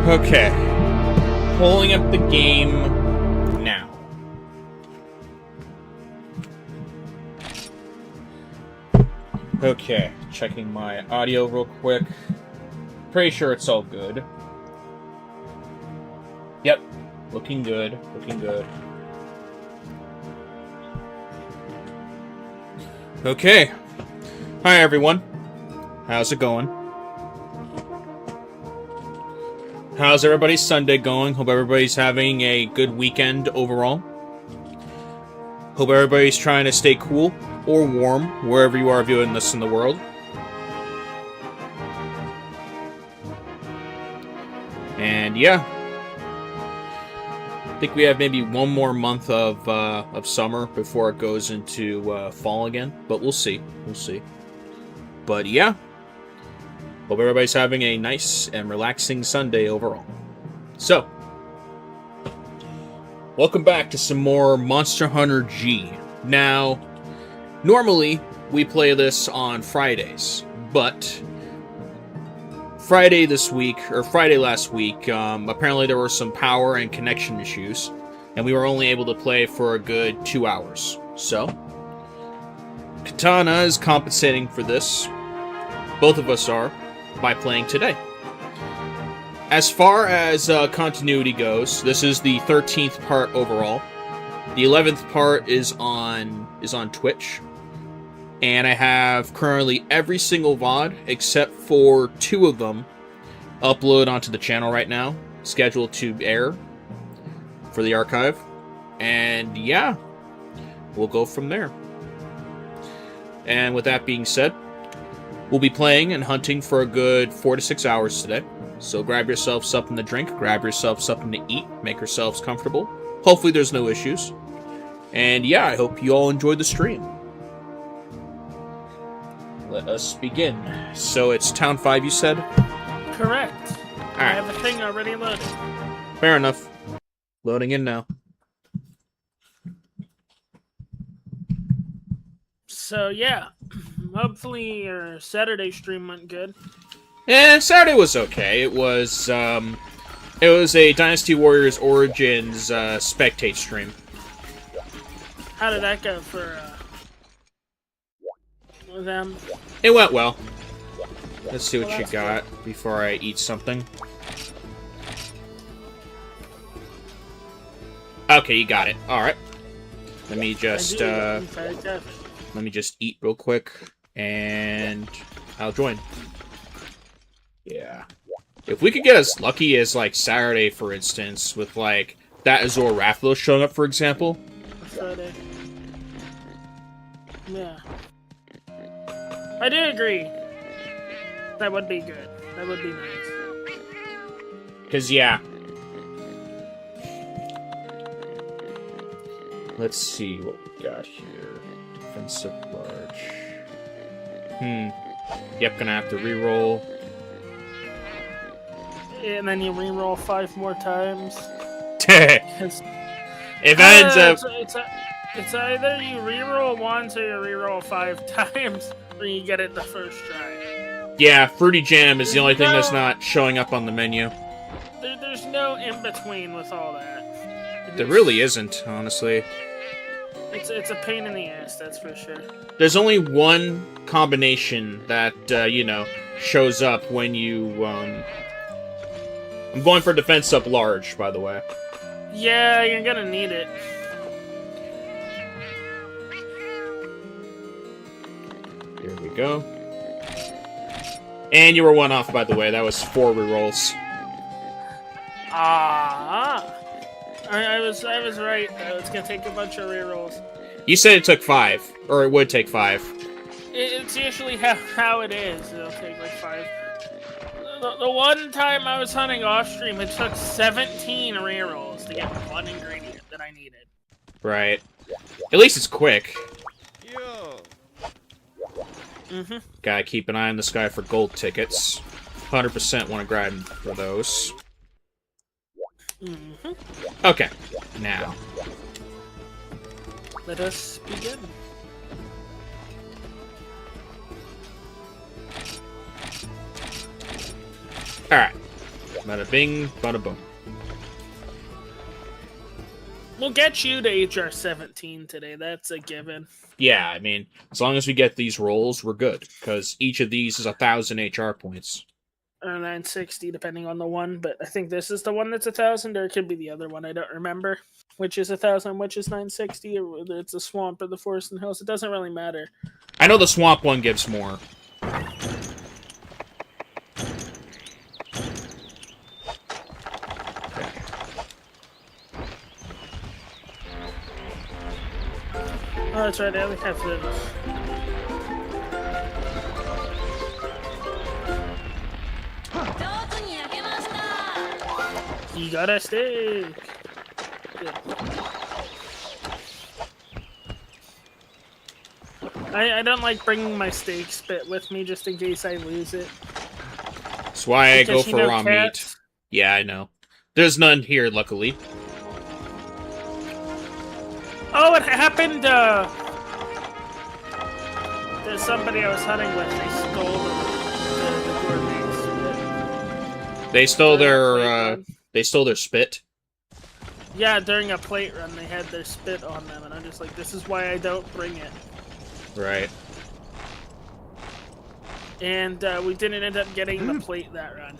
Okay. Pulling up the game now. Okay, checking my audio real quick. Pretty sure it's all good. Yep, looking good, looking good. Okay. Hi everyone. How's it going? How's everybody's Sunday going? Hope everybody's having a good weekend overall. Hope everybody's trying to stay cool or warm wherever you are viewing this in the world. And yeah, I think we have maybe one more month of summer before it goes into fall again, but we'll see. We'll see. But yeah. Hope everybody's having a nice and relaxing Sunday overall. So, welcome back to some more Monster Hunter G. Now, normally we play this on Fridays, but Friday last week, apparently there were some power and connection issues, and we were only able to play for a good 2 hours. So, Katana is compensating for this. Both of us are. By playing today. As far as continuity goes, this is the 13th part overall. The 11th part is on Twitch, and I have currently every single VOD except for 2 of them upload onto the channel right now, scheduled to air for the archive. And yeah, we'll go from there. And with that being said, we'll be playing and hunting for a good 4 to 6 hours today. So grab yourself something to drink, grab yourself something to eat, make yourselves comfortable. Hopefully there's no issues. And yeah, I hope you all enjoyed the stream. Let us begin. So it's Town 5, you said? Correct. Alright. I have a thing already loaded. Fair enough. Loading in now. So yeah, hopefully your Saturday stream went good. Saturday was okay. It was a Dynasty Warriors Origins spectate stream. How did that go for them? It went well. Let's see what you got before I eat something. Okay, you got it. Alright. Let me just let me just eat real quick, and I'll join. Yeah. If we could get as lucky as, like, Saturday, for instance, with, like, that Azor Rathalos showing up, for example. Friday. Yeah. I do agree. That would be good. That would be nice. Because, yeah. Let's see what we got here. Defensive large. Yep, gonna have to reroll. And then you reroll 5 more times. If it ends up... It's either you reroll once or you reroll 5 times, or you get it the first try. Yeah, Fruity Jam is the only thing that's not showing up on the menu. There's no in-between with all that. There really isn't, honestly. It's a pain in the ass, that's for sure. There's only one combination that, you know, shows up when you, I'm going for defense up large, by the way. Yeah, you're gonna need it. Here we go. And you were 1 off, by the way. That was 4 rerolls. Ah! I was right, though. It's gonna take a bunch of rerolls. You said it took 5. Or it would take 5. It's usually how it is. It'll take like 5. The one time I was hunting off stream, it took 17 rerolls to get 1 ingredient that I needed. Right. At least it's quick. Yo. Gotta keep an eye on the sky for gold tickets. 100% want to grab for those. Okay, now. Let us begin. Alright. Bada bing, bada boom. We'll get you to HR 17 today. That's a given. Yeah, I mean, as long as we get these rolls, we're good. Because each of these is 1,000 HR points. Or 960, depending on the one. But I think this is the one that's 1,000, or it could be the other one. I don't remember which is 1,000, which is 960, or whether it's the swamp or the forest and hills. It doesn't really matter. I know the swamp one gives more. Oh, that's right. I only have this. You got a steak. Good. I don't like bringing my steak spit with me just in case I lose it. That's why I go Because, for raw meat. Yeah, I know. There's none here, luckily. Oh, it happened, there's somebody I was hunting with, they stole the They stole their spit. Yeah, during a plate run, they had their spit on them, and I'm just like, this is why I don't bring it. Right. And, we didn't end up getting the plate that run.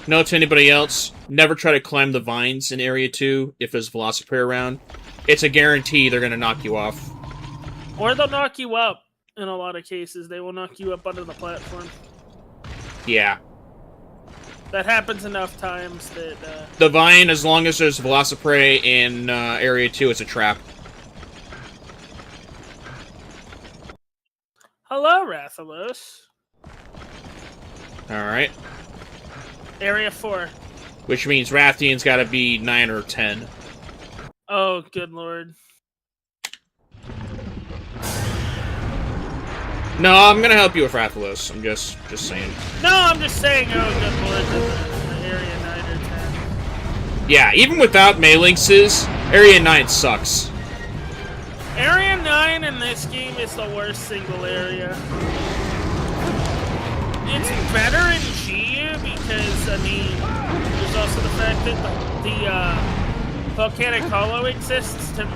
Note to anybody else, never try to climb the vines in Area 2 if there's Velocipede around. It's a guarantee they're gonna knock you off. Or they'll knock you up, in a lot of cases. They will knock you up under the platform. Yeah. That happens enough times that, The vine, as long as there's Velocipede in Area 2, it's a trap. Hello, Rathalos. Alright. Area 4. Which means Rathian's gotta be 9 or 10. Oh, good lord. No, I'm gonna help you with Rathalos. I'm just saying. No, I'm just saying, oh, good lord, the Area 9 or 10. Yeah, even without Malinxes, Area 9 sucks. Area 9 in this game is the worst single area. It's better in GU because, I mean, there's also the fact that the Volcanic Hollow exists to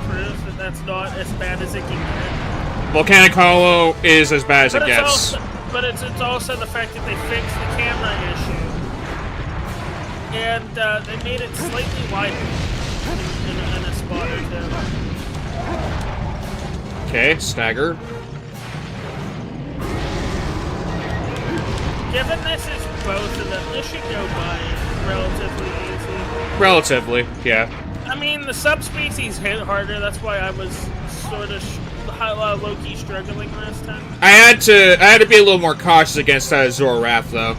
prove that that's not as bad as it can get. Volcanic Hollow is as bad as it gets. But it's also the fact that they fixed the camera issue. And they made it slightly wider in a spot or two. Okay, stagger. Given this is both of them, this should go by relatively easy. Relatively, yeah. I mean, the subspecies hit harder, that's why I was sort of low-key struggling last time. I had to be a little more cautious against Zorath, though.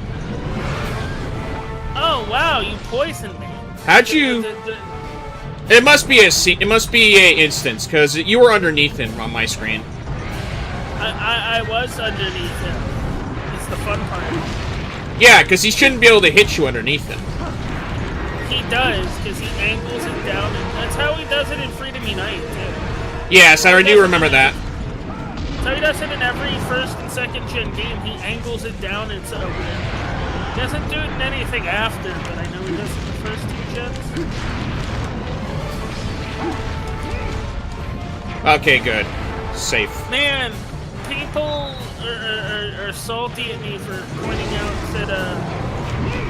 Oh wow, you poisoned me. How'd you? It must be a instance because you were underneath him on my screen. I was underneath him. It's the fun part. Yeah, because he shouldn't be able to hit you underneath him. He does, because he angles it down, and that's how he does it in Freedom Unite too. Yes, I do remember that. That's how he does it in every first and second gen game. He angles it down and so he doesn't do it in anything after, but I know he does it in the first two gens. Okay, good. Safe. Man, people are salty at me for pointing out that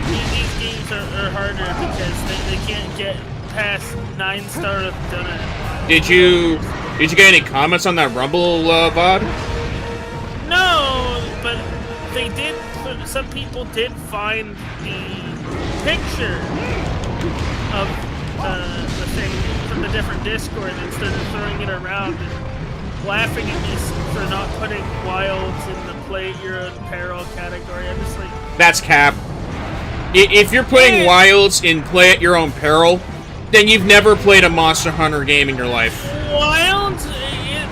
these games are harder because they can't get past 9-star donut. Did you get any comments on that Rumble VOD? No, but they did. Some people did find the picture of the thing from the different Discord and started throwing it around and laughing at me for not putting wilds in the play at your own peril category. I'm just like, that's cap. If you're putting wilds in play at your own peril, then you've never played a Monster Hunter game in your life. Wilds,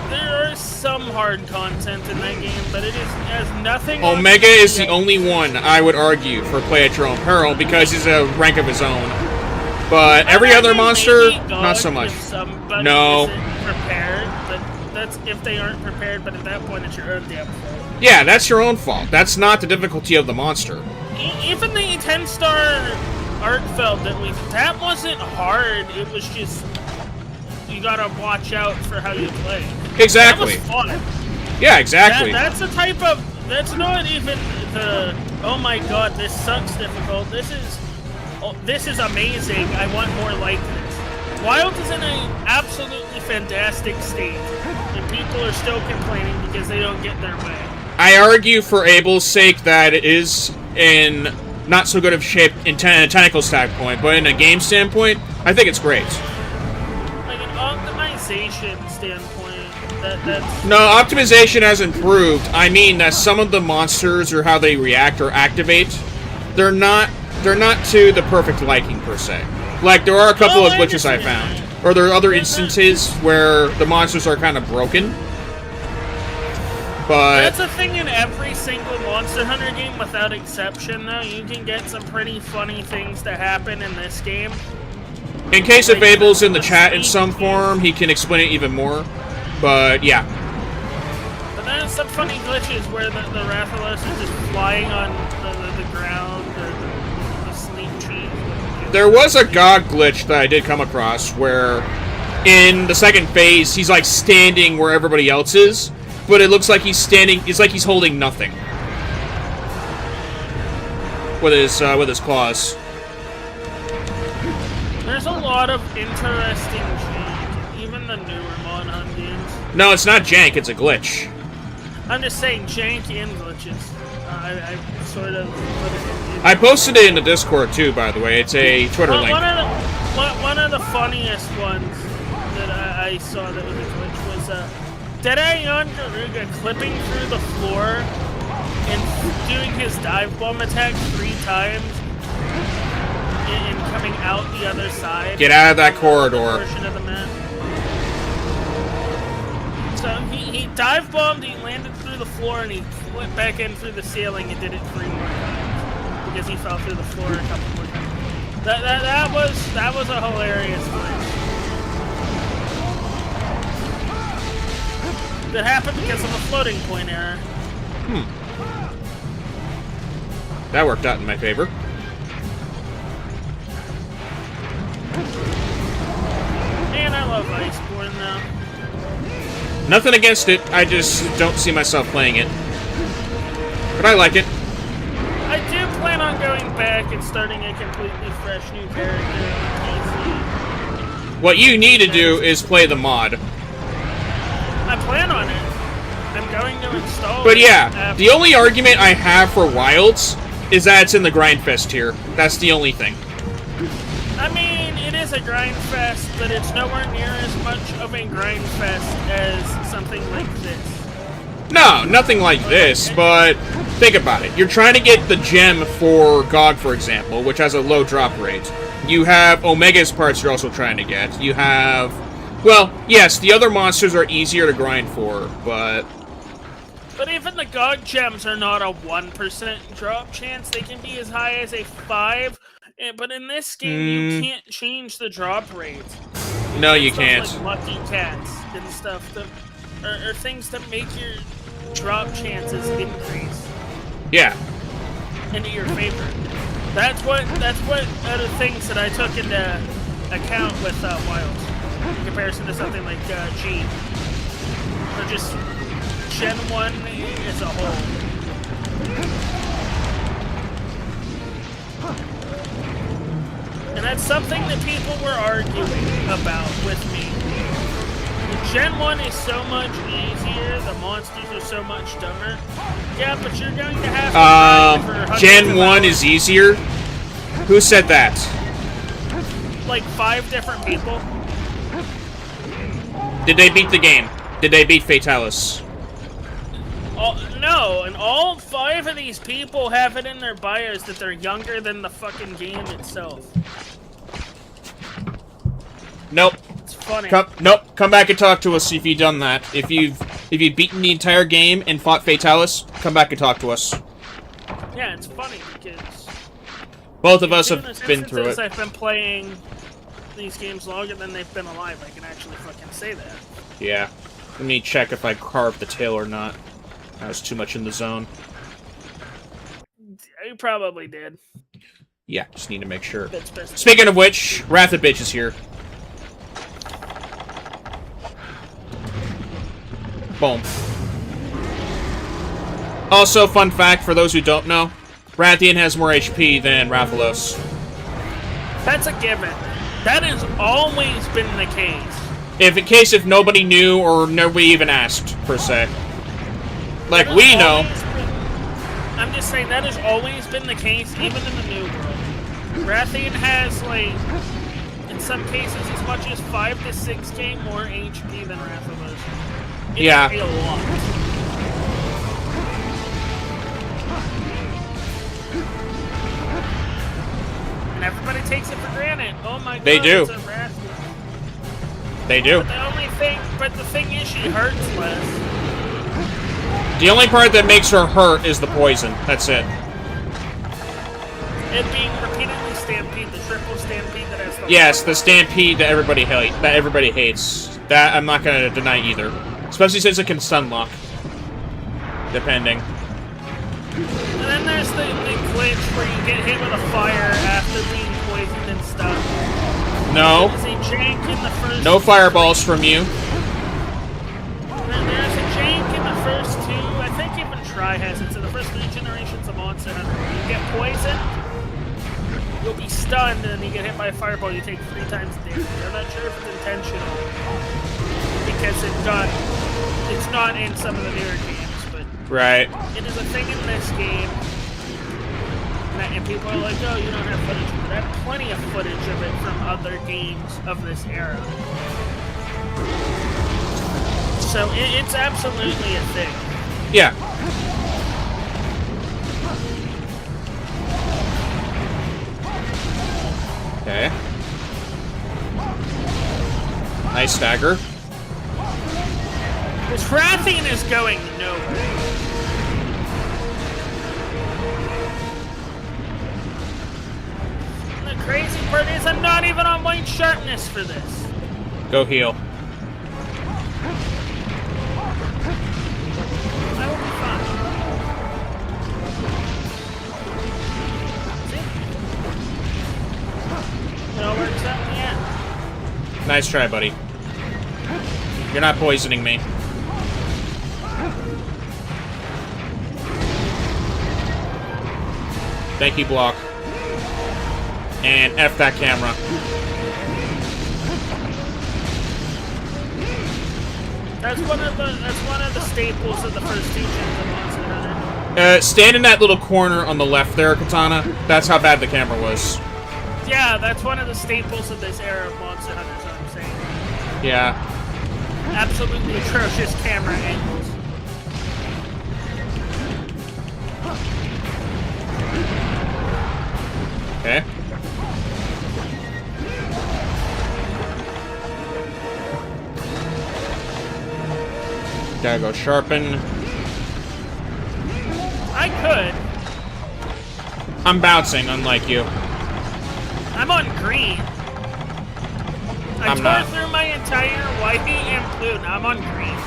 there is some hard content in that game, but it has nothing. Omega is the only one, I would argue, for play at your own peril because he's a rank of his own. But every other monster, not so much. Somebody no. isn't prepared, but that's if they aren't prepared, but at that point it's your own damn fault. Yeah, that's your own fault. That's not the difficulty of the monster. Even the 10-star Artfeld that wasn't hard. It was just you gotta watch out for how you play. Exactly. That was fun. Yeah, exactly. That's the type of. That's not even the. Oh my god, this sucks difficult. This is amazing. I want more like this. Wild is in an absolutely fantastic state, and people are still complaining because they don't get their way. I argue for Abel's sake that it is in not so good of shape in a technical standpoint, but in a game standpoint, I think it's great. Like an optimization standpoint, that's... No, optimization has improved. I mean that some of the monsters or how they react or activate, they're not to the perfect liking per se. Like there are a couple of glitches I found, or there are other instances where the monsters are kind of broken. But that's a thing in every single Monster Hunter game without exception, though. You can get some pretty funny things to happen in this game. In case if Abel's in the chat in some form, he can explain it even more. But, yeah. But there's some funny glitches where the Rathalos is just flying on the ground, or the sleep tree. There was a GOG glitch that I did come across where in the second phase, he's like standing where everybody else is. But it looks like he's standing. It's like he's holding nothing with his claws. There's a lot of interesting jank, even the newer Mon Hun games. No, it's not jank. It's a glitch. I'm just saying jank and glitches. I sort of. I posted it in the Discord too, by the way. It's a Twitter link. One of the funniest ones that I saw that was a glitch was Dedayon Garuga clipping through the floor and doing his dive bomb attack 3 times and coming out the other side. Get out of that corridor. Portion of the map. So he dive bombed, he landed through the floor, and he went back in through the ceiling and did it 3 more times because he fell through the floor a couple more times. That was a hilarious glitch. That happened because of a floating point error. That worked out in my favor. Man, I love Iceborne, though. Nothing against it, I just don't see myself playing it. But I like it. I do plan on going back and starting a completely fresh new character on PC. What you need to do is play the mod. I plan on it. I'm going to install it. But yeah, the only argument I have for Wilds is that it's in the Grindfest tier. That's the only thing. I mean, it is a Grindfest, but it's nowhere near as much of a Grindfest as something like this. No, nothing like this, but think about it. You're trying to get the gem for GOG, for example, which has a low drop rate. You have Omega's parts you're also trying to get. You have... Well, yes, the other monsters are easier to grind for, but... But even the GOG gems are not a 1% drop chance. They can be as high as a 5%. But in this game, you can't change the drop rate. No, you can't. Like Lucky Cats and stuff that are things that make your drop chances increase. Yeah. Into your favor. That's what are the things that I took into account with Wilds. In comparison to something like G. Or just Gen 1 as a whole. And that's something that people were arguing about with me. Gen 1 is so much easier, the monsters are so much dumber. Yeah, but you're going to have to Gen 1 is easier? Who said that? Like 5 different people. Did they beat the game? Did they beat Fatalis? No, and all 5 of these people have it in their bios that they're younger than the fucking game itself. Nope. It's funny. Come back and talk to us if you've done that. If you've beaten the entire game and fought Fatalis, come back and talk to us. Yeah, it's funny because both of us have been through it. I've been playing these games longer than they've been alive. I can actually fucking say that. Yeah. Let me check if I carved the tail or not. I was too much in the zone. You probably did. Yeah, just need to make sure. That's best. Speaking of which, Wrath of Bitch is here. Boom. Also, fun fact for those who don't know, Rathian has more HP than Rathalos. That's a given. That has always been the case. In case if nobody knew or nobody even asked, per se. Like, we know. I'm just saying, that has always been the case, even in the New World. Rathian has, like, in some cases, as much as 5 to 6k more HP than Rathalos. It's yeah. a lot. And everybody takes it for granted. Oh my god, they do. It's a Rathian. They do. But the thing is, she hurts less. The only part that makes her hurt is the poison. That's it. It being repeatedly stampede, the triple stampede that has the yes, the stampede that everybody hates. That I'm not gonna deny either. Especially since it can stunlock. Depending. And then there's the glitch where you get hit with a fire after being poisoned and stuff. No. There's a jank in the first... No fireballs from you. Then there's a jank in the first 2, I think even Try has it, so the first 3 generations of Monster Hunter. You get poisoned, you'll be stunned, and then you get hit by a fireball, you take 3 times the damage. I'm not sure if it's intentional, because it's not in some of the newer games, but right. It is a thing in this game. And people are like, oh, you don't have footage of it. I have plenty of footage of it from other games of this era. So it's absolutely a thing. Yeah. Okay. Nice stagger. This Rathian is going nowhere. The crazy part is I'm not even on white sharpness for this. Go heal. I will be fine. It all works out in the end. Nice try, buddy. You're not poisoning me. Thank you, block. And F that camera. That's one of the staples of the first 2 gens of Monster Hunter. Stand in that little corner on the left there, Katana. That's how bad the camera was. Yeah, that's one of the staples of this era of Monster Hunter, is what I'm saying. Yeah. Absolutely atrocious camera angles. Okay. Gotta go sharpen. I could. I'm bouncing, unlike you. I'm on green. I tore not. through my entire whitey and blue. Now I'm on green.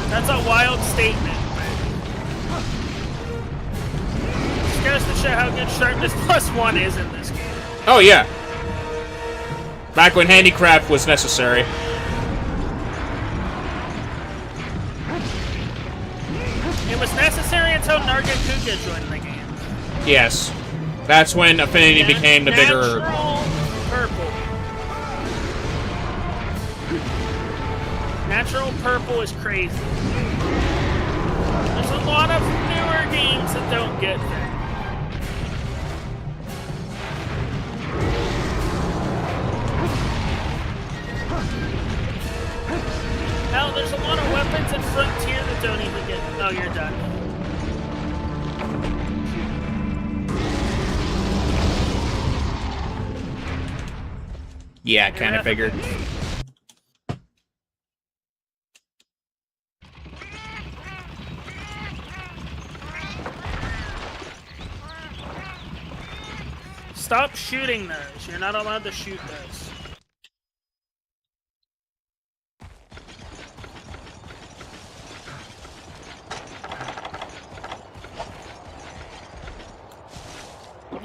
That's a wild statement. Just goes to show how good sharpness +1 is in this game. Oh, yeah. Back when handicraft was necessary. It was necessary until Nargacuga joined the game. Yes. That's when Affinity became the bigger... Natural purple. Natural purple is crazy. There's a lot of newer games that don't get that. Hell, there's a lot of weapons in Frontier that don't even get... Oh, you're done. Yeah, kind of figured. Stop shooting those. You're not allowed to shoot those.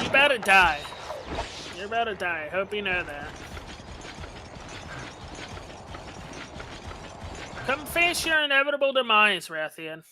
You about to die. You're about to die. Hope you know that. Come face your inevitable demise, Rathian.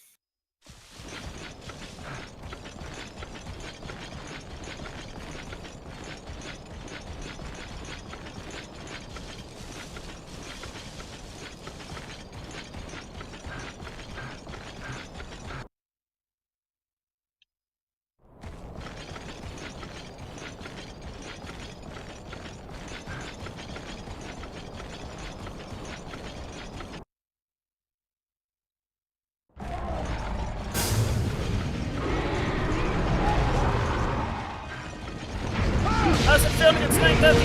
How's it feel to get sniped up?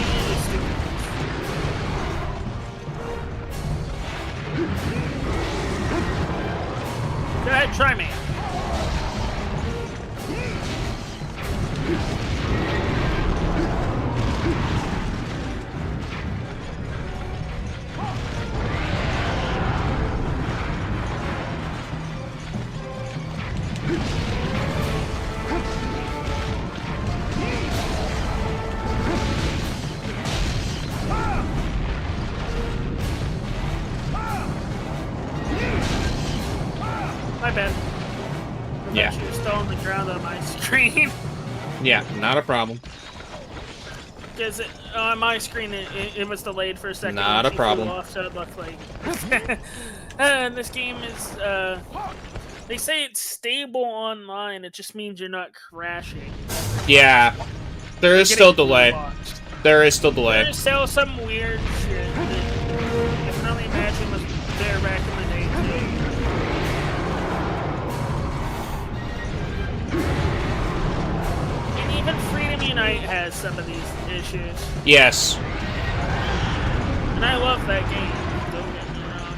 Go ahead, try me. My bad. Yeah. You're still on the ground on my screen. Yeah, not a problem. Because on my screen, it was delayed for a second. Not a problem. Off, so it looked like. And this game is. They say it's stable online. It just means you're not crashing. Yeah. There is still delay. Watched. There is still delay. There's still some weird shit that I can only imagine was there back in the day, too. And even Freedom Unite has some of these issues. Yes. And I love that game, don't get me wrong.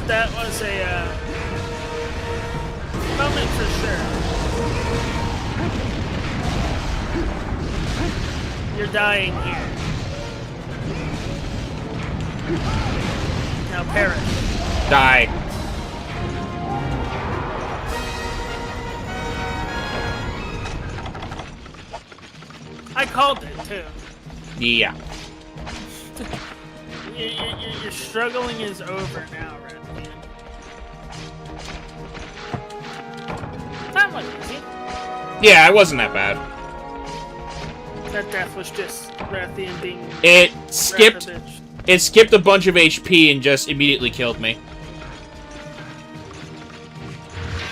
That was a moment for sure. You're dying here. Now perish. Die. I called it too. Yeah. Your struggling is over now, Rathian. That wasn't easy. Yeah, it wasn't that bad. That death was just Rathian being. It skipped. Bitch. It skipped a bunch of HP and just immediately killed me.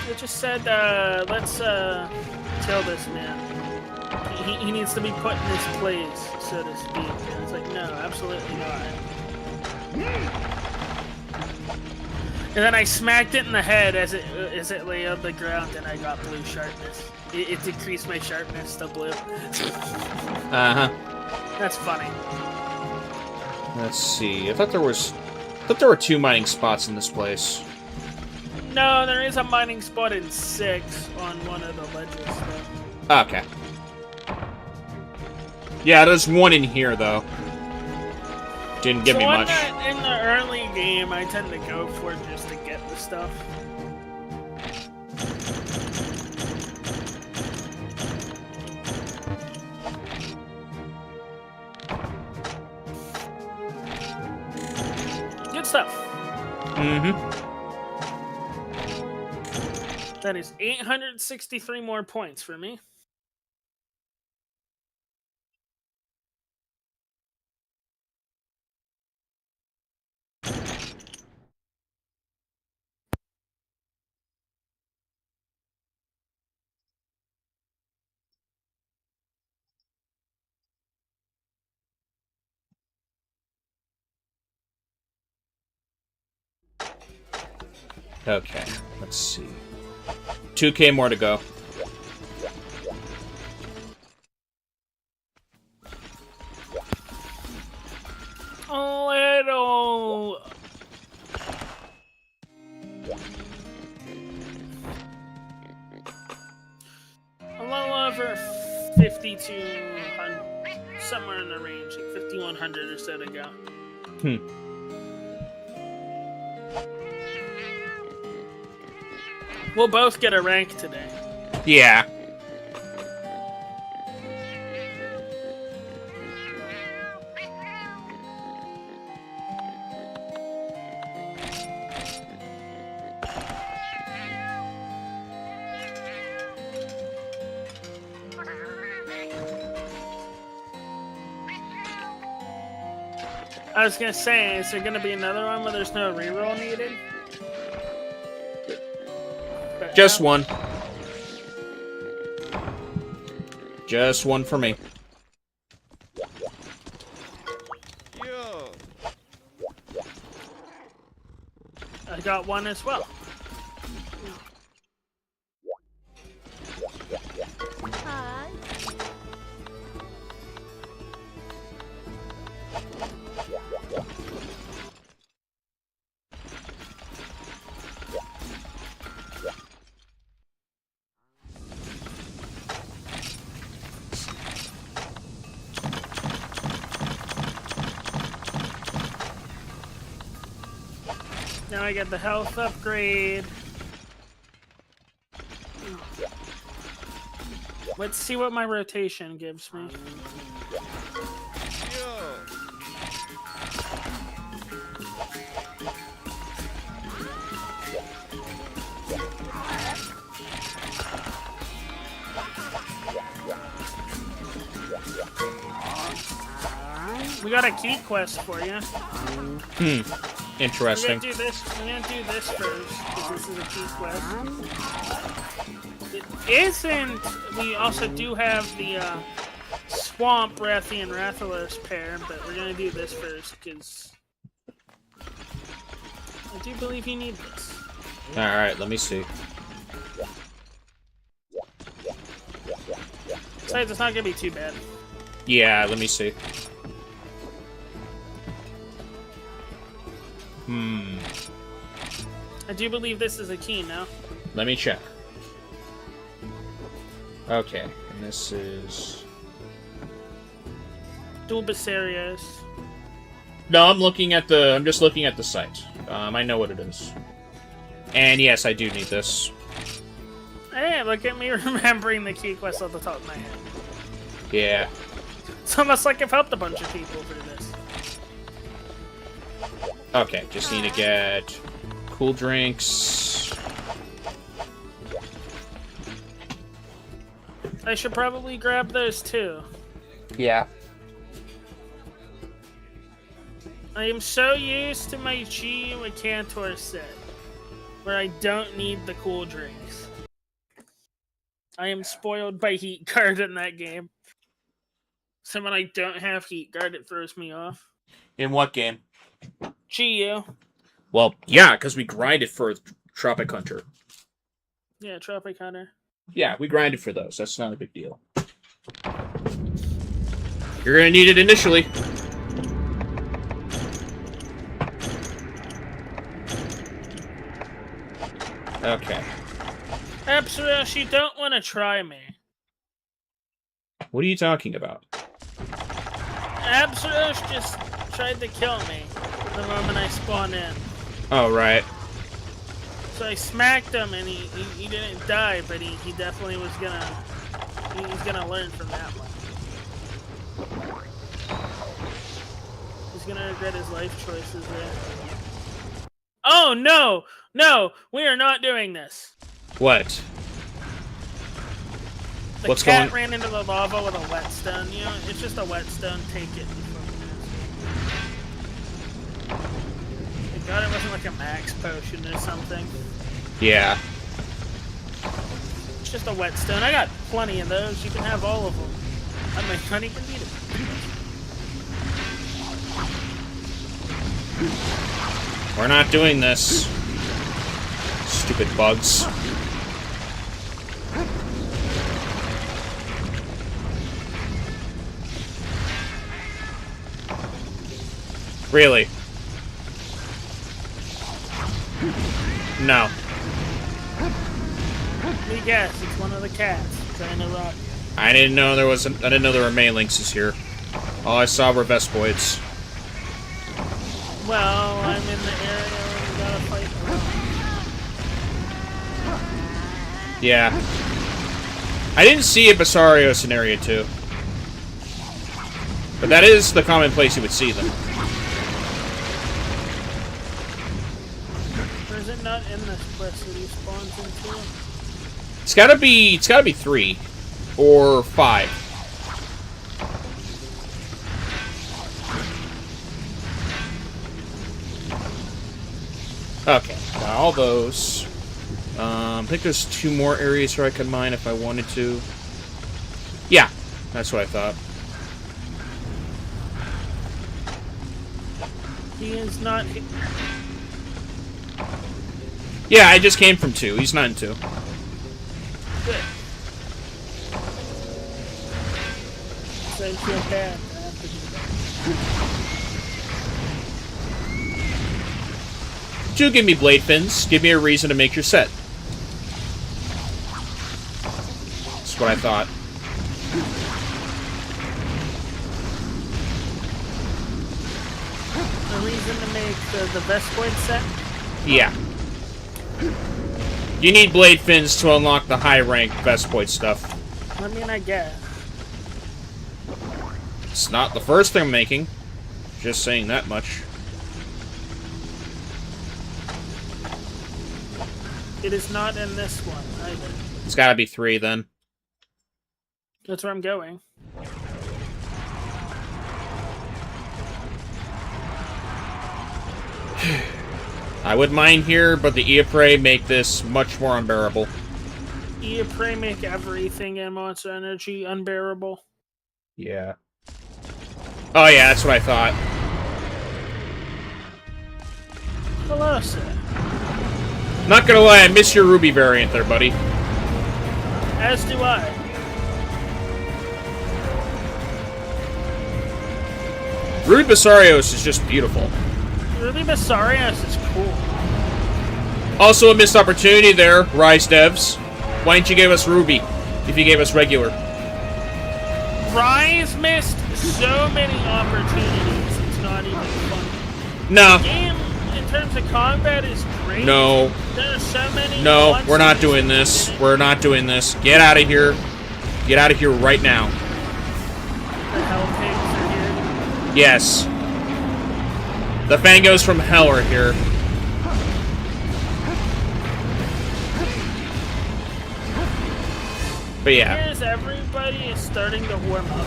It just said, let's kill this man. He needs to be put in his place, so to speak. And it's like, no, absolutely not. And then I smacked it in the head as it lay on the ground, and I got blue sharpness. It decreased my sharpness to blue. Uh-huh. That's funny. Let's see. I thought there were 2 mining spots in this place. No, there is a mining spot in 6 on one of the ledges, though. Okay. Yeah, there's 1 in here, though. Didn't give me much. In the early game, I tend to go for just to get the stuff. Good stuff. Mm-hmm. That is 863 more points for me. Okay, let's see. 2K more to go. A little... A little over 5,200, somewhere in the range, like 5,100 or so to go. We'll both get a rank today. Yeah. I was gonna say, is there gonna be another one where there's no reroll needed? But Just no. one. Just one for me. I got one as well. Hi. Now I get the health upgrade. Let's see what my rotation gives me. We got a key quest for you. Interesting. We're gonna do this first, because this is a key quest. It isn't. We also do have the Swamp Rathy and Rathalos pair, but we're gonna do this first, because I do believe you need this. Alright, let me see. Besides, it's not gonna be too bad. Yeah, let me see. I do believe this is a key now. Let me check. Okay, and this is... Dual Basarios. No, I'm just looking at the site. I know what it is. And yes, I do need this. Hey, look at me remembering the key quest off the top of my head. Yeah. It's almost like I've helped a bunch of people through this. Okay, just need to get cool drinks. I should probably grab those too. Yeah. I am so used to my GU and Cantor set, where I don't need the cool drinks. I am spoiled by Heat Guard in that game. So when I don't have Heat Guard, it throws me off. In what game? GU. Well, yeah, because we grinded for Tropic Hunter. Yeah, Tropic Hunter. Yeah, we grinded for those. That's not a big deal. You're gonna need it initially. Okay. Absolutely, you don't want to try me. What are you talking about? Absolute just tried to kill me the moment I spawned in. Oh, right. So I smacked him and he didn't die, but he definitely was gonna learn from that one. He's gonna regret his life choices there. Oh no! No! We are not doing this! What? The What's cat going- ran into the lava with a whetstone. You know, it's just a whetstone, take it. Thank God it wasn't like a max potion or something. Yeah. It's just a whetstone. I got plenty of those. You can have all of them. I might not even need them. We're not doing this. Stupid bugs. Really? No. Let me guess, it's one of the cats trying to rob you. I didn't know there was. I didn't know there were Malinxes here. All I saw were Vespoids. Well, I'm in the area where we gotta fight around. Yeah. I didn't see a Basarios in Area 2. But that is the common place you would see them. Or is it not in this quest that he spawns into? It's gotta be 3. Or 5. Okay, got all those. I think there's 2 more areas where I could mine if I wanted to. Yeah, that's what I thought. He is not... Yeah, I just came from 2. He's not in 2. Good. So I feel bad. I have to do that. Do give me blade fins. Give me a reason to make your set. That's what I thought. A reason to make the Vespoid set? Yeah. You need blade fins to unlock the high rank Vespoid stuff. I mean, I guess. It's not the first thing I'm making. Just saying that much. It is not in this one either. It's gotta be 3 then. That's where I'm going. I would mind here, but the Eopre make this much more unbearable. Eopre make everything in Monster Energy unbearable. Yeah. Oh yeah, that's what I thought. Hello, sir. Not gonna lie, I miss your Ruby variant there, buddy. As do I. Ruby Basarios is just beautiful. Ruby Basarios is cool. Also a missed opportunity there, Rise devs. Why didn't you give us Ruby if you gave us regular? Rise missed so many opportunities, it's not even funny. No. The game, in terms of combat, is great. No. There are so many. No, we're not doing this. We're not doing this. Get out of here. Get out of here right now. The Hell Pigs are here. Yes. The Fangos from Hell are here. But yeah. Here's everybody is starting to warm up.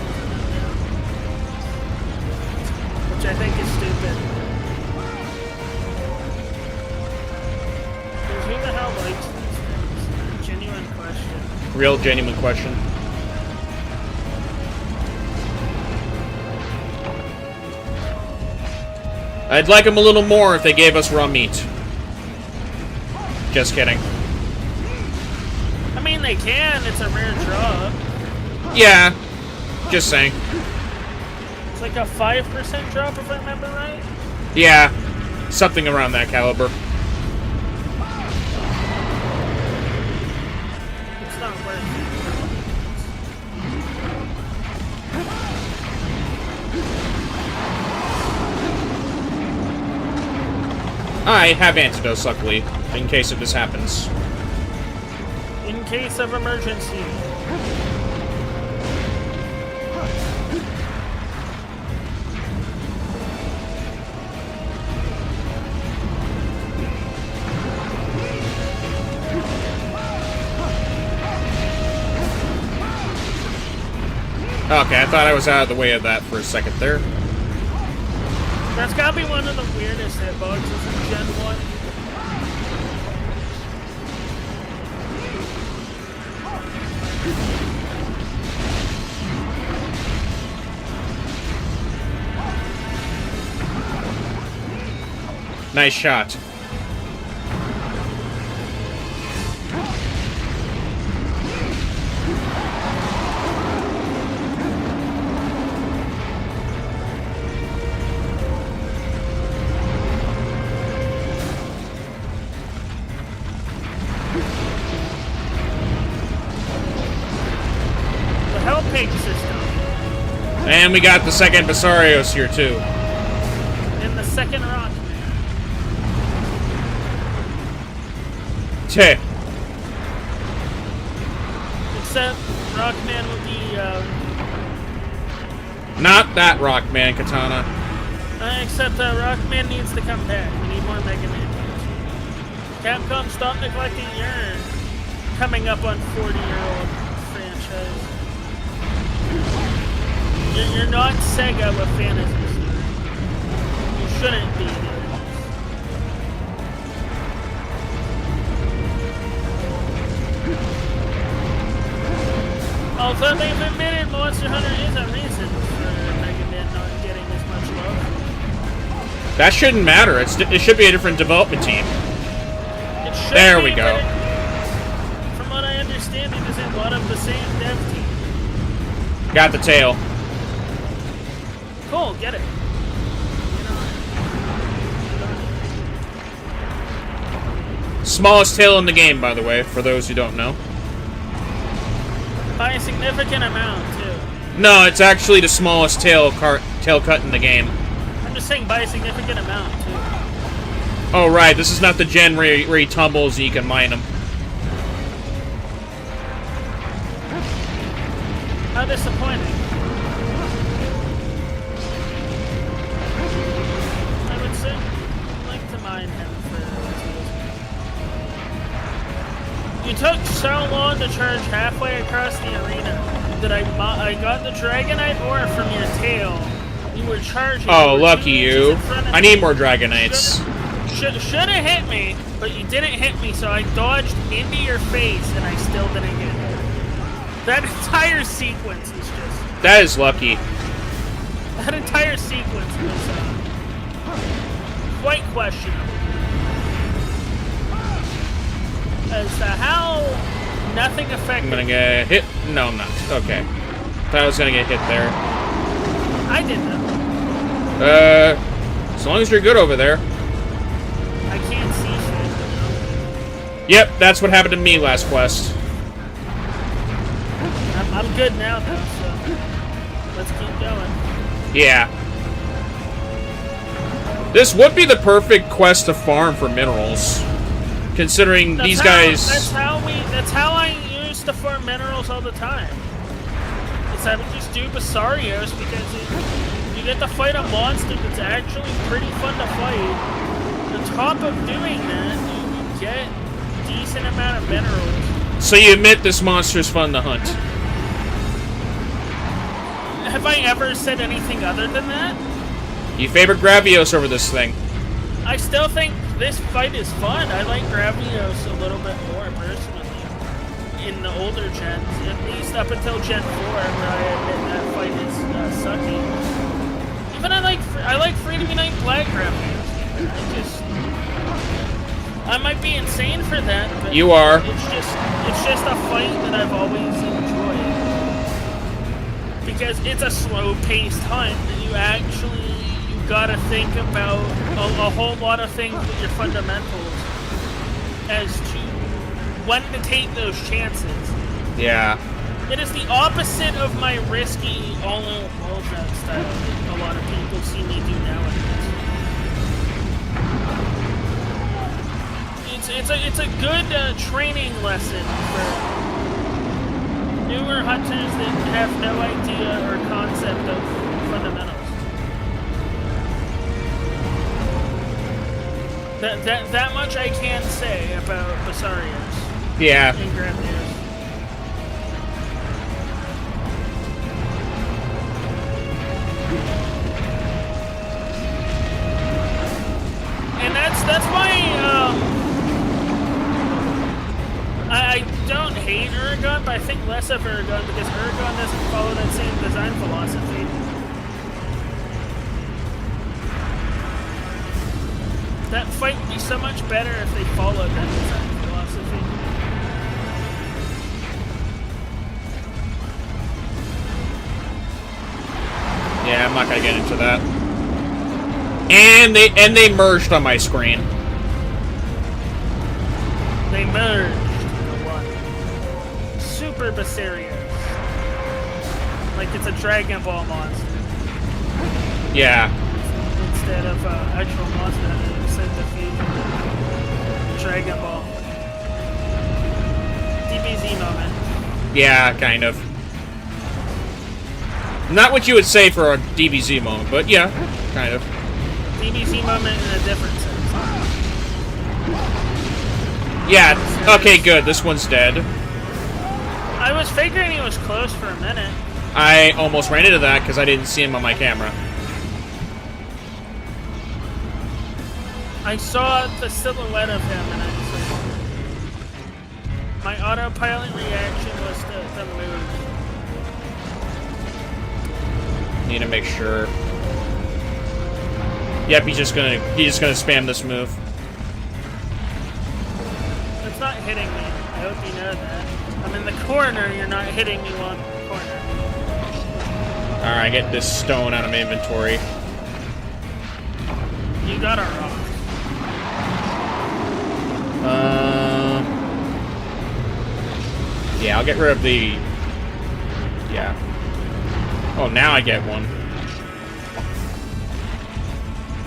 Which I think is stupid. Because who the hell likes these things? Genuine question. Real genuine question. I'd like them a little more if they gave us raw meat. Just kidding. I mean, they can. It's a rare drop. Yeah. Just saying. It's like a 5% drop, if I remember right. Yeah. Something around that caliber. It's not worth it. I have antidotes, luckily, in case if this happens. In case of emergency. Okay, I thought I was out of the way of that for a second there. That's gotta be one of the weirdest hitboxes in Gen 1. Nice shot. And we got the second Basarios here, too. And the second Rockman. Teh. Except Rockman would be, Not that Rockman, Katana. except Rockman needs to come back. We need more Mega Man games. Capcom, stop neglecting your coming up on 40-year-old franchise. You're not Sega with fantasies. You shouldn't be. Although they've admitted Monster Hunter is a reason for Mega Man not getting as much love. That shouldn't matter. It should be a different development team. It should there be, we go. From what I understand, it is a lot of the same dev team. Got the tail. Cool, get it. Smallest tail in the game, by the way, for those who don't know. By a significant amount, too. No, it's actually the smallest tail cut in the game. I'm just saying by a significant amount, too. Oh, right. This is not the gen where he tumbles and you can mine him. How disappointing. I would say, I'd like to mine him for what he was. You took so long to charge halfway across the arena that I got the Dragonite ore from your tail. You were charging. Oh, lucky you. I need more Dragonites. Should have hit me, but you didn't hit me, so I dodged into your face and I still didn't get hit. That entire sequence is just... That is lucky. That entire sequence was quite questionable. As to how nothing affected... I'm gonna get hit. No, I'm not. Okay. Thought I was gonna get hit there. I did though. As long as you're good over there. I can't see shit. Yep, that's what happened to me last quest. I'm good now though, so let's keep going. Yeah. This would be the perfect quest to farm for minerals. Considering these guys... That's how I used to farm minerals all the time. I would just do Basarios because you get to fight a monster that's actually pretty fun to fight. On top of doing that, you get a decent amount of minerals. So you admit this monster is fun to hunt? Have I ever said anything other than that? You favor Gravios over this thing. I still think this fight is fun. I like Gravios a little bit more, personally. In the older gens, at least up until Gen 4, where I admit that fight is sucky. Even I like Freedom Unite Black Gravios. I might be insane for that, but you are. It's just a fight that I've always enjoyed. Because it's a slow-paced hunt, and you gotta think about a whole lot of things with your fundamentals as to when to take those chances. Yeah. It is the opposite of my risky all-out bullshit style that a lot of people see me do nowadays. It's a good training lesson for newer hunters that have no idea or concept of fundamentals. That much I can say about Basarios. Yeah. And Gravios. And that's why I don't hate Uragon, but I think less of Uragon because Uragon doesn't follow that same design philosophy. That fight would be so much better if they followed that design philosophy. Yeah, I'm not gonna get into that. And they merged on my screen. They merged. Super Basarios. Like it's a Dragon Ball monster. Yeah. Instead of actual monster hunter, you said defeat Dragon Ball. DBZ moment. Yeah, kind of. Not what you would say for a DBZ moment, but yeah, kind of. DBZ moment in a different sense. Yeah, okay, good. This one's dead. I was figuring he was close for a minute. I almost ran into that because I didn't see him on my camera. I saw the silhouette of him and I was like... My autopilot reaction was to move. Need to make sure. Yep, he's just gonna spam this move. It's not hitting me. I hope you know that. I'm in the corner, you're not hitting me on the corner. Alright, get this stone out of my inventory. You got a rock. Yeah, I'll get rid of the... Yeah. Oh, now I get one.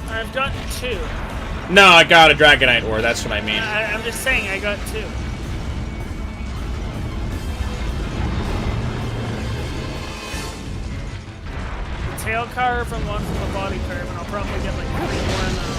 I've gotten 2. No, I got a Dragonite ore, that's what I mean. I'm just saying, I got 2. The tail carve and one from the body carve, and I'll probably get like 3 more in the rewards.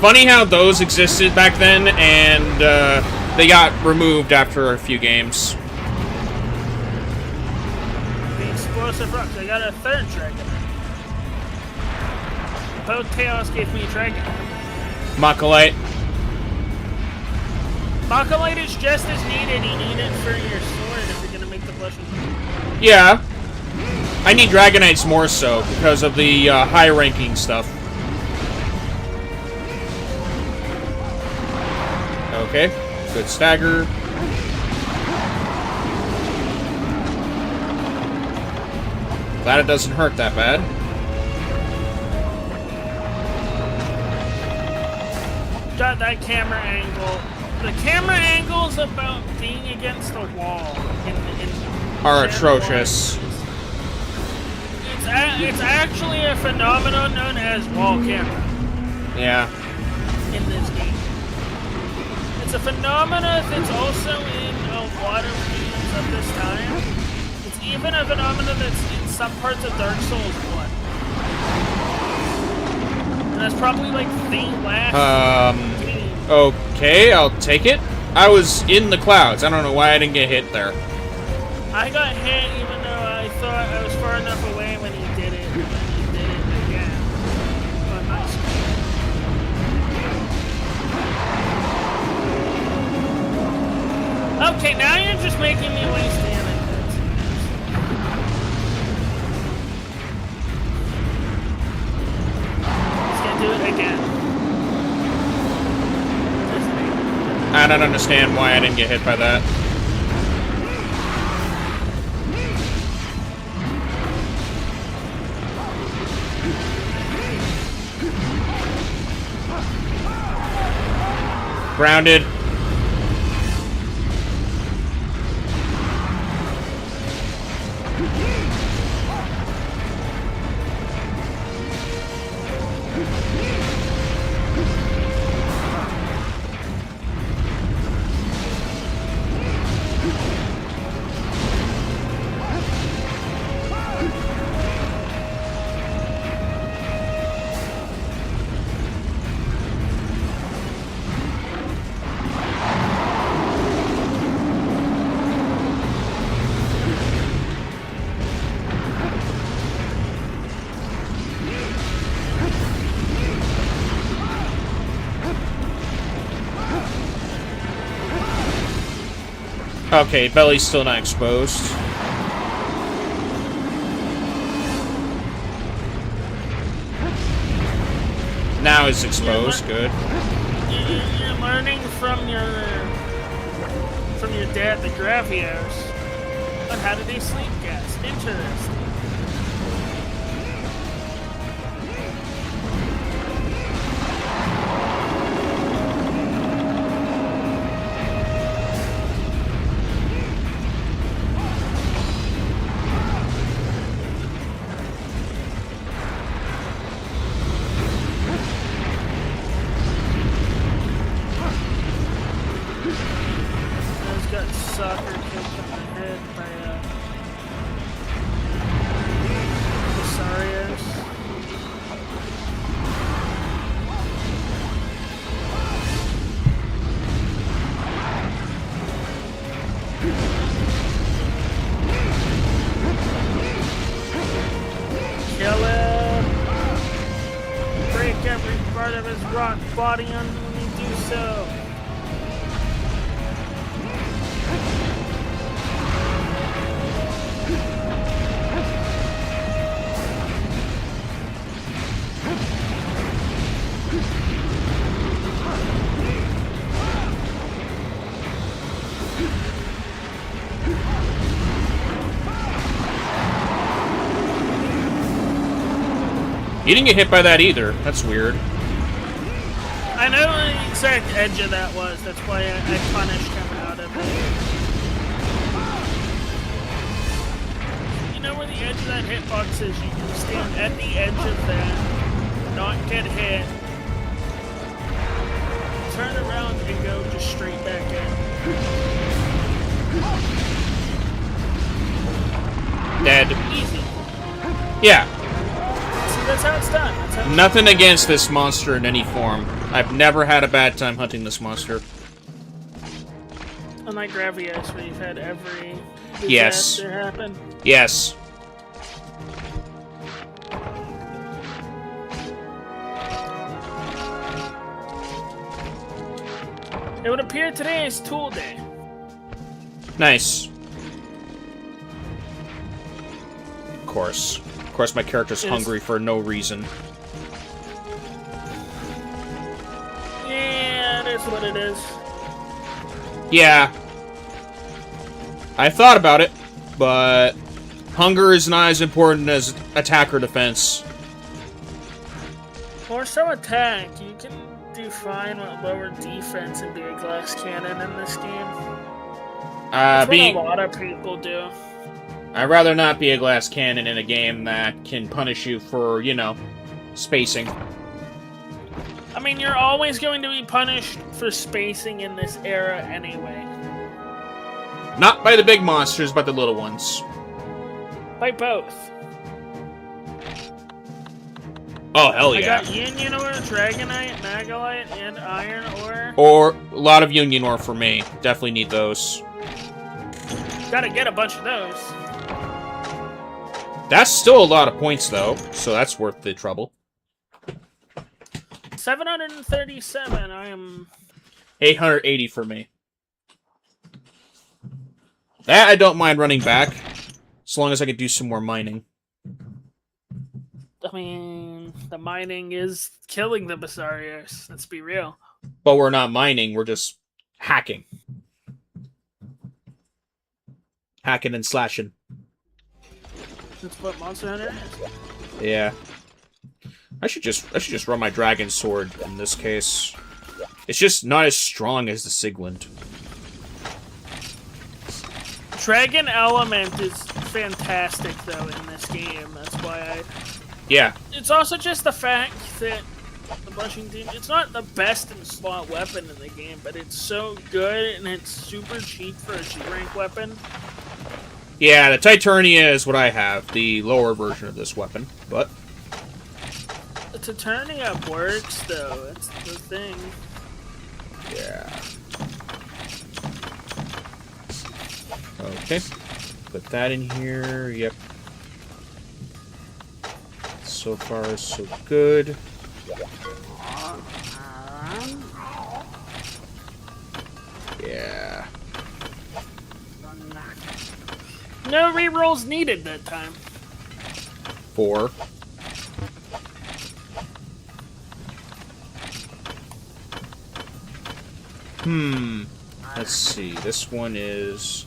Funny how those existed back then, and they got removed after a few games. The explosive rocks. I got a 3rd dragon. Both Chaos gave me a dragon. Makalite. Makalite is just as needed. You need it for your sword if you're gonna make the blushing. Yeah. I need Dragonites more so, because of the high-ranking stuff. Okay, good stagger. Glad it doesn't hurt that bad. Got that camera angle. The camera angles about being against a wall Are atrocious. It's actually a phenomenon known as wall camera. Yeah. In this game. It's a phenomenon that's also in a lot of games of this time. It's even a phenomenon that's in some parts of Dark Souls 1. And that's probably like the last game. Okay, I'll take it. I was in the clouds. I don't know why I didn't get hit there. I got hit even though I thought I was far enough away when he did it. And he did it again. But nice. Okay, now you're just making me waste damage. He's gonna do it again. I don't understand why I didn't get hit by that. Grounded. Okay, belly's still not exposed. Now as exposed. Good. You're learning from your dad, the Gravios, on how to do sleep gas. Interesting. Soccer kicked in the head by Rosarios. Kill him! Break every part of his rock body when we do so. You didn't get hit by that either. That's weird. I know the exact edge of that was. That's why I punished him out of it. You know where the edge of that hitbox is? You can stand at the edge of that, not get hit, turn around and go just straight back in. Dead. Easy. Yeah. That's how it's done. Nothing against this monster in any form. I've never had a bad time hunting this monster. Unlike Gravios, where you've had every disaster happen. Yes. It would appear today is Tool Day. Nice. Of course. Of course, my character's hungry for no reason. Yeah, that's what it is. Yeah. I thought about it, but hunger is not as important as attack or defense. Or so attack. You can do fine with lower defense and be a glass cannon in this game. That's what a lot of people do. I'd rather not be a glass cannon in a game that can punish you for, you know, spacing. I mean, you're always going to be punished for spacing in this era anyway. Not by the big monsters, but the little ones. By both. Oh, hell yeah. I got Union Ore, Dragonite, Magalite, and Iron Ore. Or a lot of Union Ore for me. Definitely need those. Gotta get a bunch of those. That's still a lot of points, though, so that's worth the trouble. 737, I am... 880 for me. That I don't mind running back, as long as I can do some more mining. I mean, the mining is killing the Basarios, let's be real. But we're not mining, we're just hacking. Hacking and slashing. That's what Monster Hunter is? Yeah. I should just run my Dragon Sword in this case. It's just not as strong as the Sigland. Dragon Element is fantastic, though, in this game. That's why I... Yeah. It's also just the fact that the Blushing Demon... It's not the best in slot weapon in the game, but it's so good, and it's super cheap for a G-rank weapon. Yeah, the Titania is what I have, the lower version of this weapon, but... The Titania works, though. That's the thing. Yeah. Okay. Put that in here, yep. So far, so good. Yeah. No rerolls needed that time. 4. Let's see. This one is...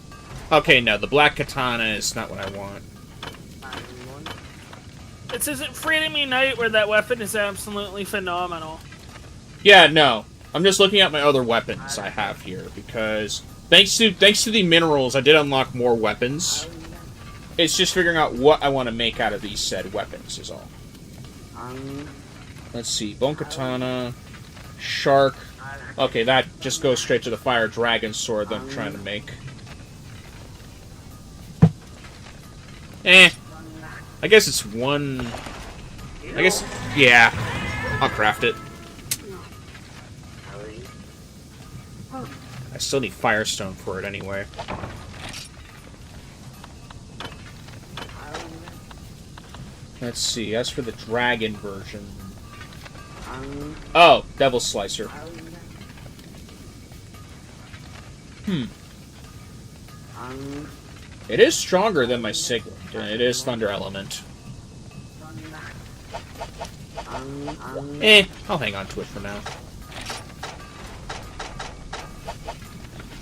Okay, no, the black katana is not what I want. It says at Freedom Unite where that weapon is absolutely phenomenal. Yeah, no. I'm just looking at my other weapons I have here, because thanks to the minerals, I did unlock more weapons. It's just figuring out what I want to make out of these said weapons is all. Let's see. Bone katana, shark. Okay, that just goes straight to the fire dragon sword that I'm trying to make. I guess it's one... I guess... Yeah. I'll craft it. I still need firestone for it anyway. Let's see. As for the dragon version... Oh, Devil Slicer. It is stronger than my Sigurd, and it is Thunder Element. I'll hang on to it for now.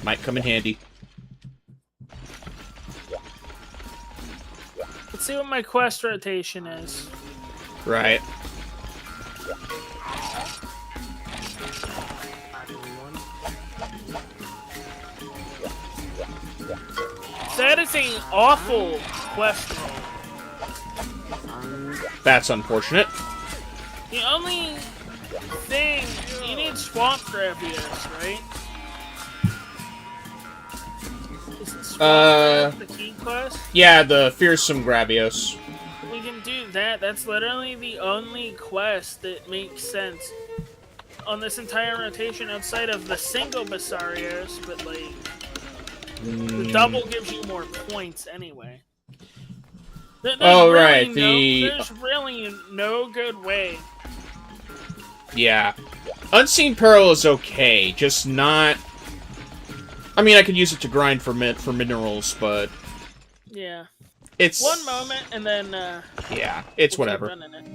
Might come in handy. Let's see what my quest rotation is. Right. That is an awful quest roll. That's unfortunate. The only thing... You need Swamp Gravios, right? Isn't Swamp the key quest? Yeah, the Fearsome Gravios. We can do that. That's literally the only quest that makes sense on this entire rotation outside of the single Basarios, but like... The double gives you more points anyway. There's right. There's really no good way. Yeah. Unseen Peril is okay, just not... I mean, I could use it to grind for minerals, but... Yeah. It's... One moment, and then, yeah, it's we'll whatever. keep running it.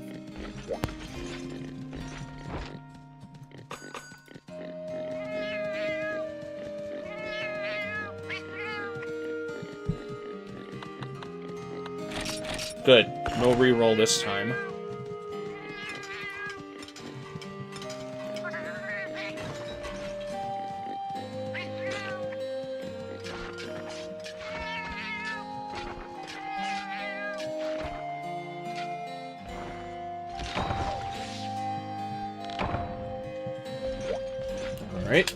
Good. No reroll this time. All right.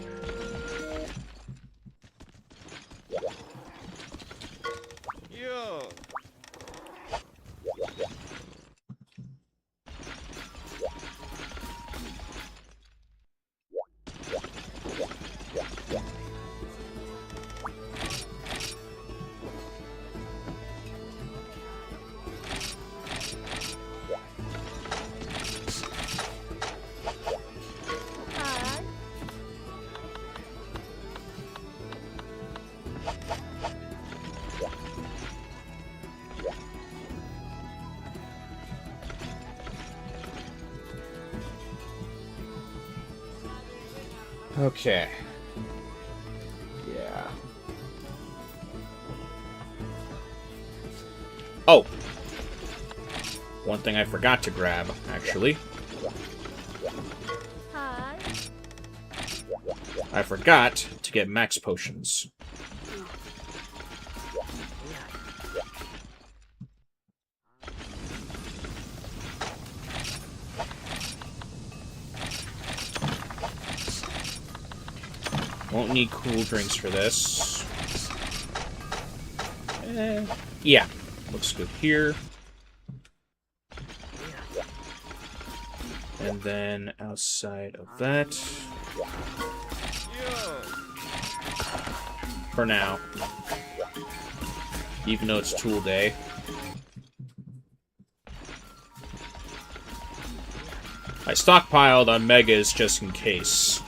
Okay. Yeah. Oh! One thing I forgot to grab, actually. Hi. I forgot to get max potions. Won't need cool drinks for this. Yeah, looks good here. And then outside of that... For now. Even though it's tool day. I stockpiled on megas just in case.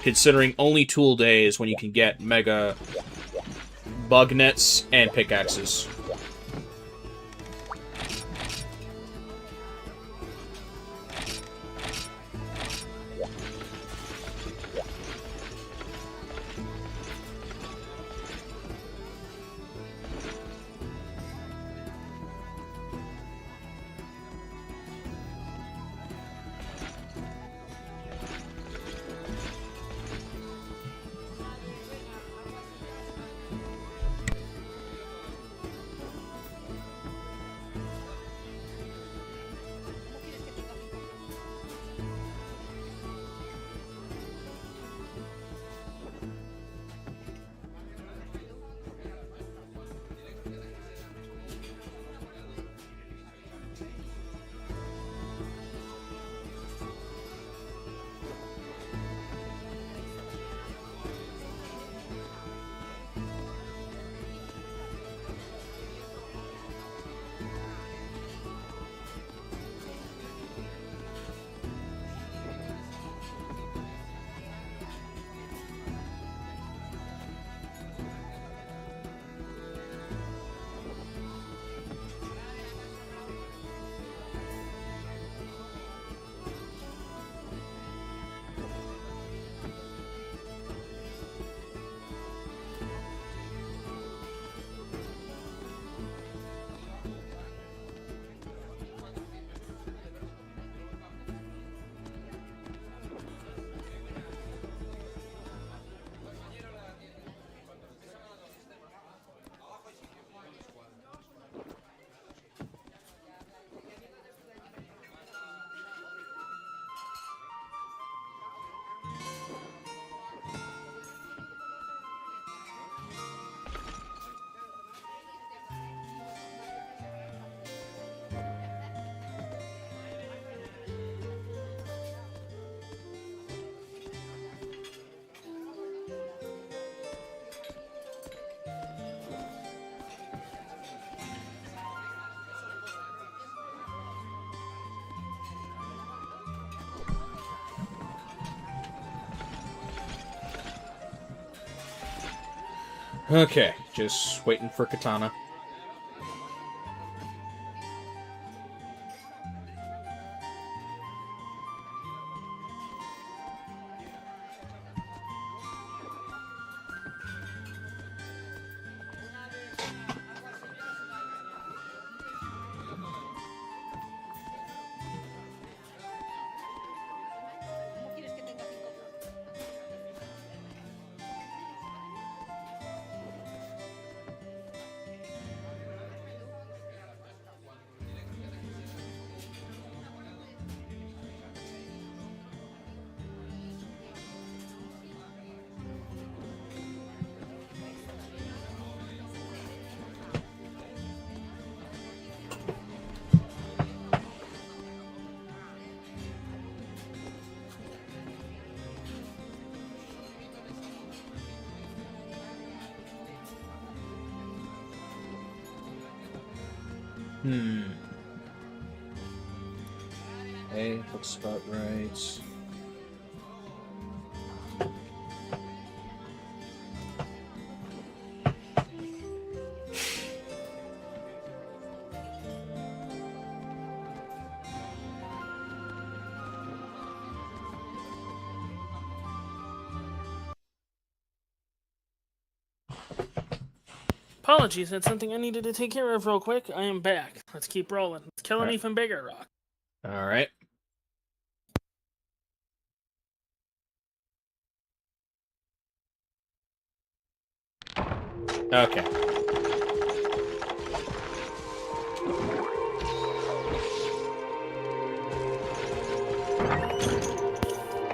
Considering only tool day is when you can get mega bug nets and pickaxes. Okay, just waiting for Katana. Okay, looks about right. Apologies, that's something I needed to take care of real quick. I am back. Let's keep rolling. Let's kill an even bigger rock. Alright. Okay.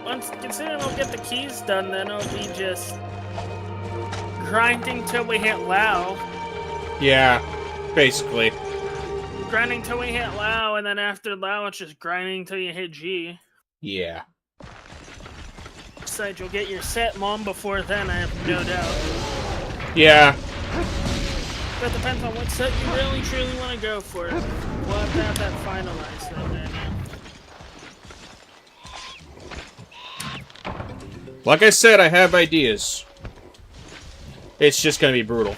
Once, considering I'll get the keys done, then I'll be just grinding till we hit Lao. Yeah, basically. Grinding till we hit Lao, and then after Lao, it's just grinding till you hit G. Yeah. Besides, you'll get your set mom before then, I have no doubt. Yeah. That depends on what set you really truly want to go for. We'll have that finalized right there now. Like I said, I have ideas. It's just gonna be brutal.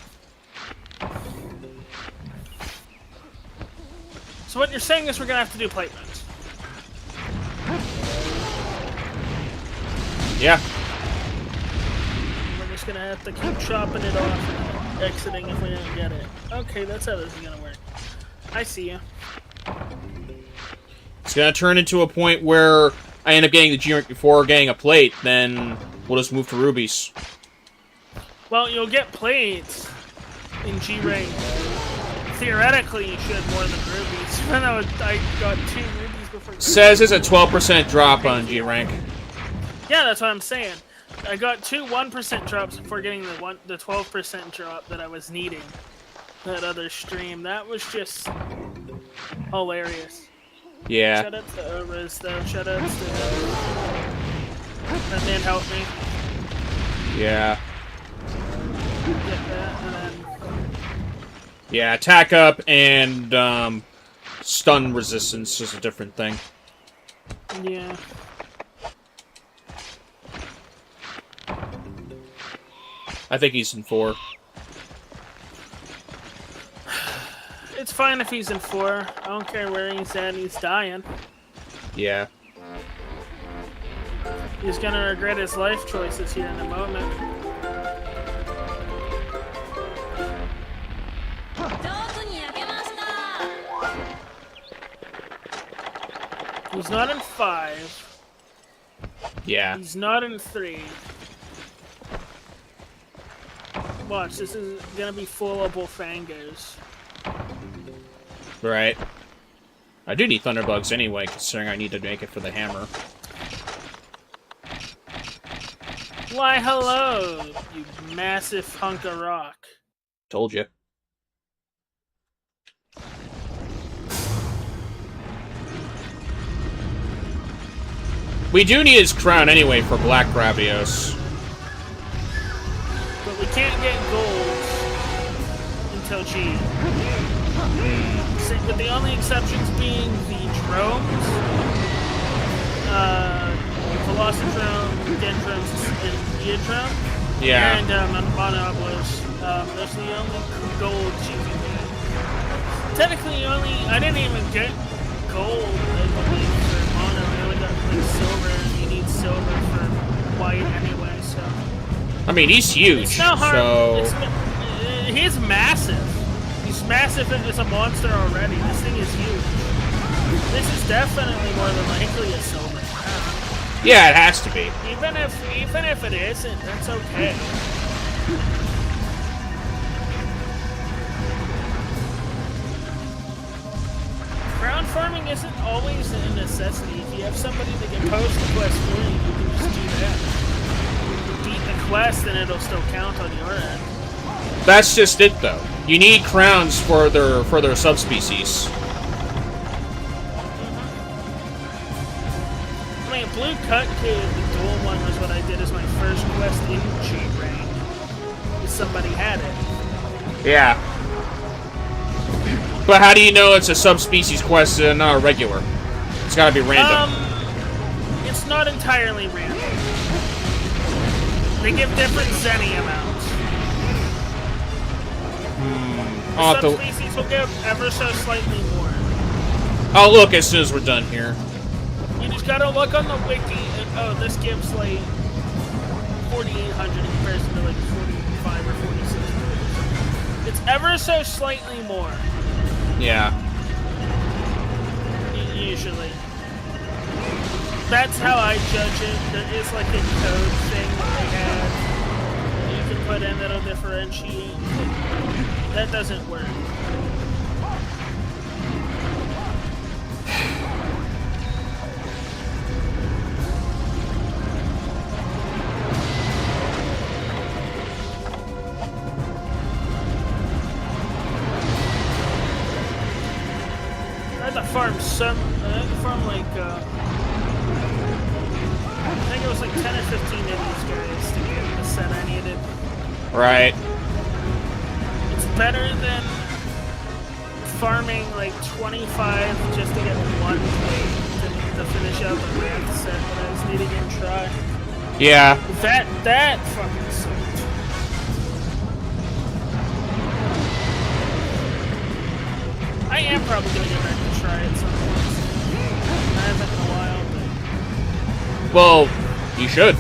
So what you're saying is we're gonna have to do plate runs. Yeah. We're just gonna have to keep chopping it off and exiting if we don't get it. Okay, that's how this is gonna work. I see you. It's gonna turn into a point where I end up getting the G rank before getting a plate, then we'll just move to rubies. Well, you'll get plates in G rank. Theoretically, you should more than rubies. I got 2 rubies before. Says it's a 12% drop on G rank. Yeah, that's what I'm saying. I got 2 1% drops before getting the 12% drop that I was needing. That other stream, that was just hilarious. Yeah. Shout out to Oris though. Shout out to that man helped me. Yeah. Get that, and then Yeah, attack up and stun resistance is a different thing. yeah. I think he's in 4. It's fine if he's in 4. I don't care where he's at. He's dying. Yeah. He's gonna regret his life choices here in a moment. He's not in 5. Yeah. He's not in 3. Watch, this is gonna be full of Wolfangos. Right. I do need Thunderbugs anyway, considering I need to make it for the hammer. Why, hello, you massive hunk of rock. Told you. We do need his crown anyway for Black Gravios. But we can't get gold until G. With the only exceptions being the drones, Velocitron, Dendrons, and Eodrome. Yeah. And Monoblos. Those are the only golds you can get. Technically, I didn't even get gold, I believe, for mono. I only got like silver, and you need silver for white anyway, so. I mean, he's huge, it's not hard. so... He's massive. He's massive as a monster already. This thing is huge. This is definitely more than likely a silver. Yeah, it has to be. Even if it isn't, that's okay. Crown farming isn't always a necessity. If you have somebody that can post the quest for you, you can just do that. Beat the quest and it'll still count on your end. That's just it, though. You need crowns for their subspecies. I mean, Blue Cut Kid, the dual one, was what I did as my first quest in G rank. If somebody had it. Yeah. But how do you know it's a subspecies quest and not a regular? It's gotta be random. It's not entirely random. They give different Zenny amounts. Subspecies will give ever so slightly more. I'll look as soon as we're done here. You just gotta look on the wiki and, oh, this gives like 4,800 in comparison to like 45 or 46. It's ever so slightly more. Yeah. Usually. That's how I judge it. There is like a code thing that they have that you can put in that'll differentiate. That doesn't work. I had to farm like, I think it was like 10 or 15 of these guys to get the set I needed. Right. It's better than farming like 25 just to get one plate to finish out the ramp set that I was needing in try. Yeah. That fucking sucked. I am probably gonna get back to try it sometime. I haven't in a while, but... Well, you should.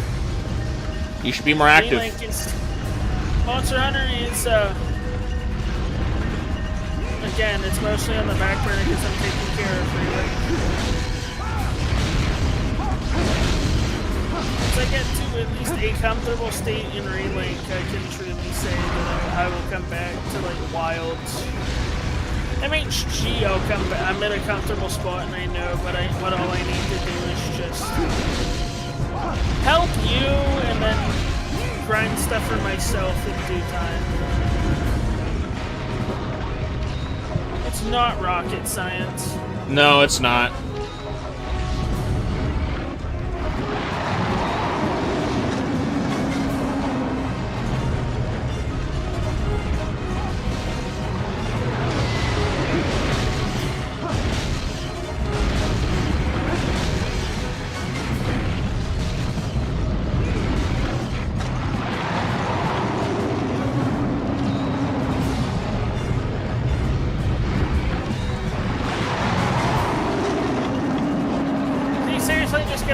You should be more active. Monster Hunter is, again, it's mostly on the back burner because I'm taking care of Relink. Once I get to at least a comfortable state in Relink, I can truly say that I will come back to, like, Wilds. MHG, I'll come back. I'm in a comfortable spot and I know what all I need to do is just help you and then grind stuff for myself in due time. It's not rocket science. No, it's not.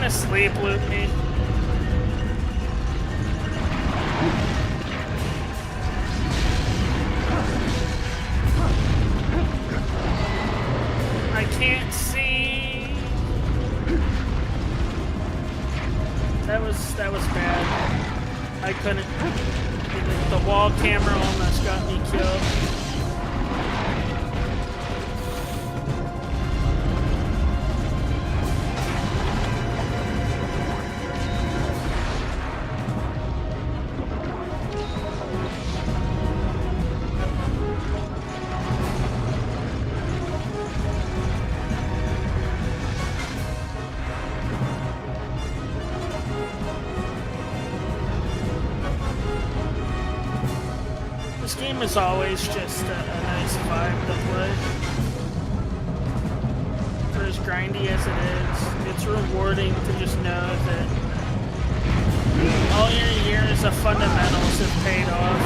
Sleep loop me. I can't see. That was bad. I couldn't. The wall camera almost got me killed. This game is always just a nice vibe to play. For as grindy as it is, it's rewarding to just know that all your years of fundamentals have paid off.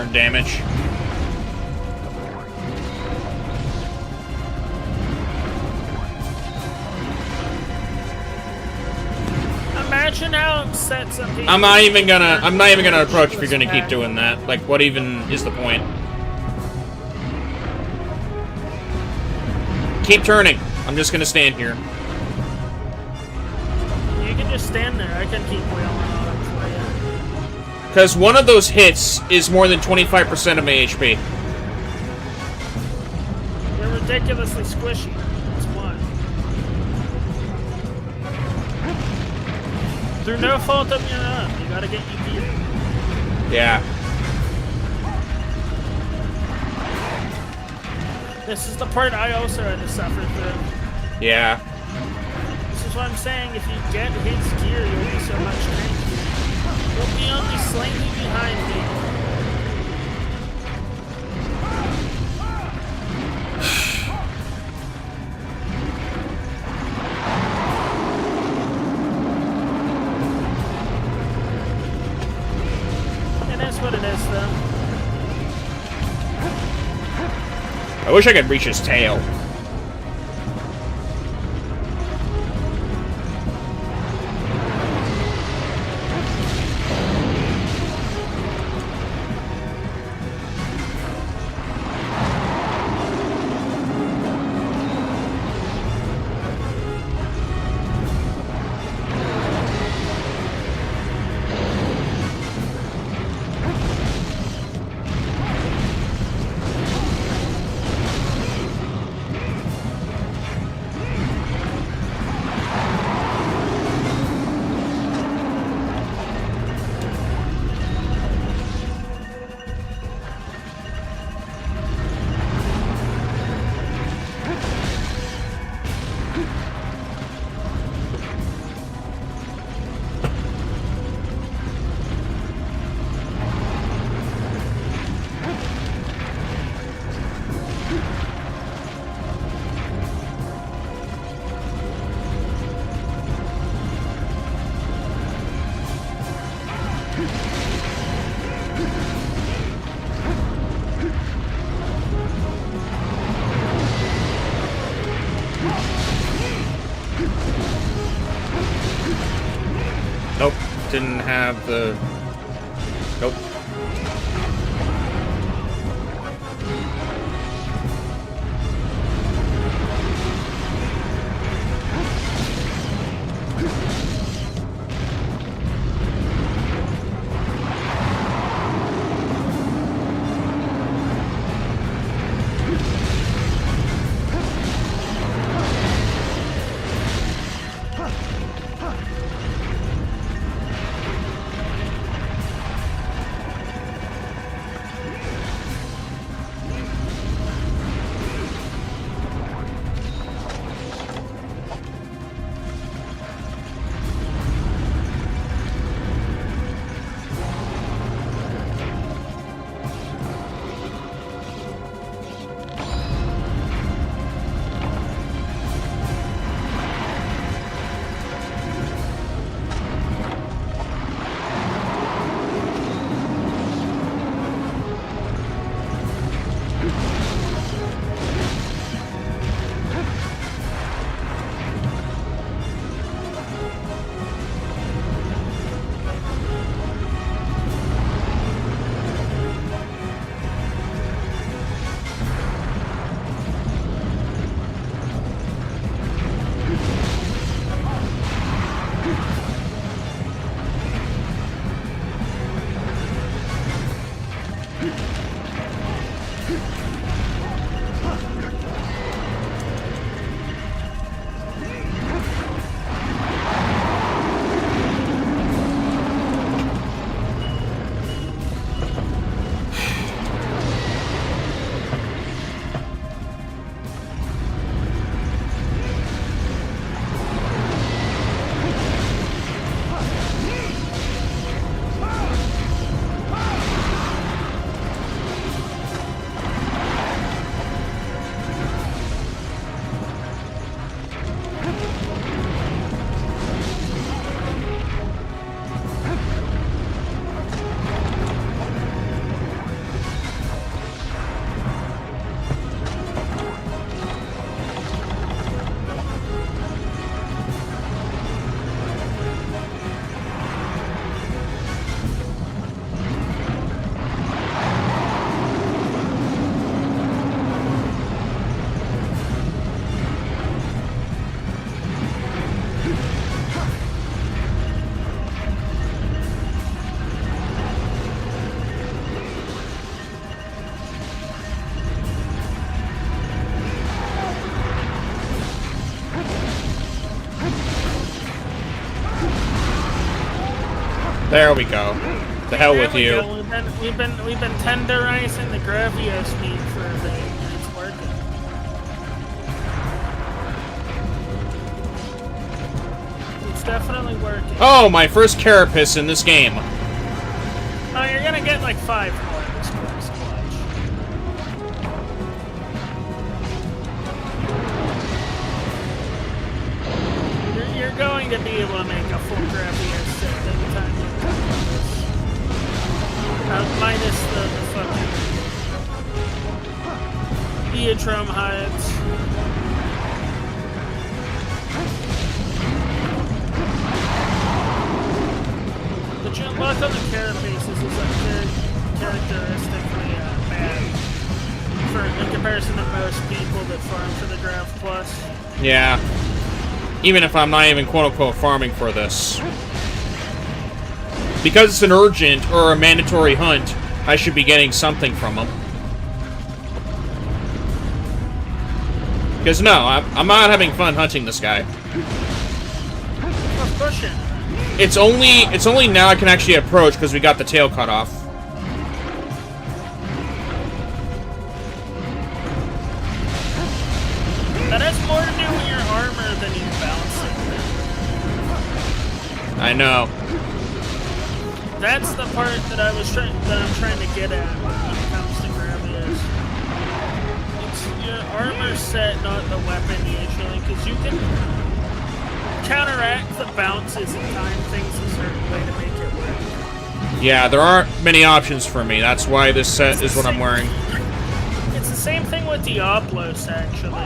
burn damage. Imagine how upset some people. I'm not even gonna approach if you're gonna keep doing that. Like, what even is the point? Keep turning. I'm just gonna stand here. You can just stand there. I can keep wheeling on for you. Because one of those hits is more than 25% of my HP. They're ridiculously squishy. That's why. Through no fault of your own, you gotta get you gear. Yeah. This is the part I also had to suffer through. Yeah. This is what I'm saying. If you get his gear, you'll be so much tankier. You'll be only slightly behind me. It is what it is, though. I wish I could reach his tail. Nope, didn't have the... Nope. There we go. The hell with you. Go. We've been tenderizing the Gravios meat for a bit, and it's working. It's definitely working. Oh, my first carapace in this game. Oh, you're gonna get like 5 more in this course. Watch. You're going to be able to make a full Gravios set every time you come on this. Minus the fucking Eodrome hides. The luck on the carapaces is characteristically bad in comparison to most people that farm for the Grav Plus. Yeah. Even if I'm not even quote-unquote farming for this. Because it's an urgent or a mandatory hunt, I should be getting something from them. Because no, I'm not having fun hunting this guy. Let's push it. It's only now I can actually approach because we got the tail cut off. That has more to do with your armor than you bouncing. I know. That's the part that I'm trying to get at when it comes to Gravios. It's your armor set, not the weapon usually, because you can counteract the bounces and time things a certain way to make it work. Yeah, there aren't many options for me. That's why this set is what I'm wearing. It's the same thing with Diablos, actually.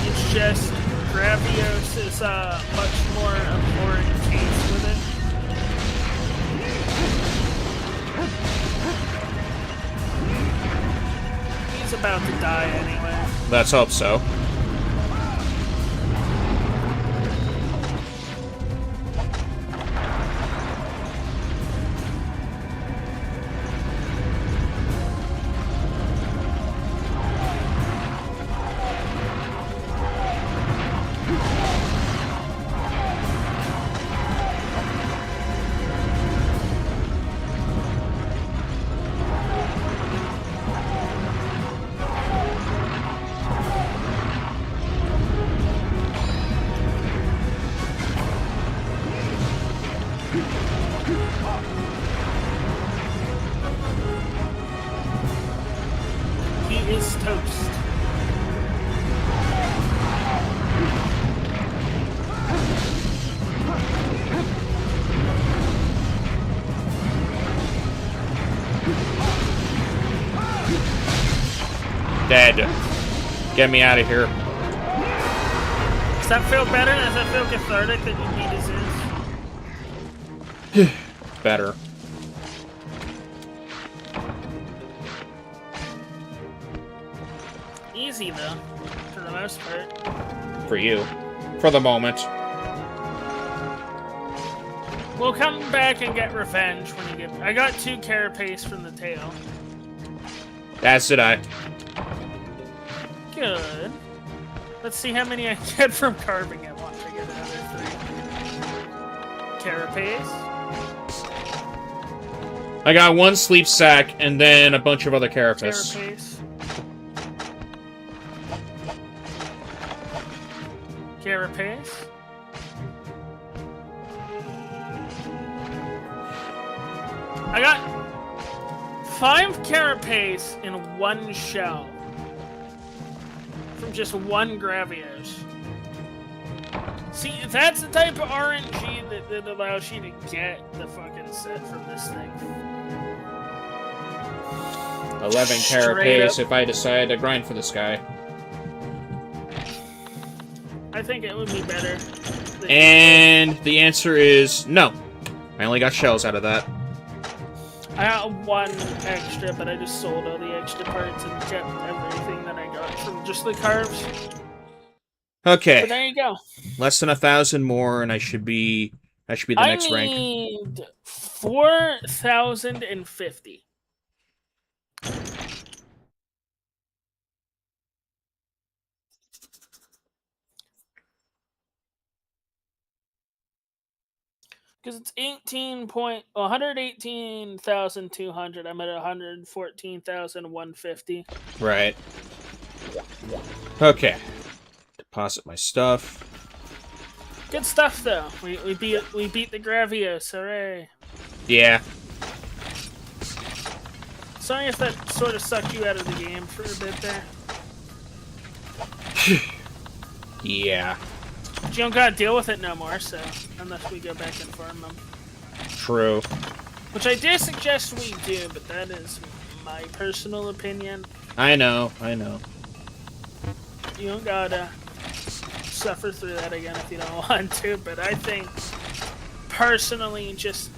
It's just Gravios is much more abhorrent case with it. He's about to die anyway. Let's hope so. Is toast. Dead. Get me out of here. Does that feel better? Does that feel cathartic that you beat his Better. Easy though, for the most part. For you. For the moment. We'll come back and get revenge when you get. I got 2 carapace from the tail. As did I. Good. Let's see how many I get from carving it once I get another 3. Carapace. I got 1 sleep sack and then a bunch of other carapace. Carapace. I got 5 carapace in 1 shell from just 1 Gravios. See, that's the type of RNG that allows you to get the fucking set from this thing. 11 carapace if I decide to grind for this guy. I think it would be better. And the answer is no. I only got shells out of that. I got 1 extra, but I just sold all the extra parts and kept everything that I got from just the carves. Okay. So there you go. Less than 1,000 more, and I should be the next rank. I need 4,050. Because it's 118,200. I'm at 114,150. Right. Okay. Deposit my stuff. Good stuff though. We beat the Gravios, hooray. Yeah. Sorry if that sort of sucked you out of the game for a bit there. Yeah. But you don't gotta deal with it no more, so unless we go back and farm them. True. Which I do suggest we do, but that is my personal opinion. I know. You don't gotta suffer through that again if you don't want to, but I think personally just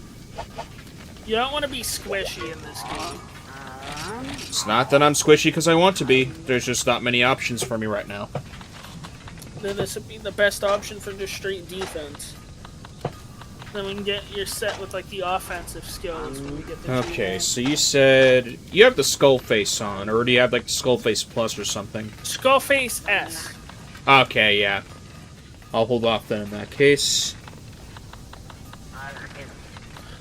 you don't want to be squishy in this game. It's not that I'm squishy because I want to be. There's just not many options for me right now. Then this would be the best option for just straight defense. Then we can get your set with like the offensive skills when we get the Okay, so you said you have the skull face on, or do you have like the skull face plus or something? Skullface S. Okay, yeah. I'll hold off then in that case.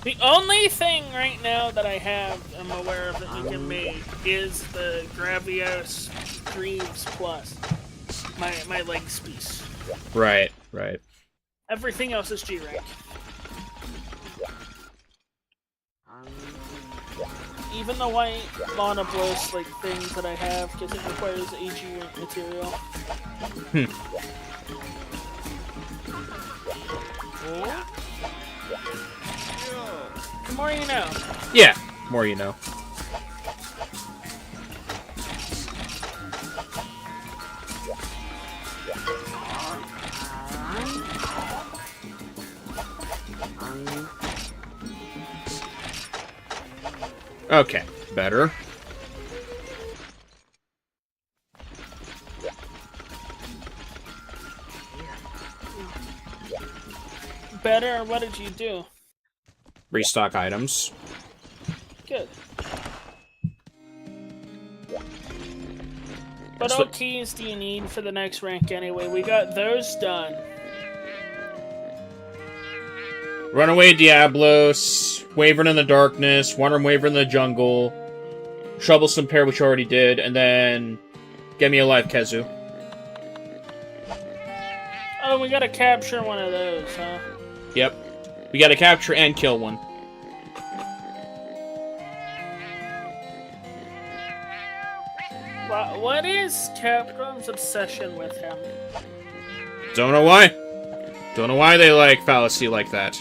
The only thing right now that I have, I'm aware of that you can make, is the Gravios Greaves Plus. My legs piece. Right. Everything else is G rank. Even the white monoblos like things that I have, because it requires AG rank material. The more you know. Yeah, more you know. Okay, better. Better? What did you do? Restock items. Good. What all keys do you need for the next rank anyway? We got those done. Runaway Diablos, Waver in the Darkness, Wandering Waver in the Jungle, Troublesome Pair, which I already did, and then Get Me Alive Kezu. Oh, we gotta capture one of those, huh? Yep. We gotta capture and kill one. What is Capcom's obsession with him? Don't know why. Don't know why they like fallacy like that.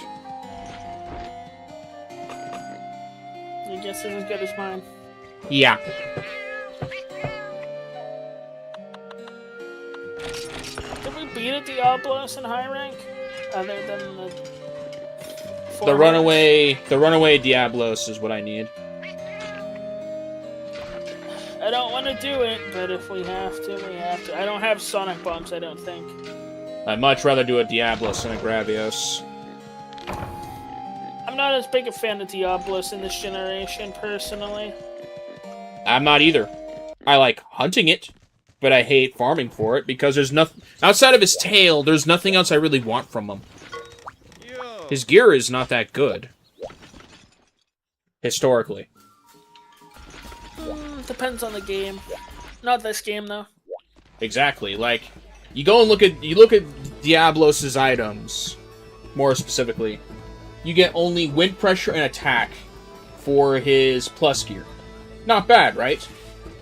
I guess it's as good as mine. Yeah. Did we beat a Diablos in high rank? Other than the runaway Diablos is what I need. I don't want to do it, but if we have to, we have to. I don't have Sonic Bombs, I don't think. I'd much rather do a Diablos than a Gravios. I'm not as big a fan of Diablos in this generation, personally. I'm not either. I like hunting it, but I hate farming for it because there's nothing outside of his tail. There's nothing else I really want from him. His gear is not that good, historically. Depends on the game. Not this game though. Exactly. Like you go and look at Diablos' items, more specifically. You get only wind pressure and attack for his plus gear. Not bad, right?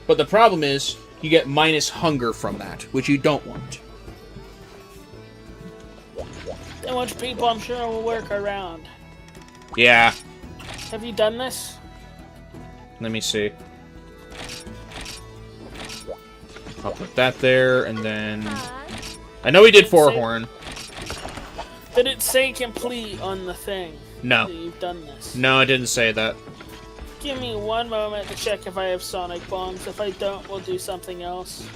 But the problem is, you get minus hunger from that, which you don't want. And which people I'm sure will work around. Yeah. Have you done this? Let me see. I'll put that there, and then... I know we did Fourhorn. Did it say complete on the thing? No. That you've done this? No, it didn't say that. Give me one moment to check if I have Sonic Bombs. If I don't, we'll do something else.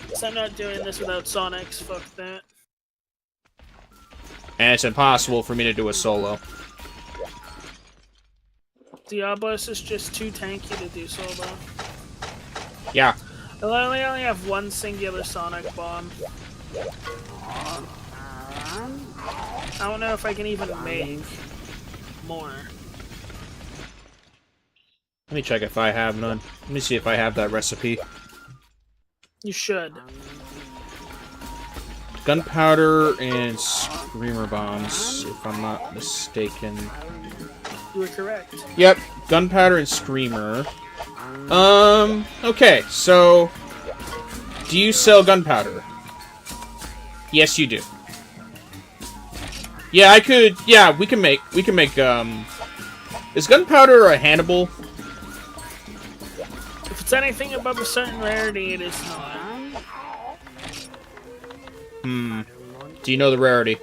Because I'm not doing this without Sonics. Fuck that. And it's impossible for me to do a solo. Diablos is just too tanky to do solo. Yeah. I only have one singular Sonic Bomb. I don't know if I can even make more. Let me check if I have none. Let me see if I have that recipe. You should. Gunpowder and screamer bombs, if I'm not mistaken. You were correct. Yep, gunpowder and screamer. Okay, so... Do you sell gunpowder? Yes, you do. Yeah, I could... Yeah, we can make, is gunpowder a Hannibal? If it's anything above a certain rarity, it is not. Do you know the rarity?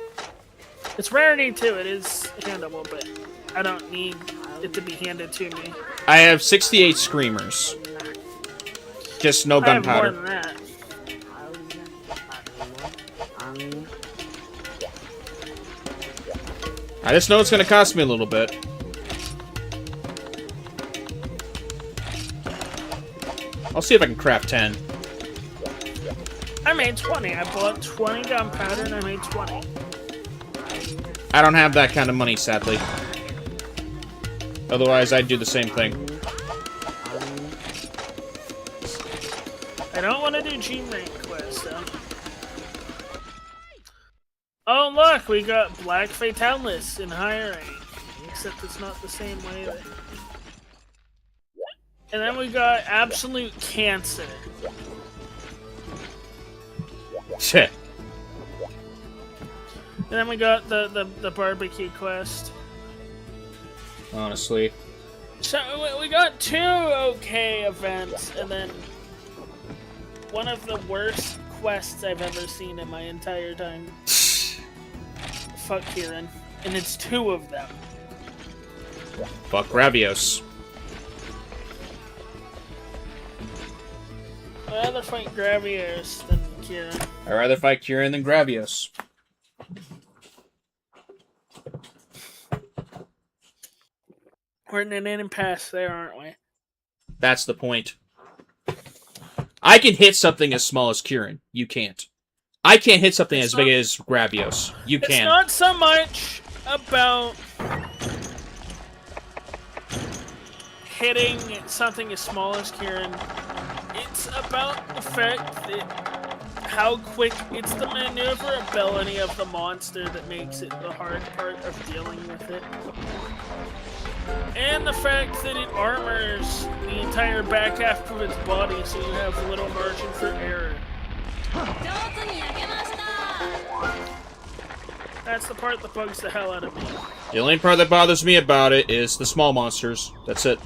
It's rarity too, it is handable, but I don't need it to be handed to me. I have 68 screamers. Just no gunpowder. I have more than that. I just know it's going to cost me a little bit. I'll see if I can craft 10. I made 20. I bought 20 gunpowder and I made 20. I don't have that kind of money, sadly. Otherwise, I'd do the same thing. I don't want to do G-Rank quests, though. Oh, look! We got Black Fatalis in higher rank. Except it's not the same way that... And then we got Absolute Cancer. Shit. And then we got the barbecue quest. Honestly. So we got 2 okay events, and then one of the worst quests I've ever seen in my entire time. Fuck Kieran. And it's 2 of them. Fuck Gravios. I'd rather fight Gravios than Kieran. I'd rather fight Kieran than Gravios. We're in an impasse there, aren't we? That's the point. I can hit something as small as Kieran. You can't. I can't hit something as big as Gravios. You can. It's not so much about hitting something as small as Kieran. It's about the fact that how quick, it's the maneuverability of the monster that makes it the hard part of dealing with it. And the fact that it armors the entire back half of its body so you have little margin for error. That's the part that bugs the hell out of me. The only part that bothers me about it is the small monsters. That's it.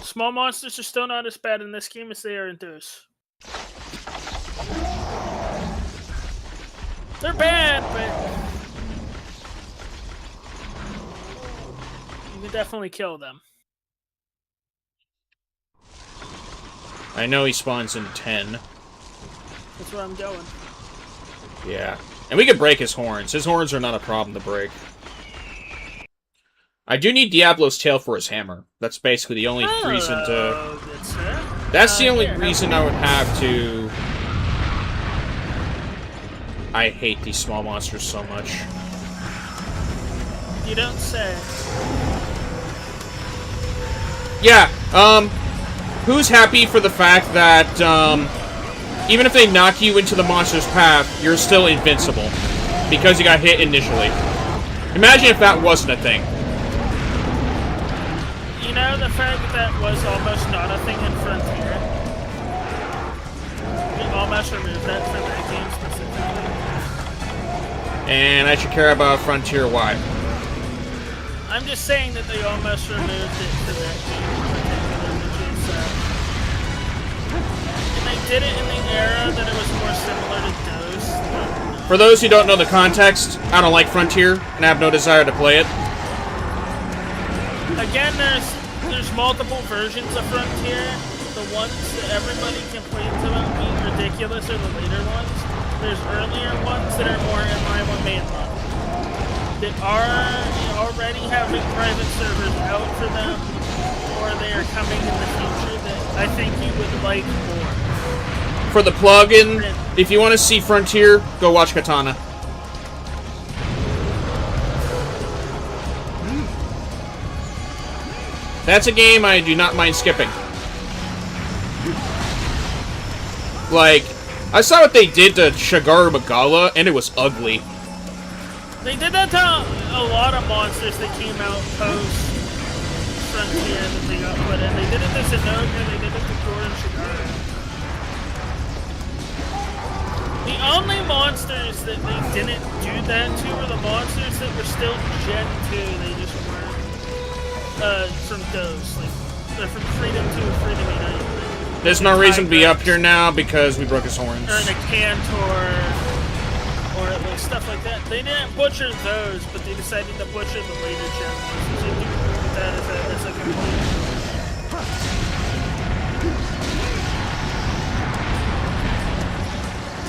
Small monsters are still not as bad in this game as they are in Deuce. They're bad, but you can definitely kill them. I know he spawns in 10. That's where I'm going. Yeah. And we can break his horns. His horns are not a problem to break. I do need Diablo's tail for his hammer. That's basically the only reason to... That's the only reason I would have to... I hate these small monsters so much. You don't say. Yeah, who's happy for the fact that, even if they knock you into the monster's path, you're still invincible, because you got hit initially. Imagine if that wasn't a thing. You know, the fact that was almost not a thing in Frontier? We almost removed that from that game specifically. And I should care about Frontier why? I'm just saying that they almost removed it for that game in particular, which is, and they did it in the era that it was more similar to DOS. For those who don't know the context, I don't like Frontier, and I have no desire to play it. Again, there's multiple versions of Frontier. The ones that everybody complains about being ridiculous are the later ones. There's earlier ones that are more in line with mainline. That are already having private servers out for them, or they are coming in the future that I think you would like more. For the plugin, if you want to see Frontier, go watch Katana. That's a game I do not mind skipping. Like, I saw what they did to Shagaru Magala, and it was ugly. They did that to a lot of monsters that came out post Frontier that they got put in. They did it to Zenoga, they did it to Gordon Shagaru. The only monsters that they didn't do that to were the monsters that were still Gen 2. They just weren't from those. Like, they're from Freedom 2 and Freedom 8. There's no reason to be up here now because we broke his horns. Or the Cantor, or like stuff like that. They didn't butcher those, but they decided to butcher the later gen monsters. They do that as a complaint.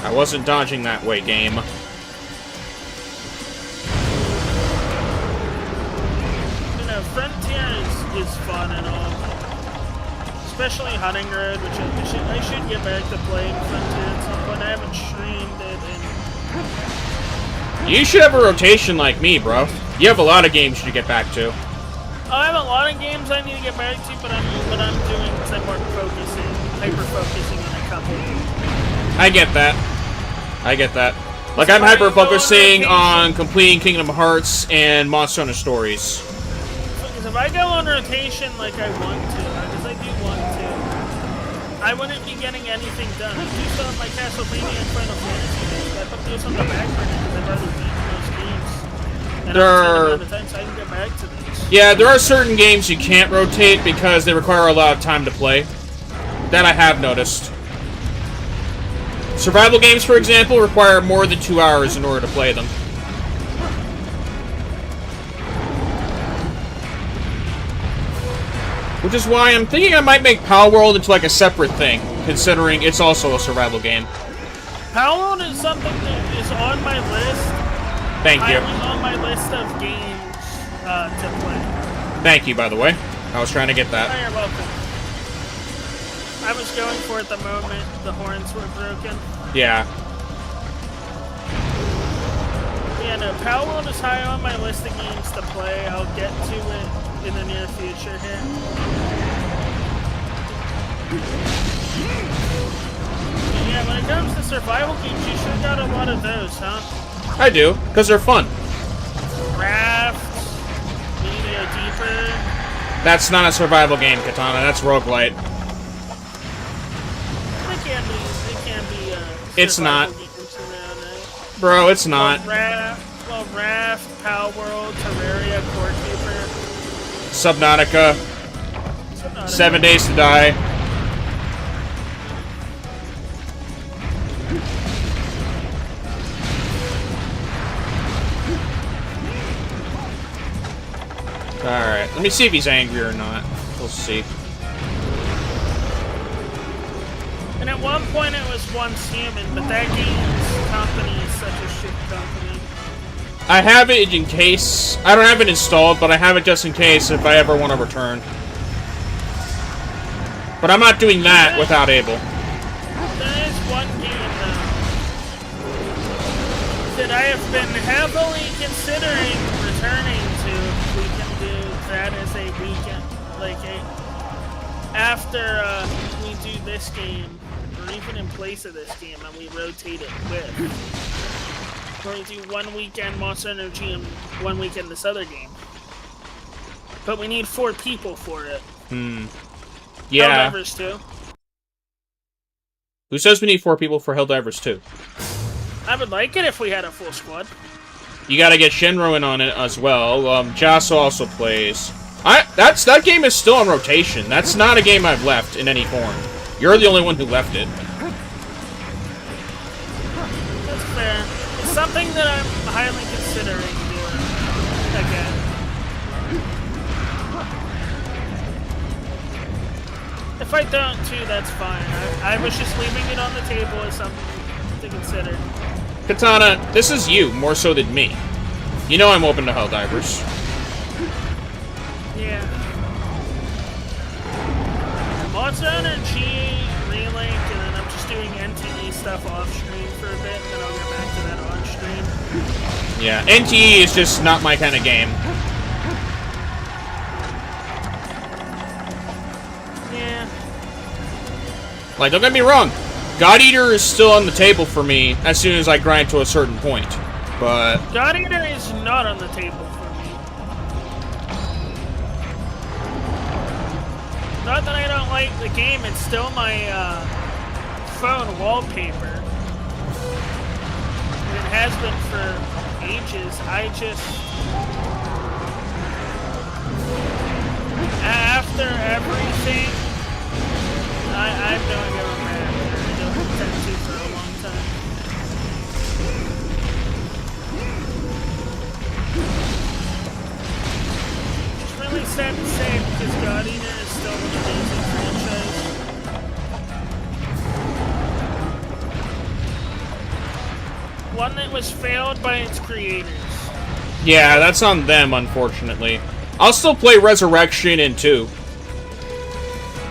I wasn't dodging that way, game. You know, Frontier is fun and all. Especially Hunting Road, which I should get back to playing Frontier at some point. I haven't streamed it in... You should have a rotation like me, bro. You have a lot of games you get back to. I have a lot of games I need to get back to, but I'm doing some more focusing, hyper-focusing on a couple. I get that. I get that. Like, I'm hyper-focusing on completing Kingdom Hearts and Monster Hunter Stories. Because if I go on rotation like I want to, because I do want to, I wouldn't be getting anything done. I do still have my Castlevania and Final Fantasy games, but I put those on the back burner because I've already beaten those games. And I'm time, so I can get back to these. Yeah, there are certain games you can't rotate because they require a lot of time to play. That I have noticed. Survival games, for example, require more than 2 hours in order to play them. Which is why I'm thinking I might make Palworld into like a separate thing, considering it's also a survival game. Palworld is something that is on my list. Thank you. On my list of games to play. Thank you, by the way. I was trying to get that. Oh, you're welcome. I was going for it the moment the horns were broken. Yeah. Yeah, no, Palworld is high on my list of games to play. I'll get to it in the near future here. Yeah, when it comes to survival games, you sure got a lot of those, huh? I do, because they're fun. Raft, Media Deeper. That's not a survival game, Katana. That's roguelite. It can be it's not. games around, right? Bro, it's not. Well, Raft, Palworld, Terraria, Core Keeper. Subnautica. 7 Days to Die. Alright, let me see if he's angry or not. We'll see. And at one point it was Once Human, but that game's company is such a shit company. I have it in case. I don't have it installed, but I have it just in case if I ever want to return. But I'm not doing that without Able. There is one game, though, that I have been heavily considering returning to. We can do that as a weekend, like after we do this game, or even in place of this game, and we rotate it with. We're going to do 1 weekend Monster Energy and 1 weekend this other game. But we need 4 people for it. Yeah. Helldivers 2. Who says we need 4 people for Helldivers 2? I would like it if we had a full squad. You gotta get Shinro in on it as well. Jasso also plays. That game is still on rotation. That's not a game I've left in any form. You're the only one who left it. That's fair. It's something that I'm highly considering doing again. If I don't too, that's fine. I was just leaving it on the table as something to consider. Katana, this is you more so than me. You know I'm open to Helldivers. Yeah. Monster Energy, Relink, and then I'm just doing NTE stuff off stream for a bit, and then I'll get back to that on stream. Yeah, NTE is just not my kind of game. Like, don't get me wrong, God Eater is still on the table for me as soon as I grind to a certain point, but... God Eater is not on the table for me. Not that I don't like the game, it's still my phone wallpaper. It has been for ages. I just... After everything, I'm doing it on that. I don't intend to for a long time. It's really sad to say because God Eater is still an amazing franchise. One that was failed by its creators. Yeah, that's on them, unfortunately. I'll still play Resurrection and 2.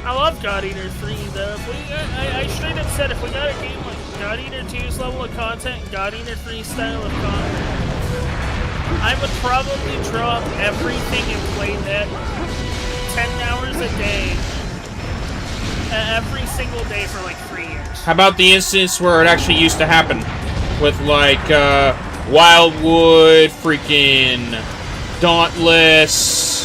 I love God Eater 3, though. If I straight up said if we got a game like God Eater 2's level of content and God Eater 3's style of content, I would probably drop everything and play that 10 hours a day, every single day for like 3 years. How about the instance where it actually used to happen? With, like, Wildwood, freaking Dauntless...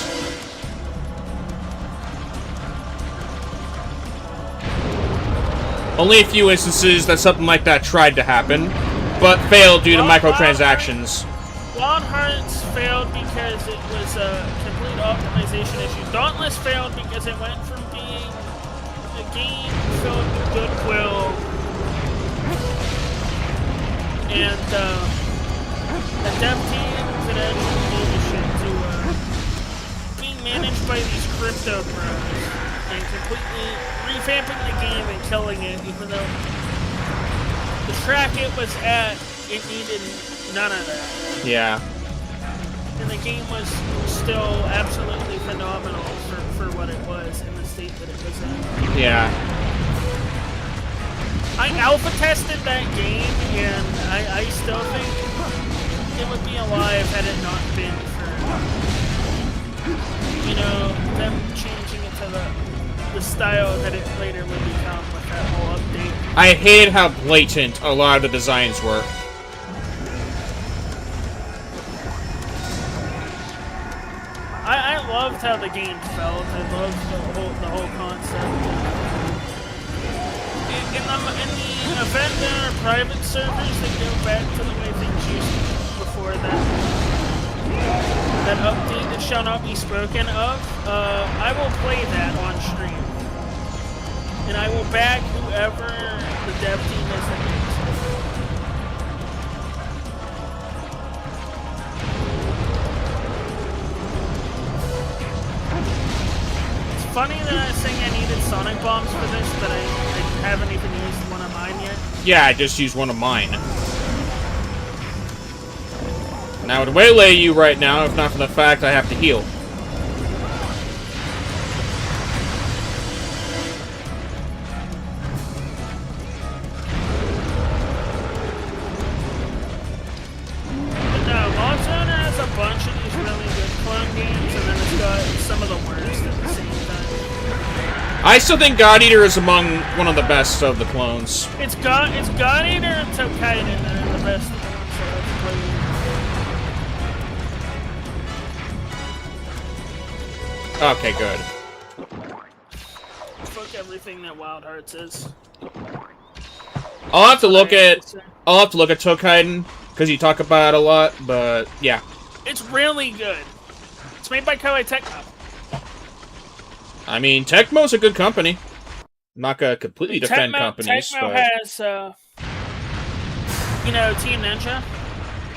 Only a few instances that something like that tried to happen, but failed due to microtransactions. Wild Hearts failed because it was a complete optimization issue. Dauntless failed because it went from being a game filled with goodwill and a dev team that actually gave a shit to being managed by these crypto bros and completely revamping the game and killing it, even though the track it was at, it needed none of that. Yeah. And the game was still absolutely phenomenal for what it was in the state that it was in. Yeah. I alpha tested that game, and I still think it would be alive had it not been for, you know, them changing it to the style that it later would become with that whole update. I hated how blatant a lot of the designs were. I loved how the game felt. I loved the whole concept. In the event there are private servers that go back to the way things used to be before that update that shall not be spoken of, I will play that on stream. And I will back whoever the dev team is that makes it. It's funny that I was saying I needed Sonic Bombs for this, but I haven't even used one of mine yet. Yeah, I just used one of mine. And I would waylay you right now if not for the fact I have to heal. But no, Monster Hunter has a bunch of these really good clone games, and then it's got some of the worst at the same time. I still think God Eater is among one of the best of the clones. It's God Eater and Tokaiden that are the best ones that I've played. Okay, good. Fuck everything that Wild Hearts is. I'll have to look at Tokaiden because you talk about it a lot, but yeah. It's really good. It's made by Koei Tecmo. I mean, Tecmo's a good company. I'm not gonna completely defend companies, Tecmo but has, you know, Team Ninja.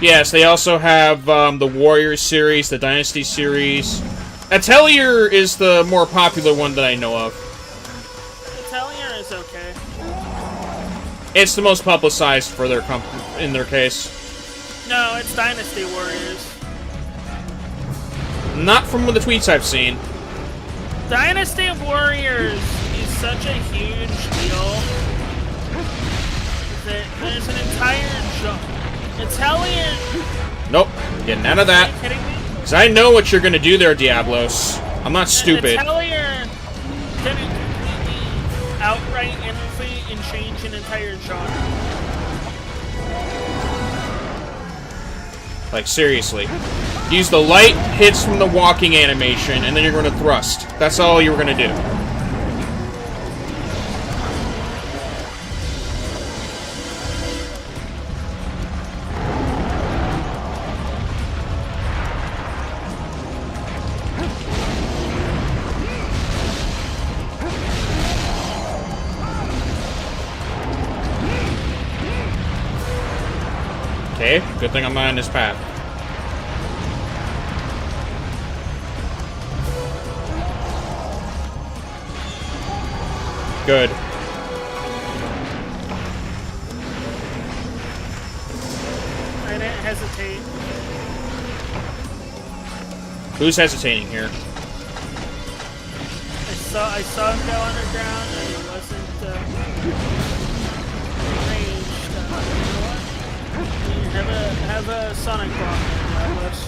yes, they also have the Warriors series, the Dynasty series. Atelier is the more popular one that I know of. Atelier is okay. It's the most publicized for their in their case. No, it's Dynasty Warriors. Not from the tweets I've seen. Dynasty Warriors is such a huge deal that there's an entire jump. Atelier. Nope, getting out of that. Are you kidding me? Because I know what you're gonna do there, Diablos. I'm not stupid. Atelier didn't completely outright interfere can change an entire genre. Like, seriously. Use the light hits from the walking animation, and then you're going to thrust. That's all you were going to do. Okay, good thing I'm not in this path. Good. I didn't hesitate. Who's hesitating here? I saw him go underground and he wasn't ranged. You know what? Have a sonic bomb, Douglas.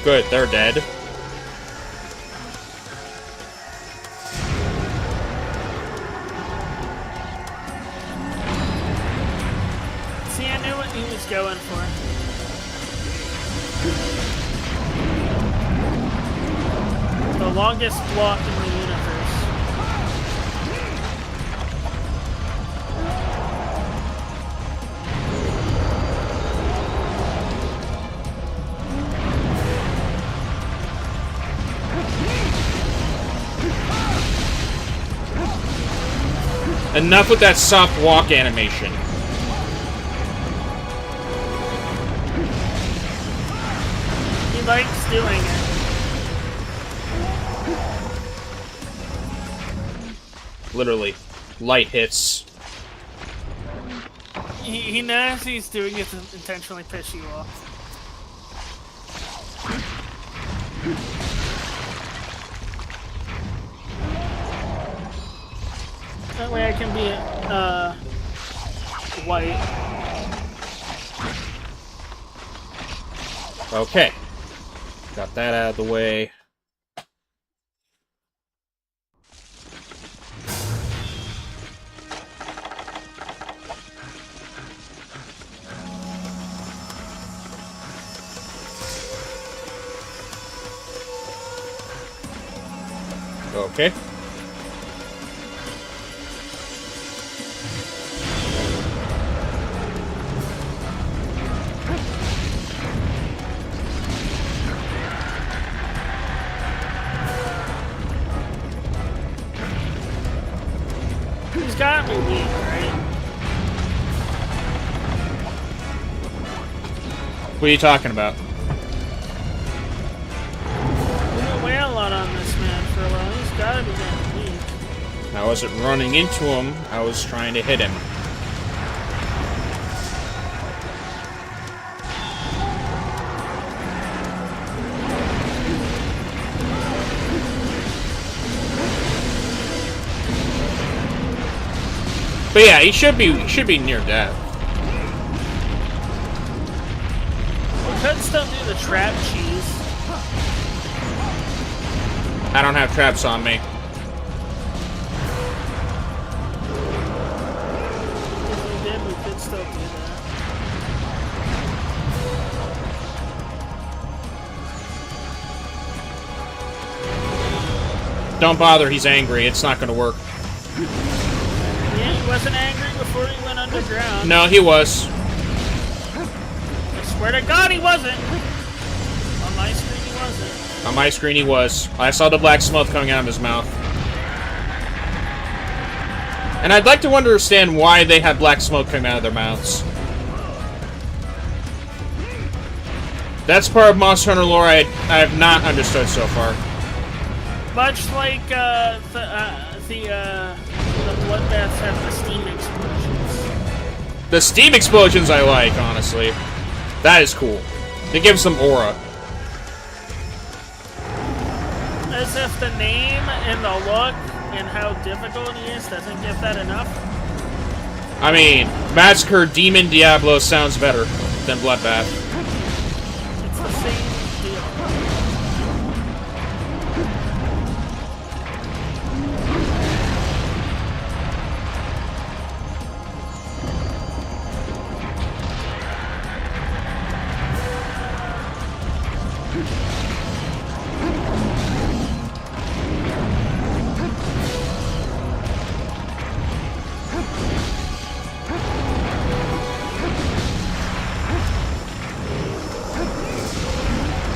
Good, they're dead. See, I knew what he was going for. The longest block in the universe. Enough with that soft walk animation. He likes doing it. Literally. Light hits. He knows he's doing it to intentionally piss you off. That way I can be, white. Okay. Got that out of the way. Okay. He's got me weak, right? What are you talking about? We don't weigh a lot on this man for a while. He's gotta be getting weak. I wasn't running into him, I was trying to hit him. But yeah, he should be near death. We could still do the trap cheese. I don't have traps on me. If we did, we could still do that. Don't bother, he's angry. It's not gonna work. Yeah, he wasn't angry before he went underground. No, he was. I swear to God he wasn't. On my screen he wasn't. On my screen he was. I saw the black smoke coming out of his mouth. And I'd like to understand why they had black smoke coming out of their mouths. That's part of Monster Hunter lore I have not understood so far. Much like the bloodbaths have the steam explosions. The steam explosions I like, honestly. That is cool. They give some aura. As if the name and the look and how difficult he is doesn't give that enough? I mean, Massacre Demon Diablo sounds better than Bloodbath. It's the same deal.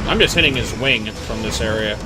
I'm just hitting his wing from this area.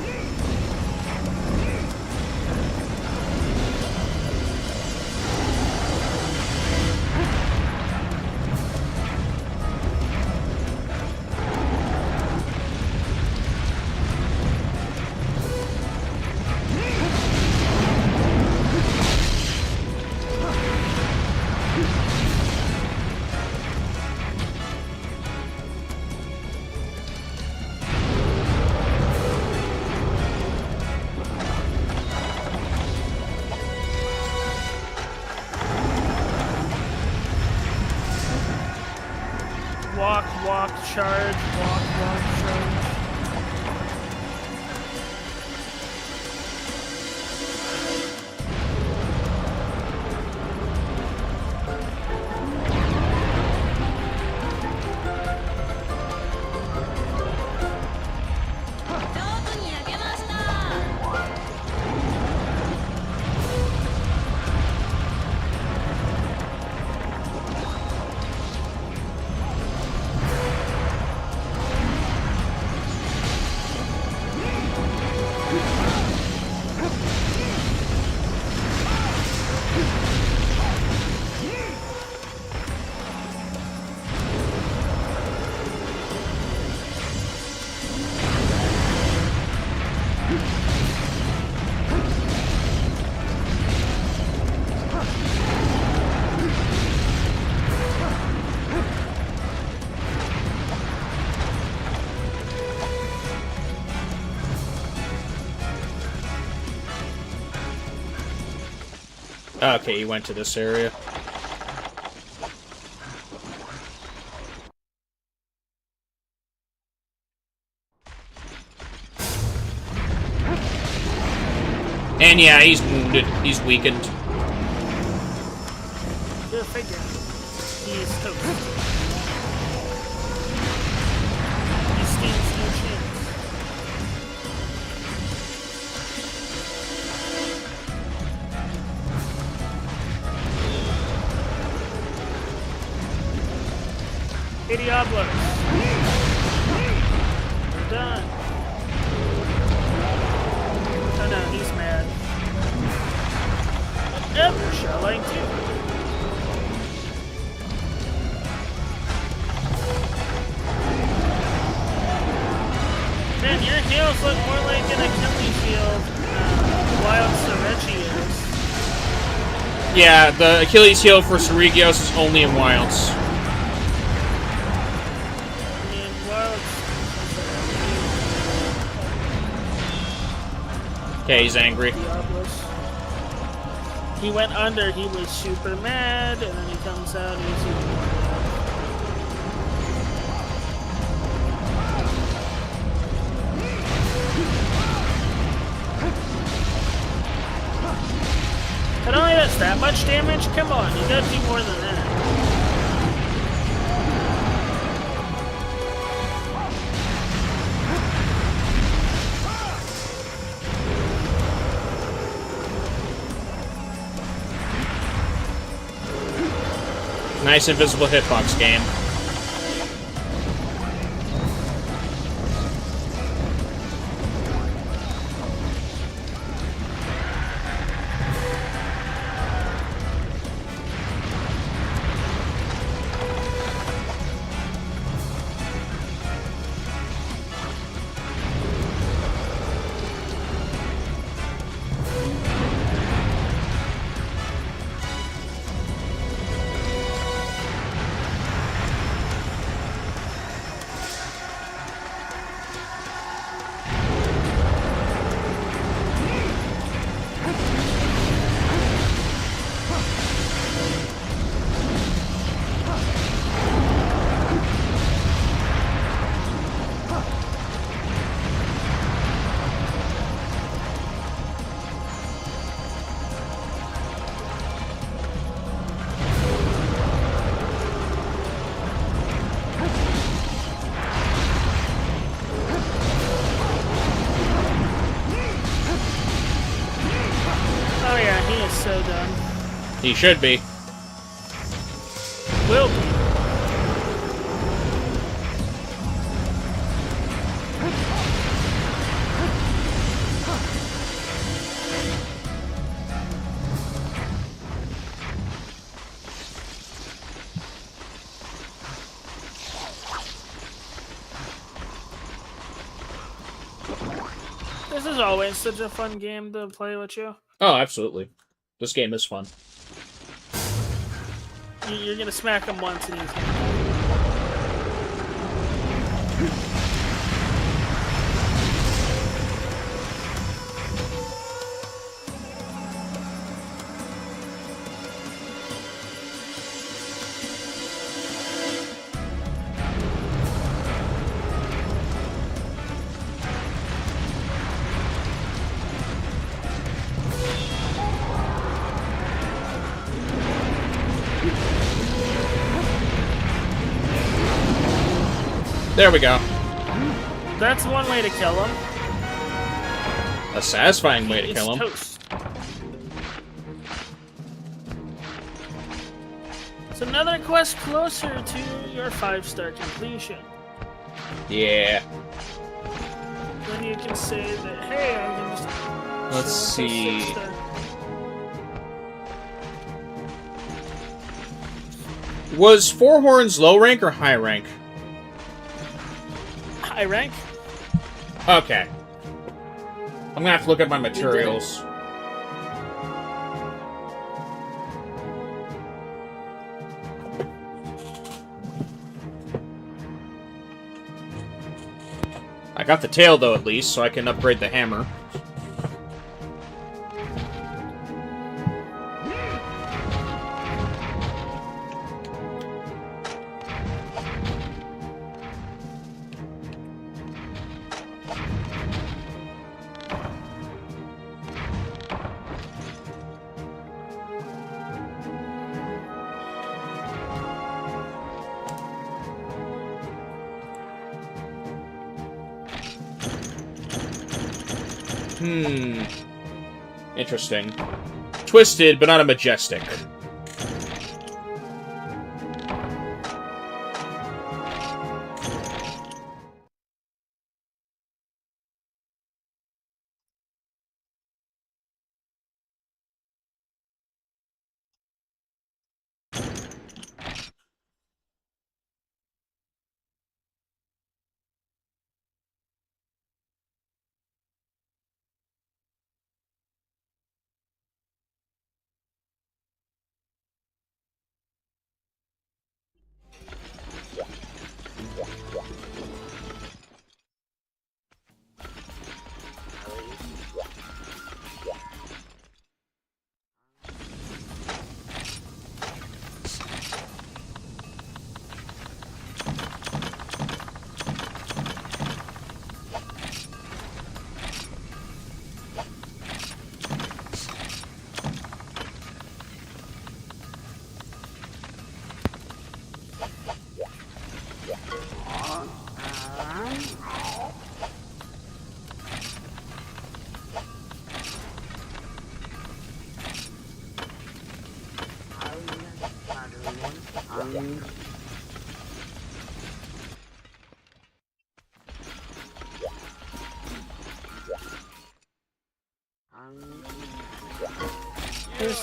Walk, charge, walk, charge. Okay, he went to this area. And yeah, he's wounded. He's weakened. Go figure. He's toast. He stands no chance. Hey, Diablos. We're done. Oh no, he's mad. Whatever shall I do? Man, your heels look more like an Achilles heel Wild Serechios. Yeah, the Achilles heel for Seregios is only in Wilds. I mean, Wilds... Okay, he's angry. Diablos. He went under, he was super mad, and then he comes out, he's even more mad. It only does that much damage? Come on, you gotta do more than that. Nice invisible hitbox game. He should be. Will be. This is always such a fun game to play with you. Oh, absolutely. This game is fun. You're gonna smack him once and he's gonna... There we go. That's one way to kill him. A satisfying way to He's kill him. toast. It's another quest closer to your 5-star completion. Yeah. Then you can say that, hey, I can just... Let's see. 6-star. Was Four Horns low rank or high rank? High rank? Okay. I'm gonna have to look at my materials. I got the tail, though, at least, so I can upgrade the hammer. Interesting. Twisted, but not a majestic.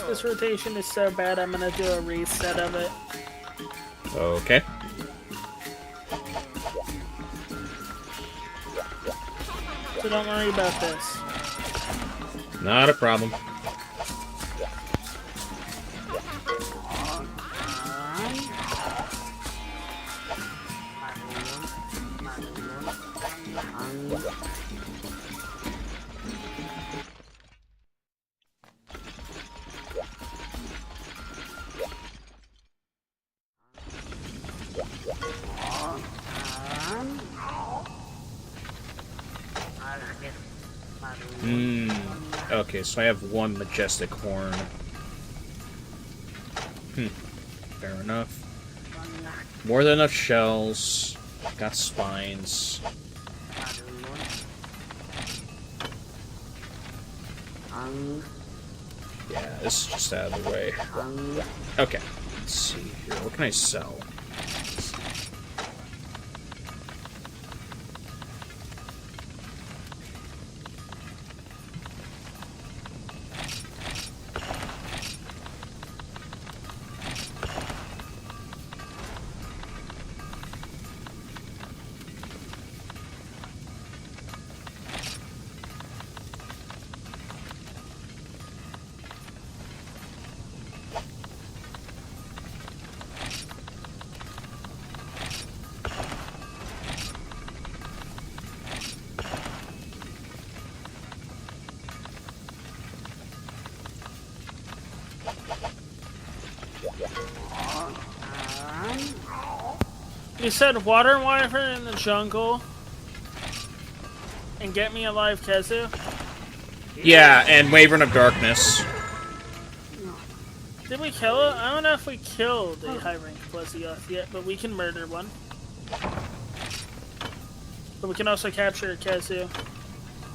This rotation is so bad, I'm gonna do a reset of it. Okay. So don't worry about this. Not a problem. Okay, so I have one majestic horn. Fair enough. More than enough shells. Got spines. Yeah, this is just out of the way. Okay. Let's see here. What can I sell? You said water wyvern in the jungle and get me a live Kezu? Yeah, and Wyvern of Darkness. Did we kill it? I don't know if we killed a high rank Plesioth yet, but we can murder one. But we can also capture a Kezu.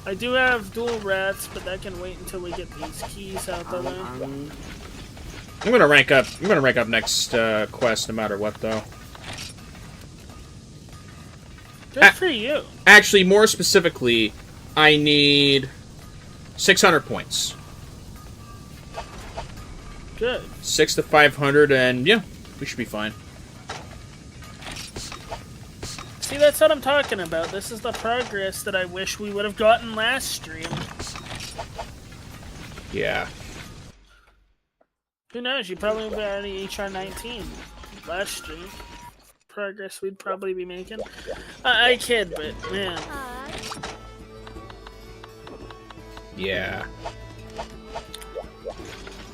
I do have dual rats, but that can wait until we get these keys out the way. I'm gonna rank up. I'm gonna rank up next quest, no matter what, though. Good for you. Actually, more specifically, I need 600 points. Good. 6 to 500, and yeah, we should be fine. See, that's what I'm talking about. This is the progress that I wish we would have gotten last stream. Yeah. Who knows? You probably would have already HR19 last stream. Progress we'd probably be making. I kid, but man. Yeah.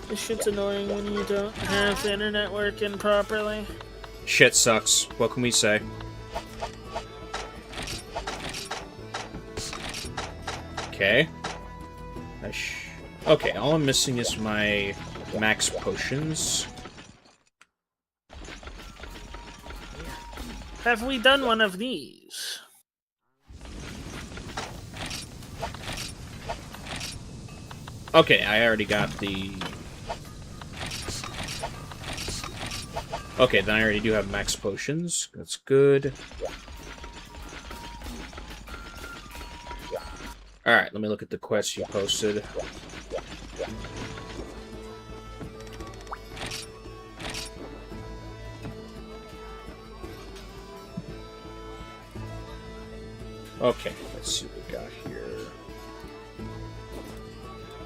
This shit's annoying when you don't have the internet working properly. Shit sucks. What can we say? Okay. Okay, all I'm missing is my max potions. Have we done one of these? Okay, I already got the... Okay, then I already do have max potions. That's good. Alright, let me look at the quests you posted. Okay, let's see what we got here.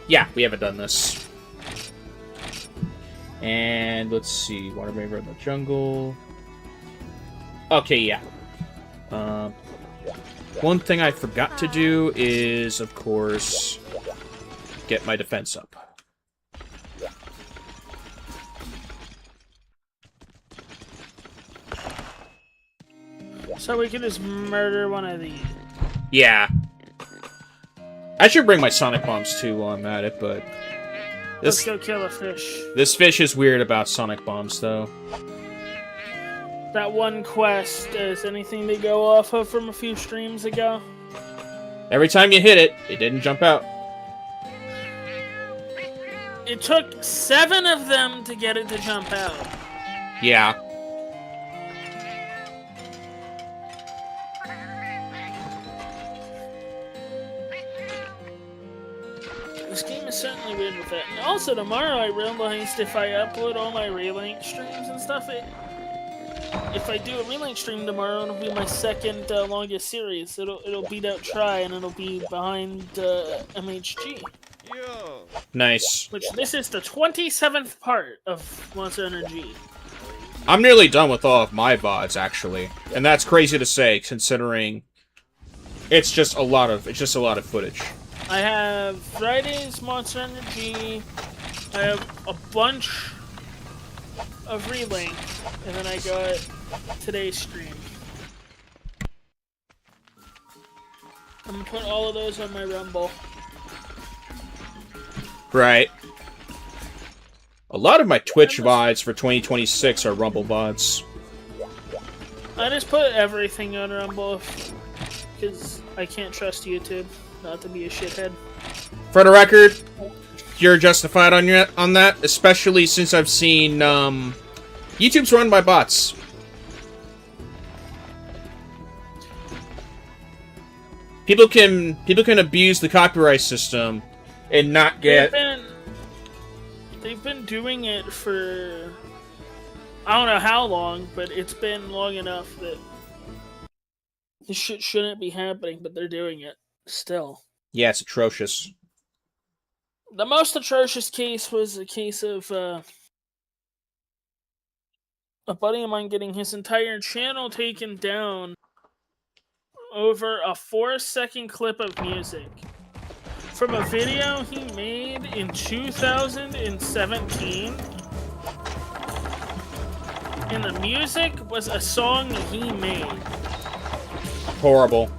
Yeah, we haven't done this. And let's see, Water Raver in the Jungle. Okay, yeah. One thing I forgot to do is, of course, get my defense up. So we can just murder one of these. Yeah. I should bring my Sonic Bombs too while I'm at it, but... Let's go kill a fish. This fish is weird about Sonic Bombs, though. That one quest is anything to go off of from a few streams ago? Every time you hit it, it didn't jump out. It took 7 of them to get it to jump out. Yeah. This game is certainly weird with that. And also, tomorrow I realized if I upload all my Relink streams and stuff, if I do a Relink stream tomorrow, it'll be my second longest series. It'll beat out Try, and it'll be behind MHG. Nice. Which, this is the 27th part of Monster Energy. I'm nearly done with all of my VODs, actually. And that's crazy to say, considering it's just a lot of footage. I have Friday's Monster Energy, I have a bunch of Relink, and then I got today's stream. I'm gonna put all of those on my Rumble. Right. A lot of my Twitch VODs for 2026 are Rumble VODs. I just put everything on Rumble, because I can't trust YouTube not to be a shithead. For the record, you're justified on that, especially since I've seen YouTube's run by bots. People can abuse the copyright system and not get. They've been doing it for I don't know how long, but it's been long enough that this shit shouldn't be happening, but they're doing it still. Yeah, it's atrocious. The most atrocious case was a case of a buddy of mine getting his entire channel taken down over a 4-second clip of music from a video he made in 2017. And the music was a song he made. Horrible.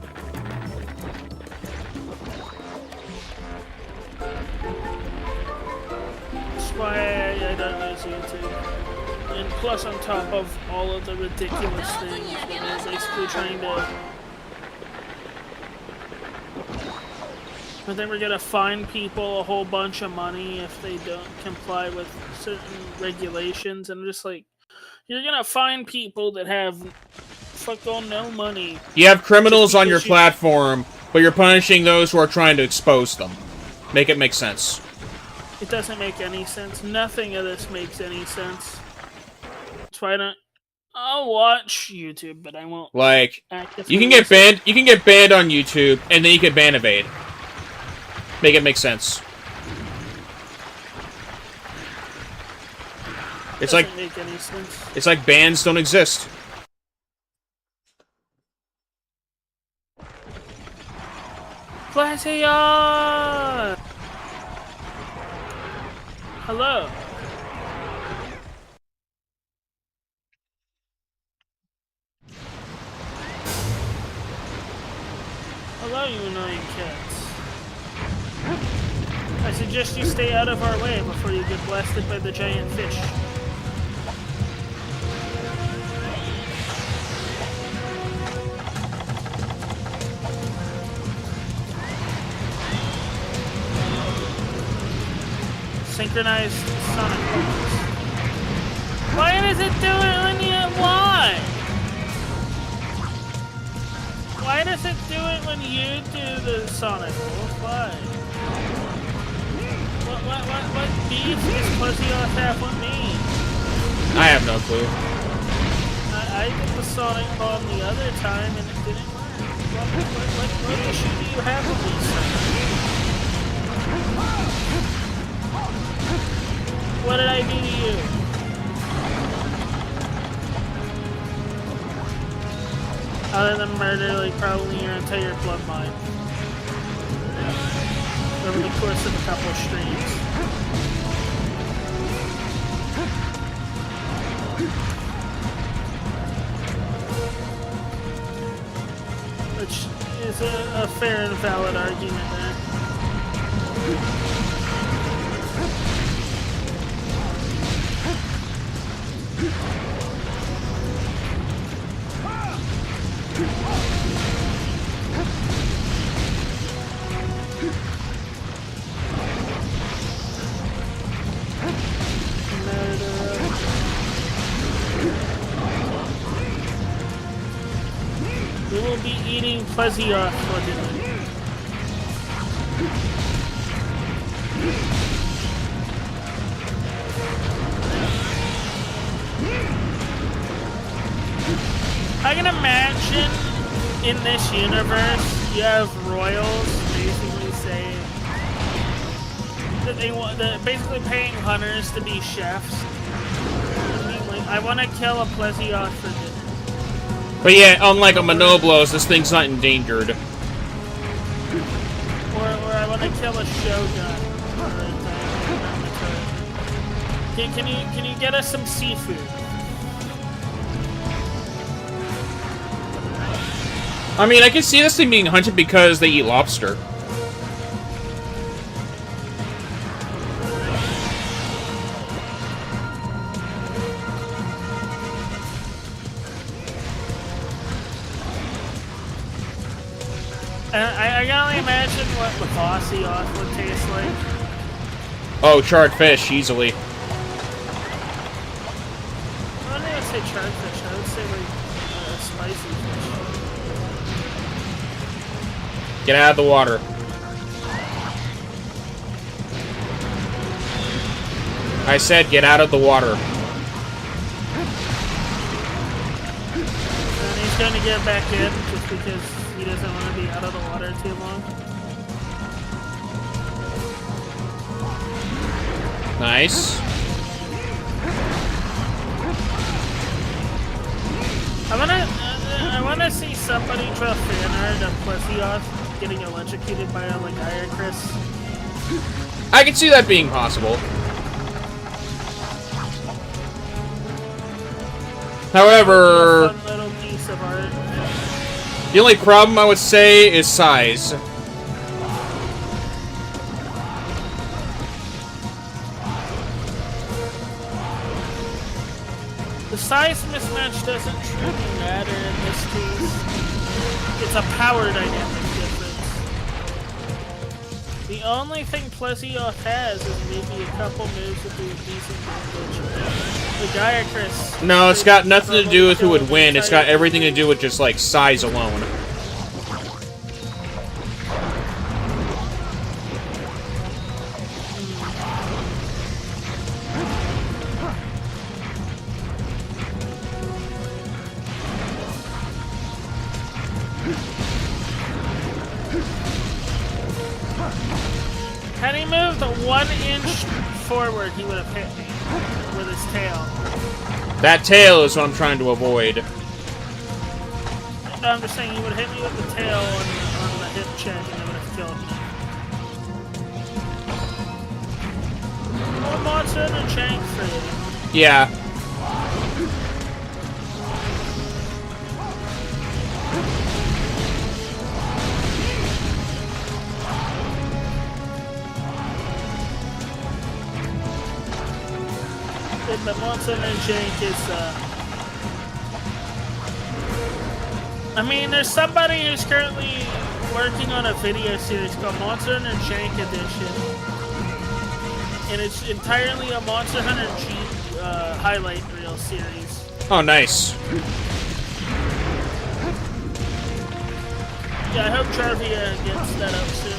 That's why I don't use YouTube. And plus on top of all of the ridiculous things that they're basically trying to... But they were gonna fine people a whole bunch of money if they don't comply with certain regulations, and I'm just like, you're gonna fine people that have fuck all no money. You have criminals on your platform, but you're punishing those who are trying to expose them. Make it make sense. It doesn't make any sense. Nothing of this makes any sense. That's why I don't. I'll watch YouTube, but I won't. Like, you can get banned. You can get banned on YouTube, and then you can ban evade. Make it make sense. It's like make any sense. It's like bans don't exist. Glacia! Hello. Hello, you annoying cats. I suggest you stay out of our way before you get blasted by the giant fish. Synchronized Sonic poses. Why does it do it when you... Why? Why does it do it when you do the Sonic pose? Why? What beef is Fuzzy off half on me? I have no clue. I did the Sonic bomb the other time and it didn't work. What issue do you have with these things? What did I do to you? Other than murder, like probably your entire bloodline. Over the course of a couple of streams. Which is a fair and valid argument there. We will be eating Fuzzy off for dinner. I can imagine in this universe you have royals basically saying that they want, basically paying hunters to be chefs. I want to kill a Plesioth for dinner. But yeah, unlike a Monoblos, this thing's not endangered. Or I want to kill a Shogun. Can you get us some seafood? I mean, I can see this thing being hunted because they eat lobster. I can only imagine what the Bossy off would taste like. Oh, charred fish, easily. I wouldn't even say charred fish. I would say like spicy fish. Get out of the water. I said get out of the water. And he's gonna get back in just because he doesn't want to be out of the water too long. Nice. I wanna see somebody draw fan art of Plesioth getting electrocuted by like Iacris. I can see that being possible. However, A fun little piece of art. the only problem I would say is size. The size mismatch doesn't truly matter in this case. It's a power dynamic difference. The only thing Plesioth has is maybe a couple moves that do decent damage. The Iacris. No, it's got nothing to do with who would win. It's got everything to do with just, like, size alone. Had he moved 1 inch forward, he would have hit me with his tail. That tail is what I'm trying to avoid. No, I'm just saying he would have hit me with the tail on the hip check and it would have killed me. More monster and Shank for you. Yeah. The Monster and Shank is, I mean, there's somebody who's currently working on a video series called Monster and Shank Edition. And it's entirely a Monster Hunter G highlight reel series. Oh, nice. Yeah, I hope Charvia gets that up soon.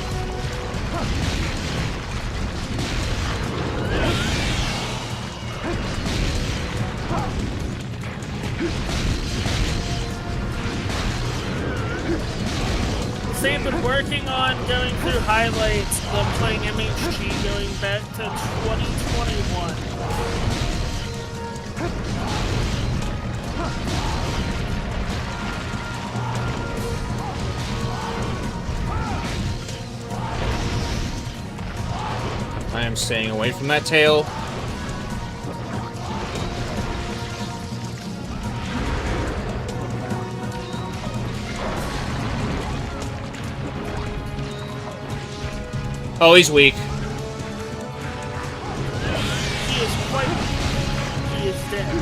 They've been working on going through highlights of playing MHG going back to 2021. I am staying away from that tail. Oh, he's weak. He is quite weak. He is dead.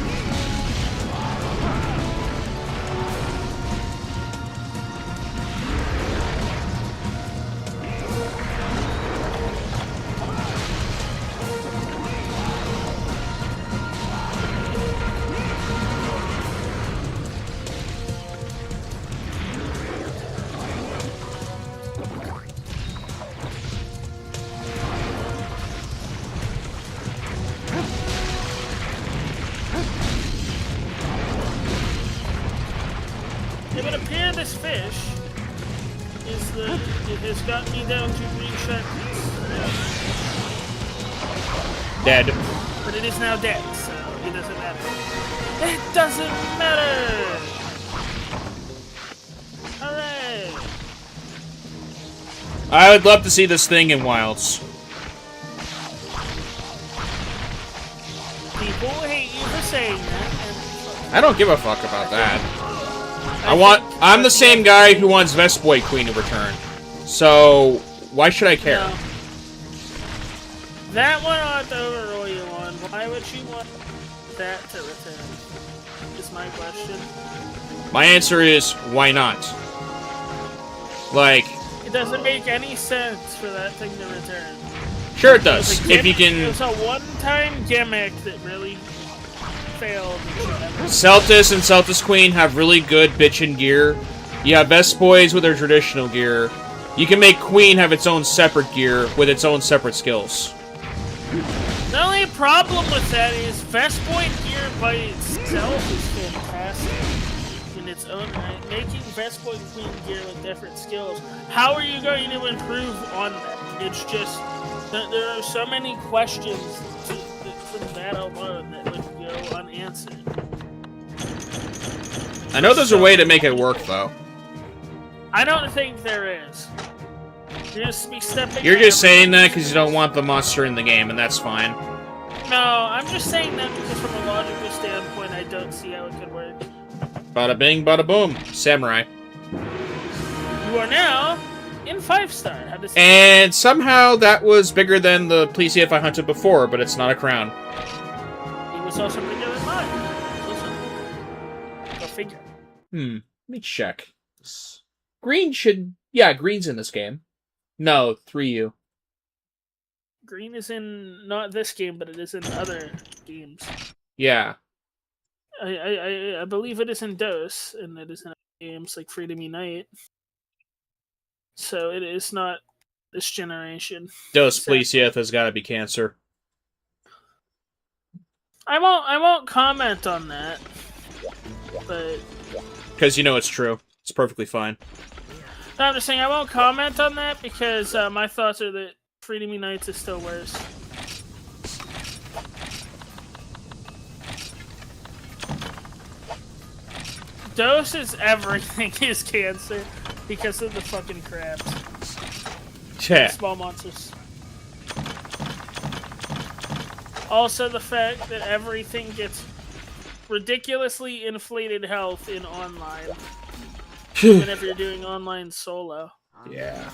It would appear this fish it has got me down to green sharpness. Dead. But it is now dead, so it doesn't matter. It doesn't matter! Hooray! I would love to see this thing in Wilds. People hate you for saying that. I don't give a fuck about that. I'm the same guy who wants Vestboy Queen to return. So, why should I care? No. That one ought to overrule you on. Why would you want that to return? Is my question. My answer is, why not? Like... It doesn't make any sense for that thing to return. Sure it does. If you It can... was a one-time gimmick that really failed. Celtis and Celtis Queen have really good bitchin' gear. You have Best Boys with their traditional gear. You can make Queen have its own separate gear with its own separate skills. The only problem with that is Best Boy gear by itself is fantastic in its own right. Making Best Boy Queen gear with different skills, how are you going to improve on that? It's just, there are so many questions from that alone that would go unanswered. I know there's a way to make it work, though. I don't think there is. You're just be stepping. You're just saying that because you don't want the monster in the game, and that's fine. No, I'm just saying that because from a logical standpoint, I don't see how it could work. Bada bing, bada boom. Samurai. You are now in 5-star. And somehow that was bigger than the police if I hunted before, but it's not a crown. He was also bigger than mine. Go figure. Let me check. Green should... Yeah, green's in this game. No, 3U. Green is in not this game, but it is in other games. Yeah. I believe it is in DOS, and it is in games like Freedom Unite. So it is not this generation. Dos Plesieth has got to be cancer. I won't comment on that, but because you know it's true. It's perfectly fine. No, I'm just saying I won't comment on that because my thoughts are that Freedom Unites is still worse. Dose is everything is cancer because of the fucking crabs. Yeah. Small monsters. Also the fact that everything gets ridiculously inflated health in online. Even if you're doing online solo. Yeah.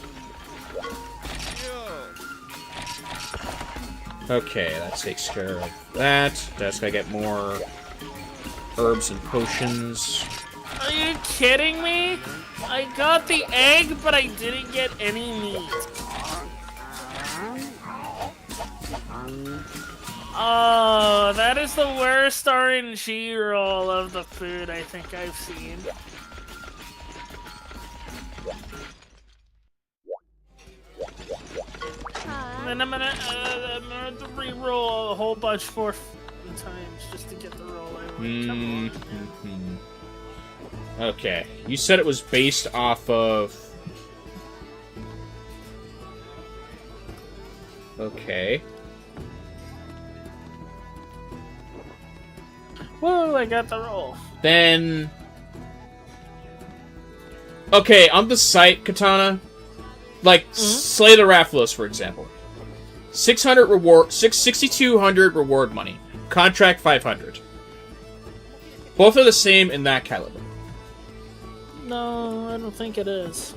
Okay, that takes care of that. That's gotta get more herbs and potions. Are you kidding me? I got the egg, but I didn't get any meat. Oh, that is the worst RNG roll of the food I think I've seen. And then I'm gonna re-roll a whole bunch 4 times just to get the roll I want. Okay, you said it was based off of... Okay. Whoa, I got the roll. Then... Okay, on the site, Katana, like, Slay the Rathalos, for example. 600 reward... 6,200 reward money. Contract 500. Both are the same in that caliber. No, I don't think it is.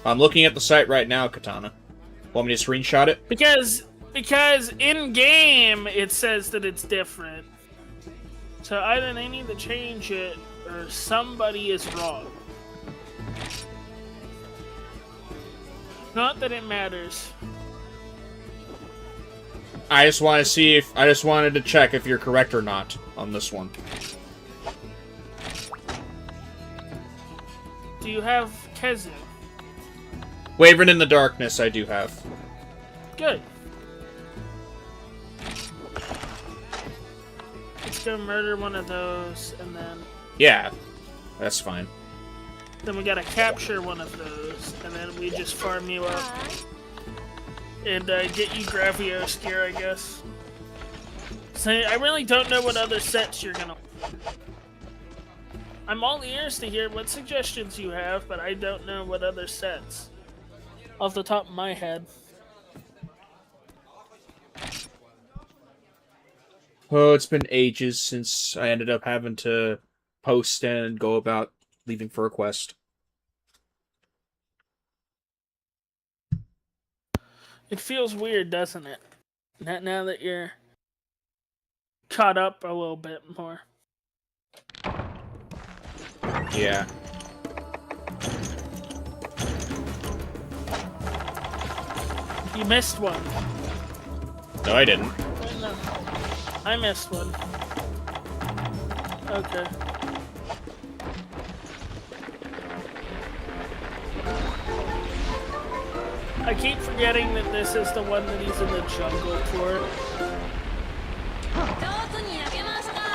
I'm looking at the site right now, Katana. Want me to screenshot it? Because in-game, it says that it's different. So either they need to change it, or somebody is wrong. Not that it matters. I just want to see if... I just wanted to check if you're correct or not on this one. Do you have Kezu? Wavering in the Darkness, I do have. Good. Let's go murder one of those, and then... Yeah, that's fine. Then we gotta capture one of those, and then we just farm you up. And get you Gravios gear, I guess. So I really don't know what other sets you're gonna... I'm all ears to hear what suggestions you have, but I don't know what other sets. Off the top of my head. Oh, it's been ages since I ended up having to post and go about leaving for a quest. It feels weird, doesn't it? Now that you're caught up a little bit more. Yeah. You missed one. No, I didn't. Wait, no. I missed one. Okay. I keep forgetting that this is the one that he's in the jungle for.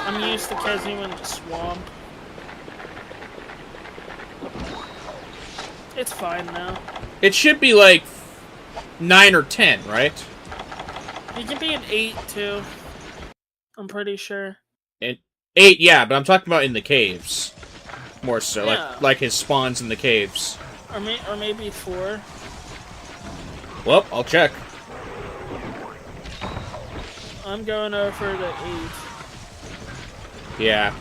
I'm used to Kezu in the swamp. It's fine now. It should be like 9 or 10, right? It can be an 8 too. I'm pretty sure. 8, yeah, but I'm talking about in the caves. More so, Yeah. like his spawns in the caves. Or maybe 4. Well, I'll check. I'm going over the 8. Yeah.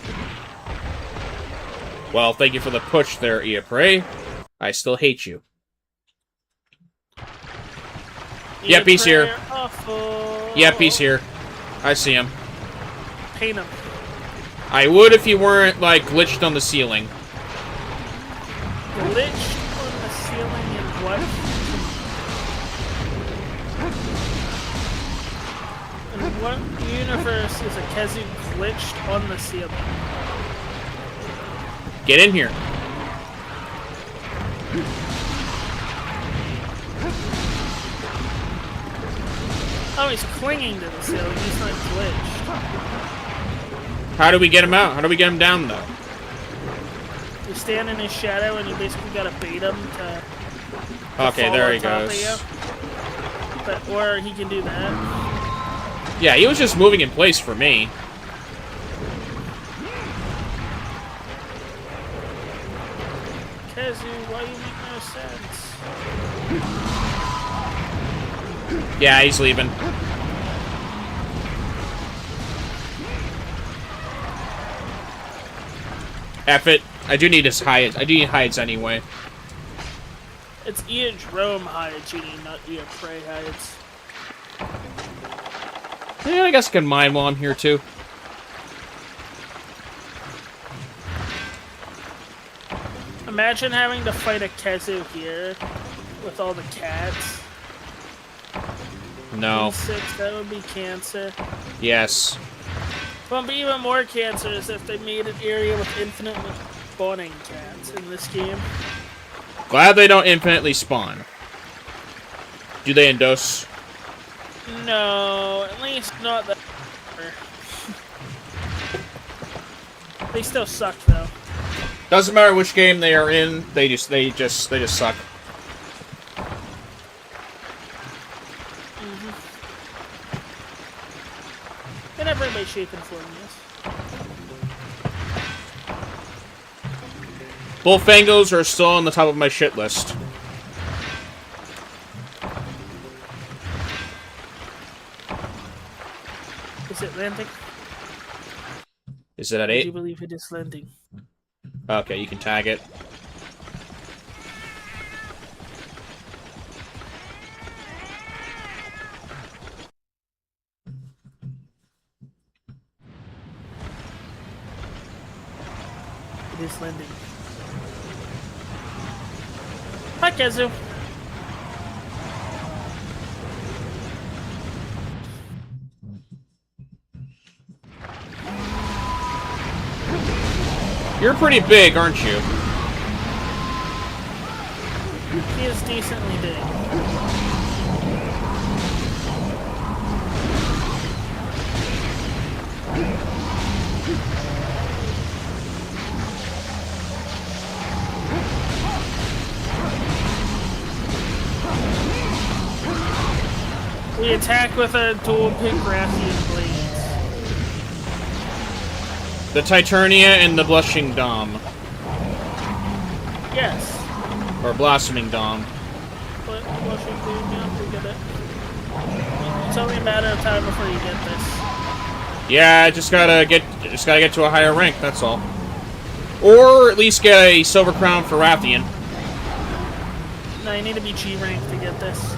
Well, thank you for the push there, Iapre. I still hate you. Yep, he's here. Awful. Yep, he's here. I see him. Paint him. I would if he weren't, like, glitched on the ceiling. Glitched on the ceiling and what? In what universe is a Kezu glitched on the ceiling? Get in here. Oh, he's clinging to the ceiling. He's not glitched. How do we get him out? How do we get him down, though? You stand in his shadow and you basically gotta bait him to Okay, fall there on he top of goes. you. But, or he can do that. Yeah, he was just moving in place for me. Kezu, why you make no sense? Yeah, he's leaving. F it. I do need his hides. I do need hides anyway. It's Jerome hides you need, not Prey hides. Yeah, I guess I can mine while I'm here too. Imagine having to fight a Kezu here with all the cats. No. 6, that would be cancer. Yes. What would be even more cancer is if they made an area with infinite spawning cats in this game. Glad they don't infinitely spawn. Do they endose? No, at least not that. They still suck though. Doesn't matter which game they are in, they just suck. In every way, shape, and form, yes. Bullfangos are still on the top of my shit list. Is it landing? Is it at I 8? do believe it is landing. Okay, you can tag it. It is landing. Hi, Kezu. You're pretty big, aren't you? He is decently big. We attack with a dual pick Rathian blades. The Titernia and the Blushing Dom. Yes. Or Blossoming Dom. But Blushing Blade, yeah, we get it. It's only a matter of time before you get this. Yeah, just gotta get to a higher rank, that's all. Or at least get a Silver Crown for Rathian. No, you need to be G rank to get this.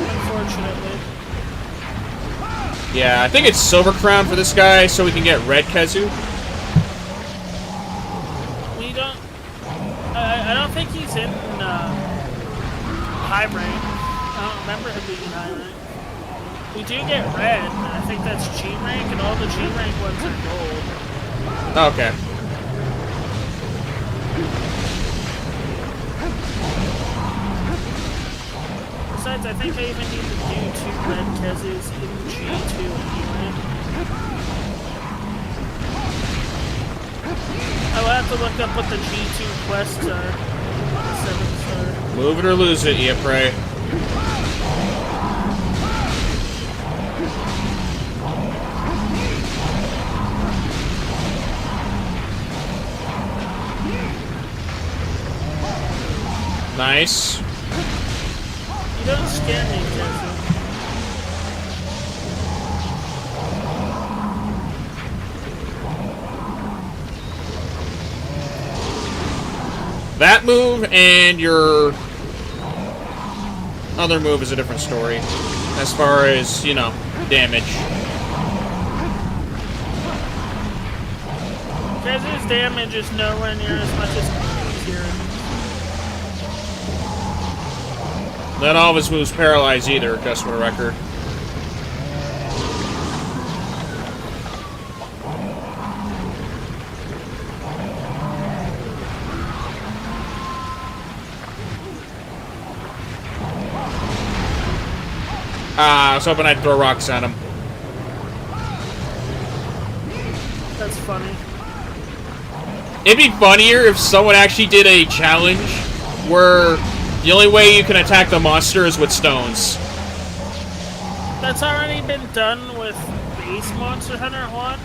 Unfortunately. Yeah, I think it's Silver Crown for this guy so we can get Red Kezu. We don't... I don't think he's in high rank. I don't remember him being high rank. We do get red, and I think that's G rank, and all the G rank ones are gold. Okay. Besides, I think I even need to do 2 red Kezzes in G2 anyway. I'll have to look up what the G2 quests are. 7-star. Move it or lose it, you pray. Nice. You don't scare me, Jesse. That move and your other move is a different story. As far as, you know, damage. Kezz's damage is nowhere near as much as here. Not all of his moves paralyze either, just for the record. I was hoping I'd throw rocks at him. That's funny. It'd be funnier if someone actually did a challenge where the only way you can attack the monster is with stones. That's already been done with base Monster Hunter 1.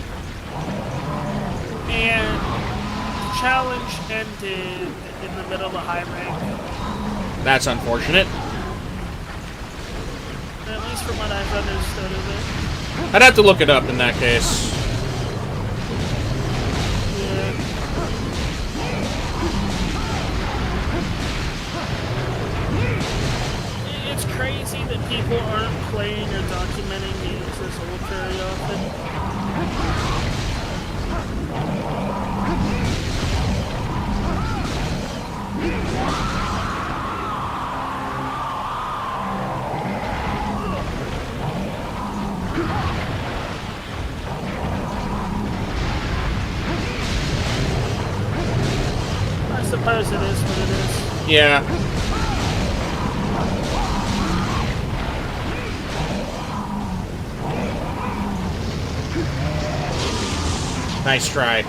And the challenge ended in the middle of high rank. That's unfortunate. At least from what I've understood of it. I'd have to look it up in that case. It's crazy that people aren't playing or documenting games as old very often. I suppose it is what it is. Yeah. Nice try.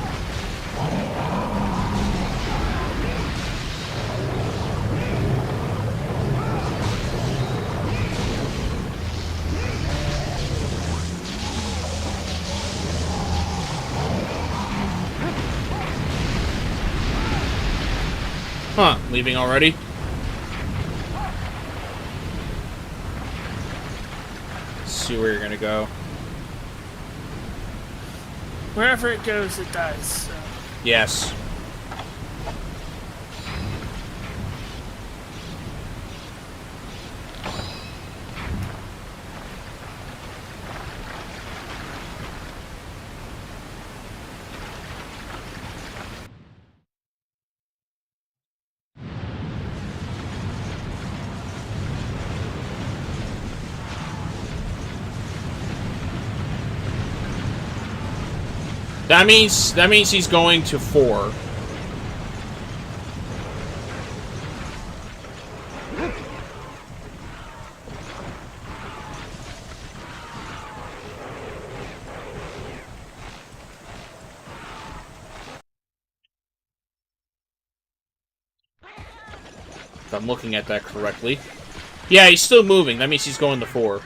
Huh, leaving already? Let's see where you're gonna go. Wherever it goes, it does. So. Yes. That means he's going to 4. If I'm looking at that correctly. Yeah, he's still moving. That means he's going to 4.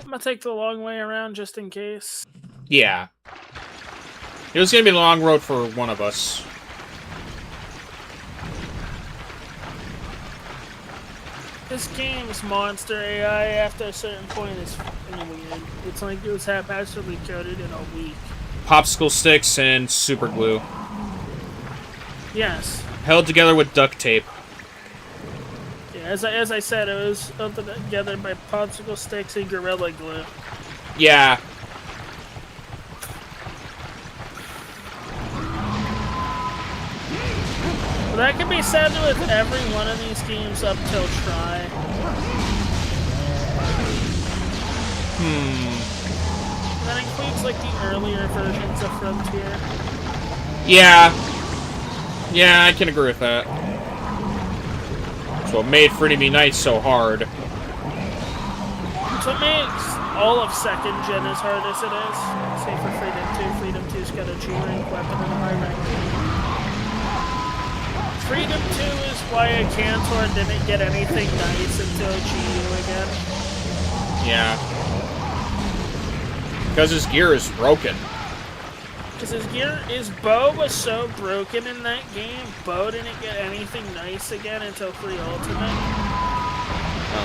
I'm gonna take the long way around just in case. Yeah. It was gonna be a long road for one of us. This game's monster AI after a certain point is fucking weird. It's like it was haphazardly coded in a week. Popsicle sticks and super glue. Yes. Held together with duct tape. Yeah, as I said, it was held together by popsicle sticks and Gorilla Glue. Yeah. that can be said with every one of these games up till Try. That includes like the earlier versions of Frontier. Yeah. Yeah, I can agree with that. That's what made Freedom Night so hard. It's what makes all of 2nd Gen as hard as it is. Say for Freedom 2. Freedom 2's got a G-rank weapon and a high rank. Freedom 2 is why a Cantor didn't get anything nice until GU again. Yeah. Because his gear is broken. Because his bow was so broken in that game, Bo didn't get anything nice again until Free Ultimate.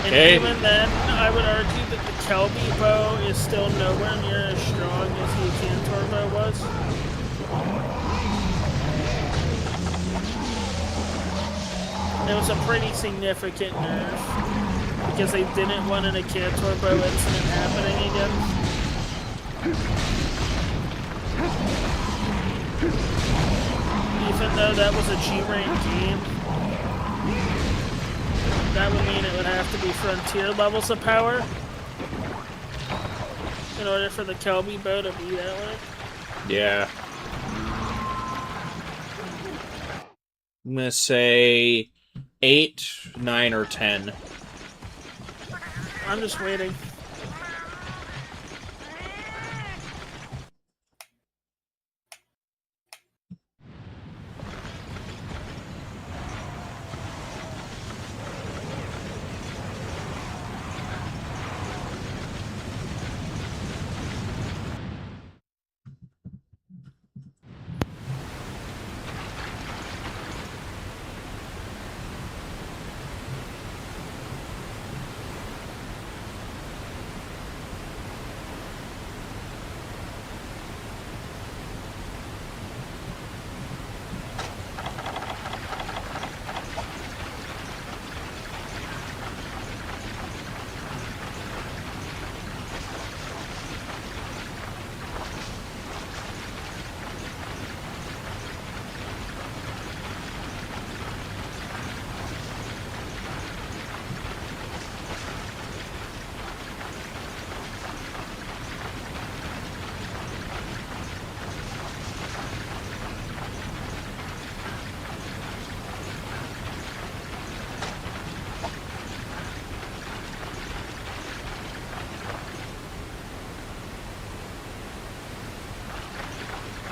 Okay. And even then, I would argue that the Kelby bow is still nowhere near as strong as the Cantor bow was. It was a pretty significant nerf, because they didn't want an Cantor bow incident happening again. Even though that was a G-rank game, that would mean it would have to be Frontier levels of power in order for the Kelby bow to be that way. Yeah. I'm gonna say 8, 9, or 10. I'm just waiting.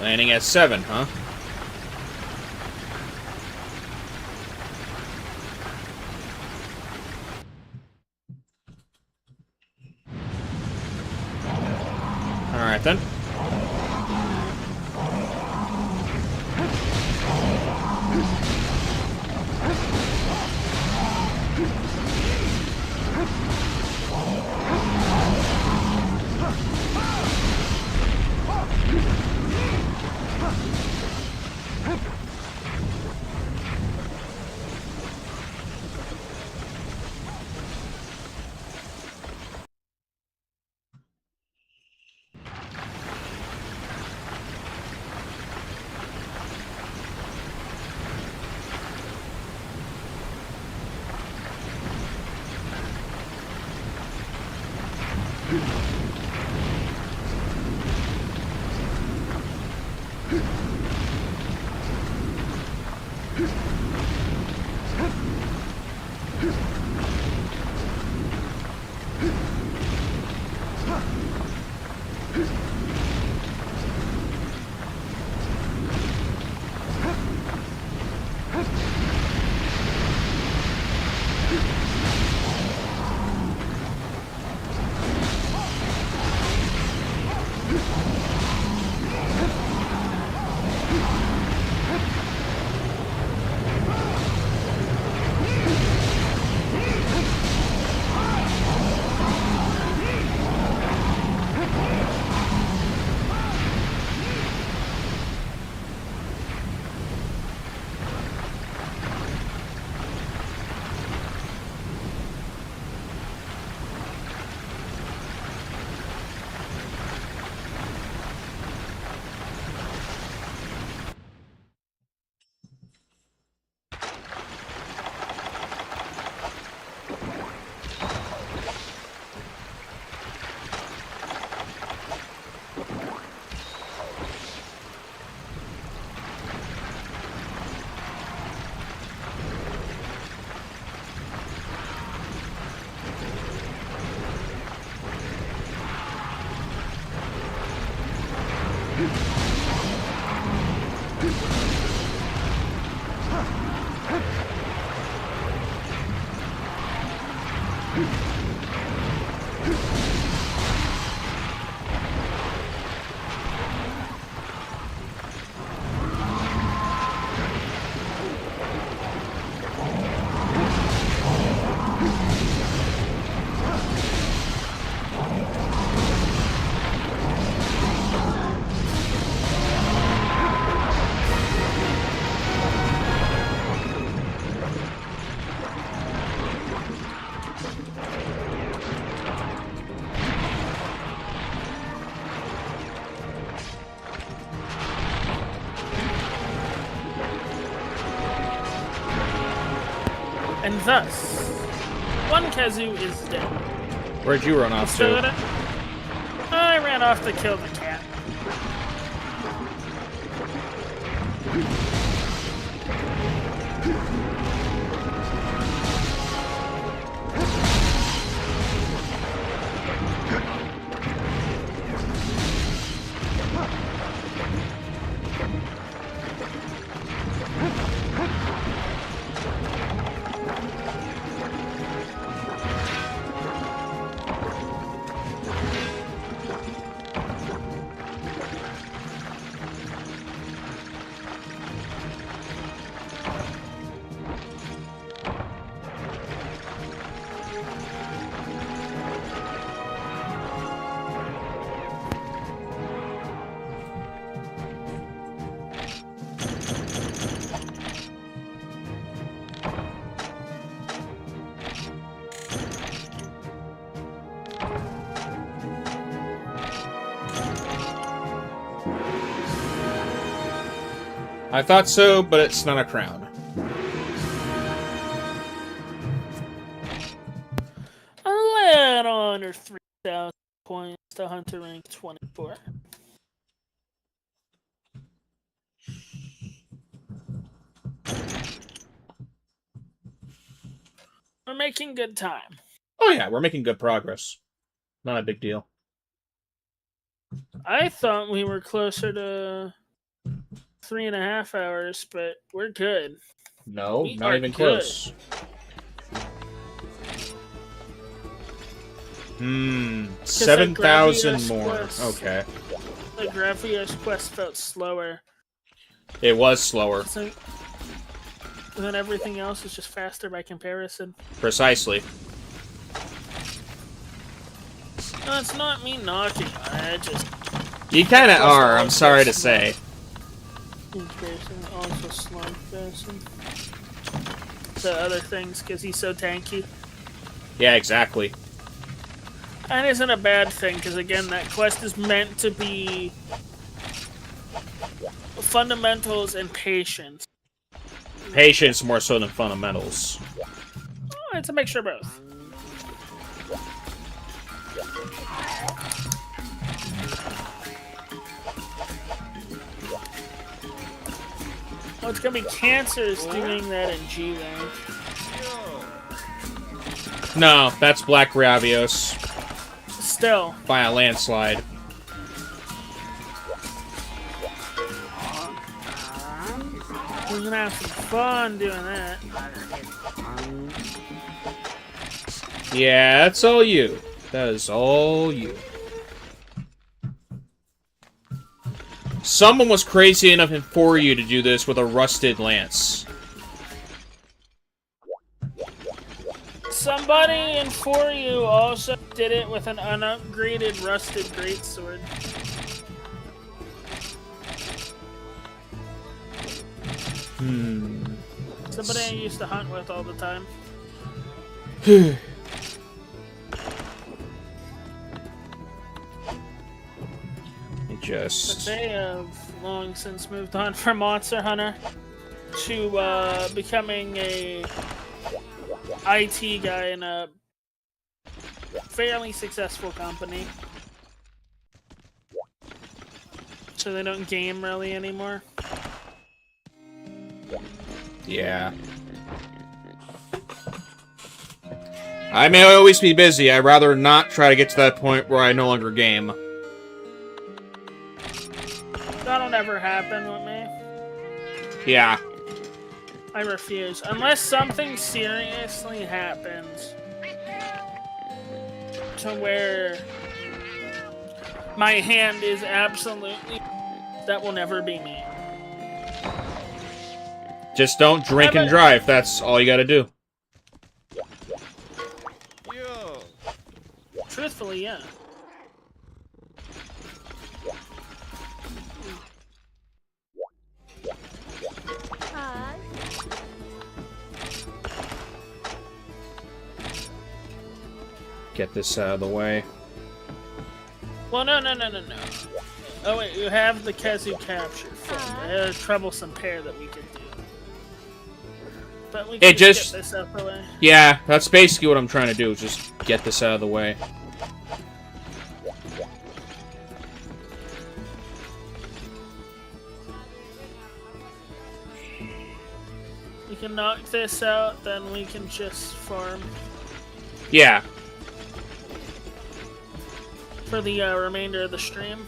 Landing at 7, huh? Alright then. And thus, one Kazoo is dead. Where'd you run off So to? I ran off to kill the cat. I thought so, but it's not a crown. Let honor 3,000 points to Hunter rank 24. We're making good time. Oh yeah, we're making good progress. Not a big deal. I thought we were closer to 3.5 hours, but we're good. No, We not are even good. close. 7,000 more. Quest- Okay. The Gravios quest felt slower. It was slower. So, then everything else is just faster by comparison. Precisely. No, it's not me knocking on it. Just You kinda are, I'm sorry to say. comparison also slow comparison to other things because he's so tanky. Yeah, exactly. And isn't a bad thing because again, that quest is meant to be fundamentals and patience. Patience more so than fundamentals. Oh, it's a mixture of both. Oh, it's gonna be Cancer's doing that in G rank. No, that's Black Gravios. Still, By a landslide. we're gonna have some fun doing that. Yeah, that's all you. That is all you. Someone was crazy enough for you to do this with a rusted lance. Somebody in For You also did it with an unupgraded rusted greatsword. Somebody I used to hunt with all the time. But Just... they have long since moved on from Monster Hunter to becoming a IT guy in a fairly successful company. So they don't game really anymore. Yeah. I may always be busy. I'd rather not try to get to that point where I no longer game. That'll never happen with me. Yeah. I refuse. Unless something seriously happens to where my hand is absolutely... That will never be me. Just don't drink and drive. That's all you gotta do. Truthfully, yeah. Get this out of the way. Well, no. Oh, wait, you have the Kezu capture. There's a troublesome pair that we could do. But we can just get this out the way. Yeah, that's basically what I'm trying to do, just get this out of the way. We can knock this out, then we can just farm. Yeah. For the remainder of the stream.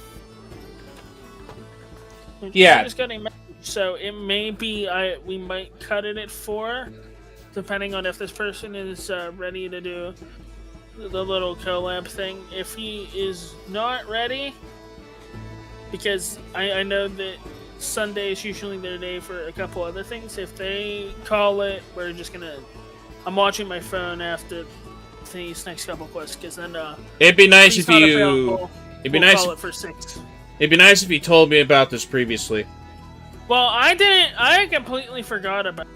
Yeah. Just got a message, so it may be we might cut it at 4, depending on if this person is ready to do the little collab thing. If he is not ready, because I know that Sunday is usually their day for a couple other things. If they call it, we're just gonna... I'm watching my phone after these next couple quests, because then it'd be nice if you... It'd be nice. Call it for 6. It'd be nice if you told me about this previously. Well, I didn't. I completely forgot about it.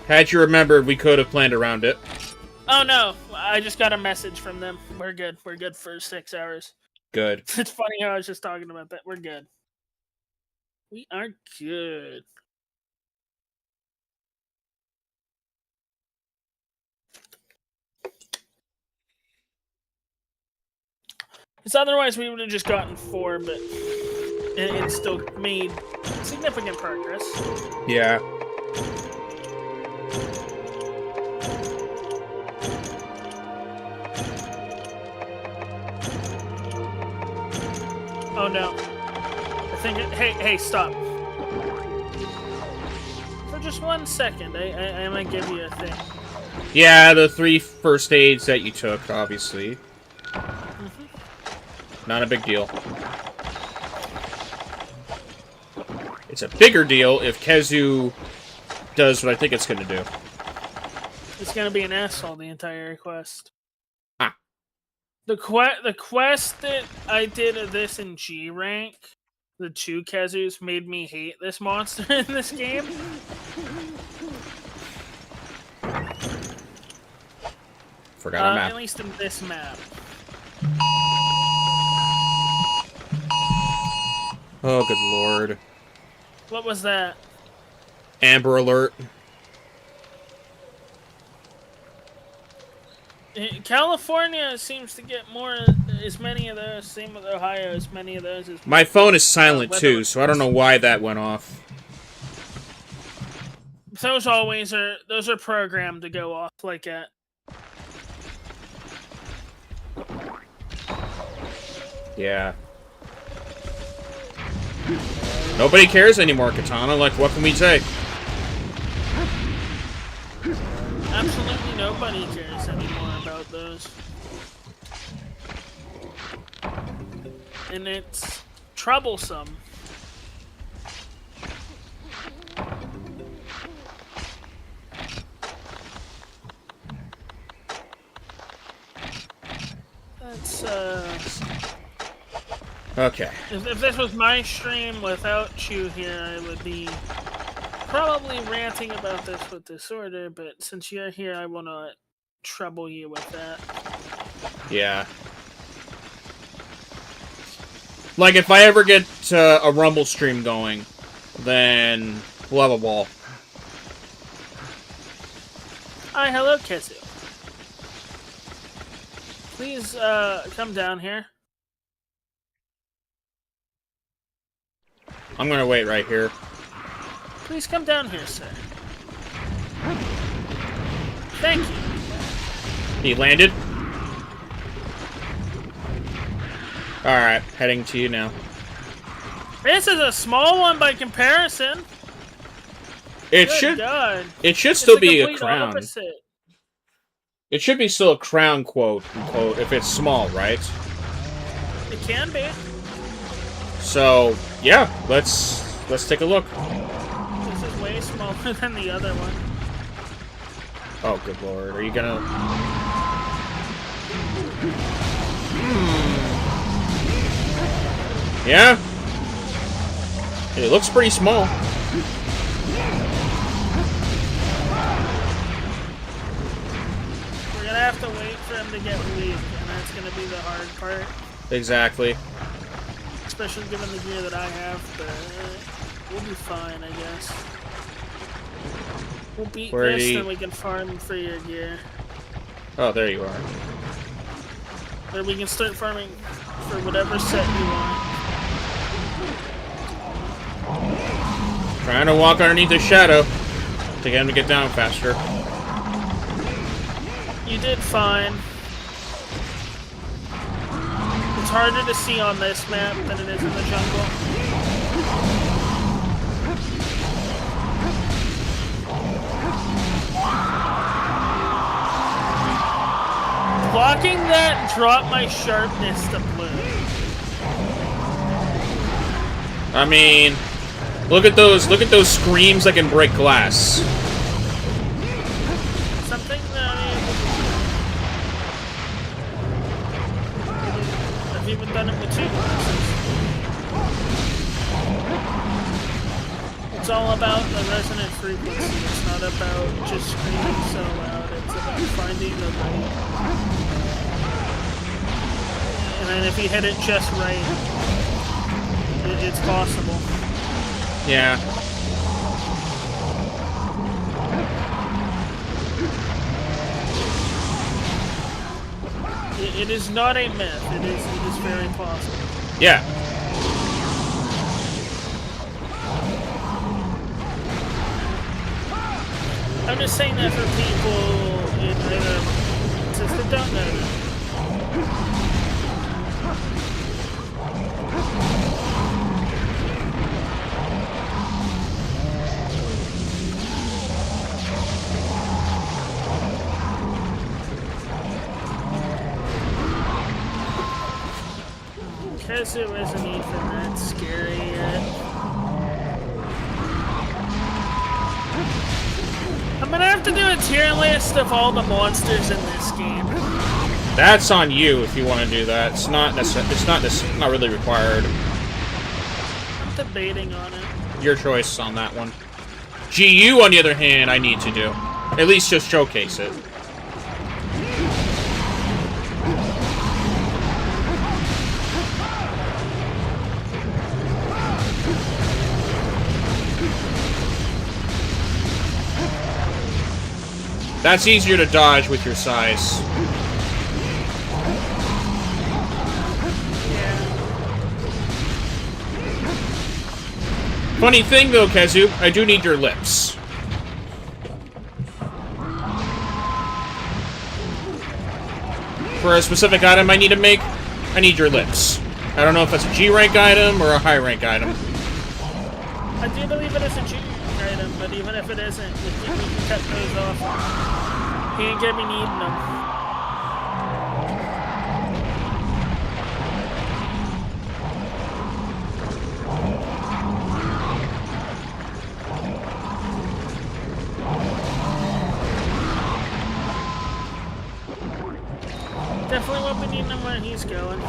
Had you remembered, we could have planned around it. Oh no, I just got a message from them. We're good. We're good for 6 hours. Good. It's funny how I was just talking about that. We're good. We are good. Because otherwise we would have just gotten 4, but it still made significant progress. Yeah. Oh no. I think hey, stop. For just 1 second, I might give you a thing. Yeah, the 3 first aids that you took, obviously. Not a big deal. It's a bigger deal if Kezu does what I think it's going to do. It's going to be an asshole the entire quest. Ah. The quest that I did of this in G rank, the 2 Kezus, made me hate this monster in this game. Forgot a map. At least in this map. Oh, good lord. What was that? Amber Alert. California seems to get as many of those. Same with Ohio, as many of those as... My phone is silent too, so I don't know why that went off. Those are programmed to go off like that. Yeah. Nobody cares anymore, Katana. Like, what can we say? Absolutely nobody cares anymore about those. And it's troublesome. That's, Okay. If this was my stream without you here, I would be probably ranting about this with disorder, but since you're here, I will not trouble you with that. Yeah. Like, if I ever get a Rumble stream going, then we'll have a ball. Hi, hello, Kezu. Please, come down here. I'm gonna wait right here. Please come down here, sir. Thank you. He landed. Alright, heading to you now. This is a small one by comparison. It Good should. God. It should It's still the be a complete crown. opposite. It should be still a crown, quote unquote, if it's small, right? It can be. So yeah, let's take a look. This is way smaller than the other one. Oh, good lord! Are you gonna? Yeah. It looks pretty small. We're gonna have to wait for him to get weak, and that's gonna be the hard part. Exactly. Especially given the gear that I have, but we'll be fine, I guess. We'll beat this, then we can farm for your gear. Oh, there you are. Or we can start farming for whatever set you want. Trying to walk underneath the shadow to get him to get down faster. You did fine. It's harder to see on this map than it is in the jungle. Blocking that dropped my sharpness to blue. I mean, look at those screams that can break glass. Something that I've even done it with 2 glasses. It's all about the resonant frequency. It's not about just screaming so loud. It's about finding the right. And then if you hit it just right, it's possible. Yeah. It is not a myth. It is very possible. Yeah. I'm just saying that for people in either since they don't know that. Because it wasn't even that scary yet. I'm gonna have to do a tier list of all the monsters in this game. That's on you if you want to do that. It's not really required. I'm debating on it. Your choice on that one. GU, on the other hand, I need to do. At least just showcase it. That's easier to dodge with your size. Funny thing though, Kezu, I do need your lips. For a specific item I need to make, I need your lips. I don't know if that's a G rank item or a high rank item. I do believe it is a G item, but even if it isn't, we can cut those off. He ain't gonna be needing them. Definitely won't be needing them when he's going.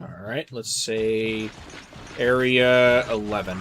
Alright, let's say area 11.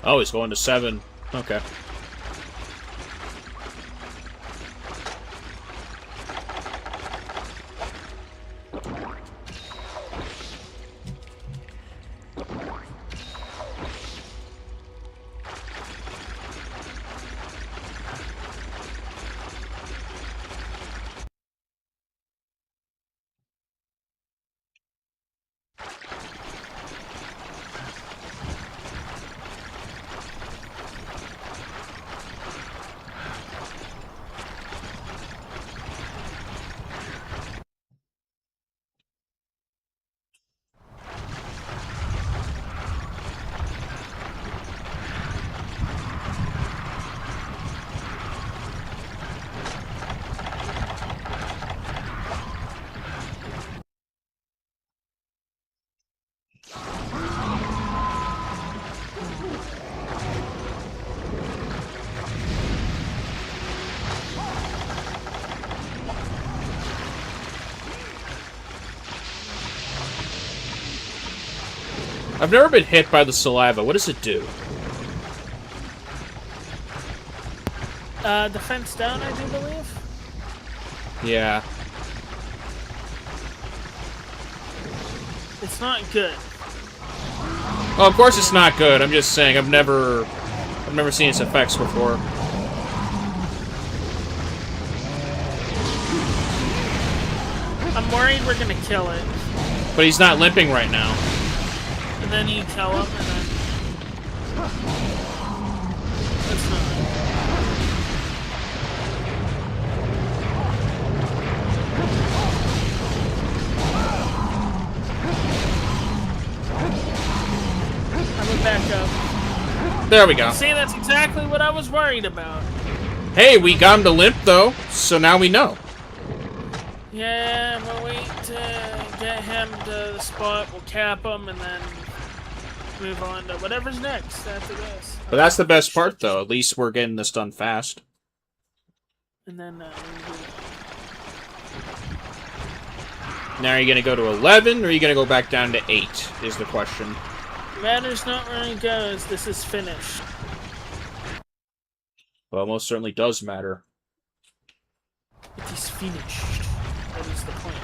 Oh, he's going to 7. Okay. I've never been hit by the saliva. What does it do? Defense down, I do believe. Yeah. It's not good. Oh, of course it's not good. I'm just saying I've never seen its effects before. I'm worried we're gonna kill it. But he's not limping right now. And then you kill him, and then... That's not... I went back up. There we go. See, that's exactly what I was worried about. Hey, we got him to limp, though, so now we know. Yeah, we'll wait to get him to the spot, we'll cap him, and then move on to whatever's next after this. But that's the best part, though. At least we're getting this done fast. And then, Now, are you going to go to 11, or are you going to go back down to 8, is the question. matters not where he goes, this is finished. Well, it most certainly does matter. It is finished. That is the point.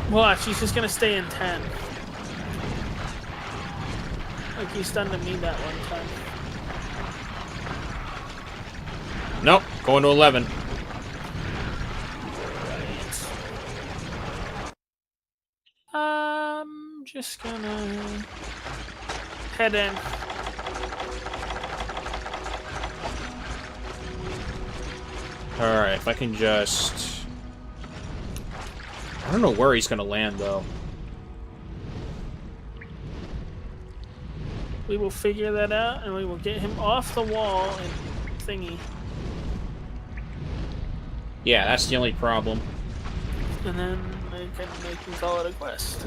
Watch, he's just gonna stay in 10. Like he's done to me that one time. Nope, going to 11. Just gonna head in. Alright, if I can just I don't know where he's gonna land, though. We will figure that out, and we will get him off the wall and thingy. Yeah, that's the only problem. And then they can call it a quest.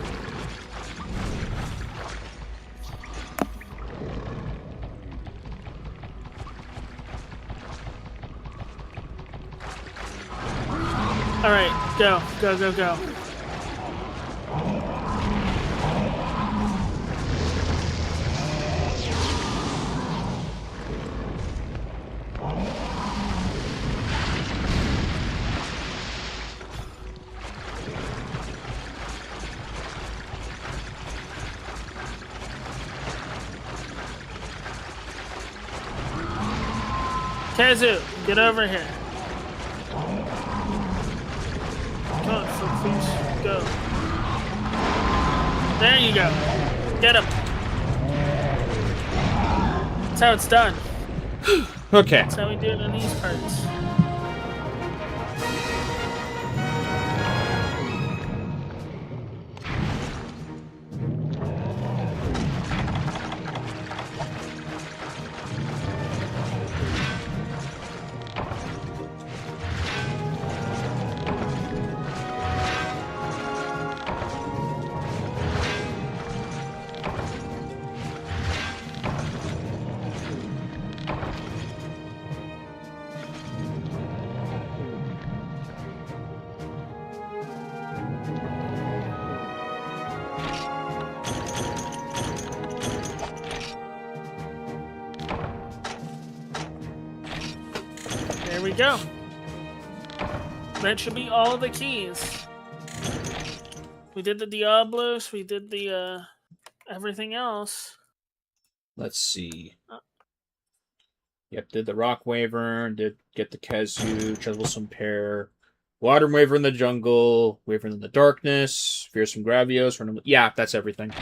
Alright, go, go, go, go. Kazu, get over here. Come on, so please go. There you go. Get him. That's how it's done. Okay. That's how we do it in these parts. There we go. That should be all of the keys. We did the Diablos, we did the everything else. Let's see. Yep, did the Rock Wyvern, did get the Kazu, Troublesome Pair, Water Wyvern in the Jungle, Wyvern in the Darkness, Fearsome Gravios, yeah, that's everything.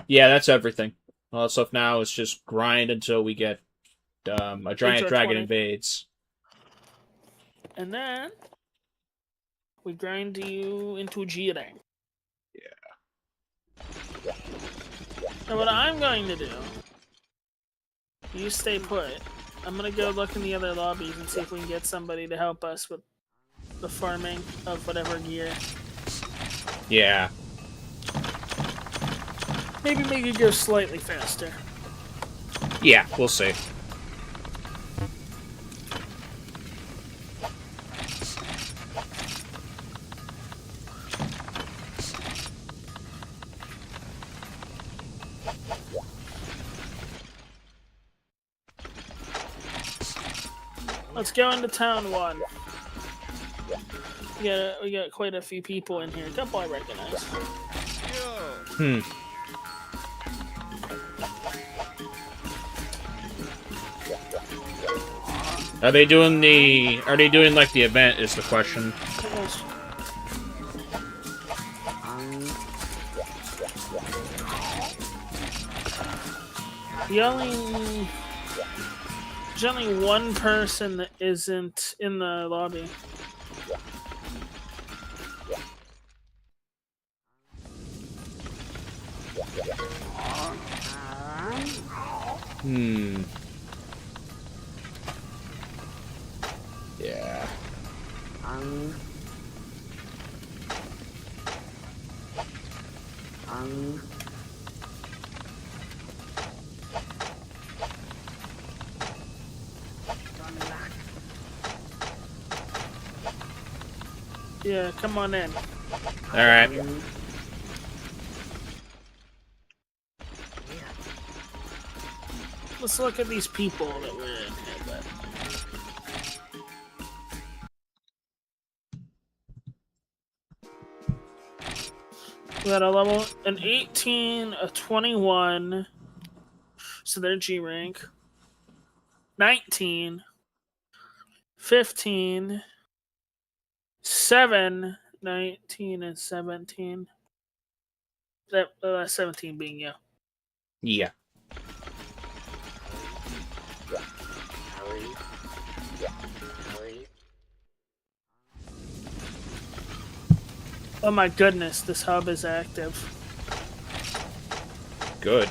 Yeah, that's everything. All that stuff now is just grind until we get a giant dragon invades. And then we grind you into a G rank. Yeah. Now what I'm going to do, you stay put. I'm going to go look in the other lobbies and see if we can get somebody to help us with the farming of whatever gear. Yeah. Maybe make it go slightly faster. Yeah, we'll see. Let's go into town 1. We got quite a few people in here. A couple I recognize. Are they doing like the event is the question. There's only one person that isn't in the lobby. Yeah. Yeah, come on in. Alright. Let's look at these people that we're in here, but... We got an 18, a 21, so they're G rank. 19, 15, 7, 19, and 17. That 17 being you. Yeah. Oh my goodness, this hub is active. Good.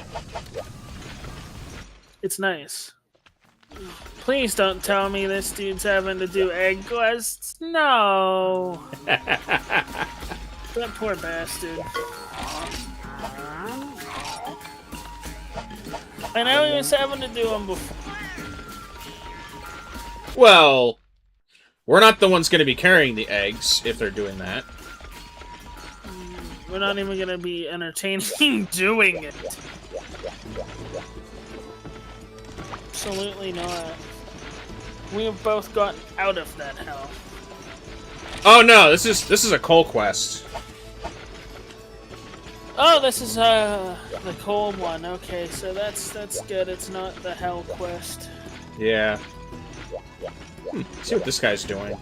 It's nice. Please don't tell me this dude's having to do egg quests. No. That poor bastard. I know he was having to do them before. Well, we're not the ones going to be carrying the eggs if they're doing that. We're not even going to be entertaining doing it. Absolutely not. We have both gotten out of that hell. Oh no, this is a coal quest. Oh, this is the cold one. Okay, so that's good. It's not the hell quest. Yeah. See what this guy's doing.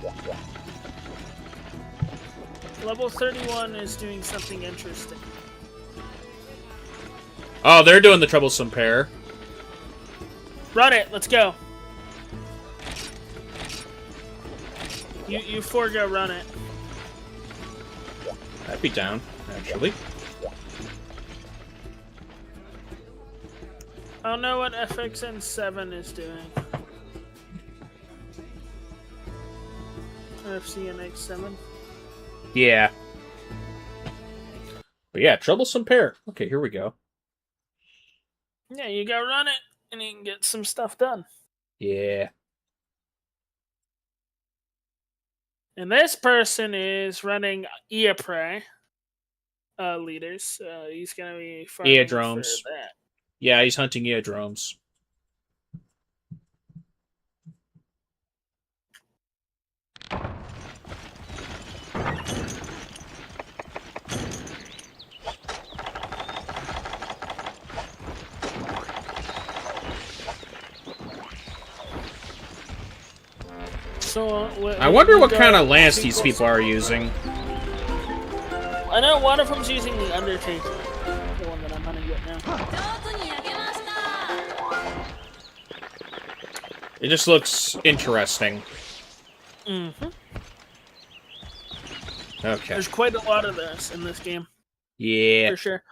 Level 31 is doing something interesting. Oh, they're doing the troublesome pair. Run it. Let's go. You forego run it. I'd be down, actually. I don't know what FFXII is doing. FFXII? Yeah. But yeah, troublesome pair. Okay, here we go. Yeah, you go run it, and you can get some stuff done. Yeah. And this person is running Eopre leaders. He's gonna be farming Eardromes. for that. Yeah, he's hunting eardromes. So, I wonder what kind of lance these people are using. I know one of them's using the Undertaker, the one that I'm hunting with now. It just looks interesting. Mm-hmm. Okay. There's quite a lot of this in this game. Yeah. For sure.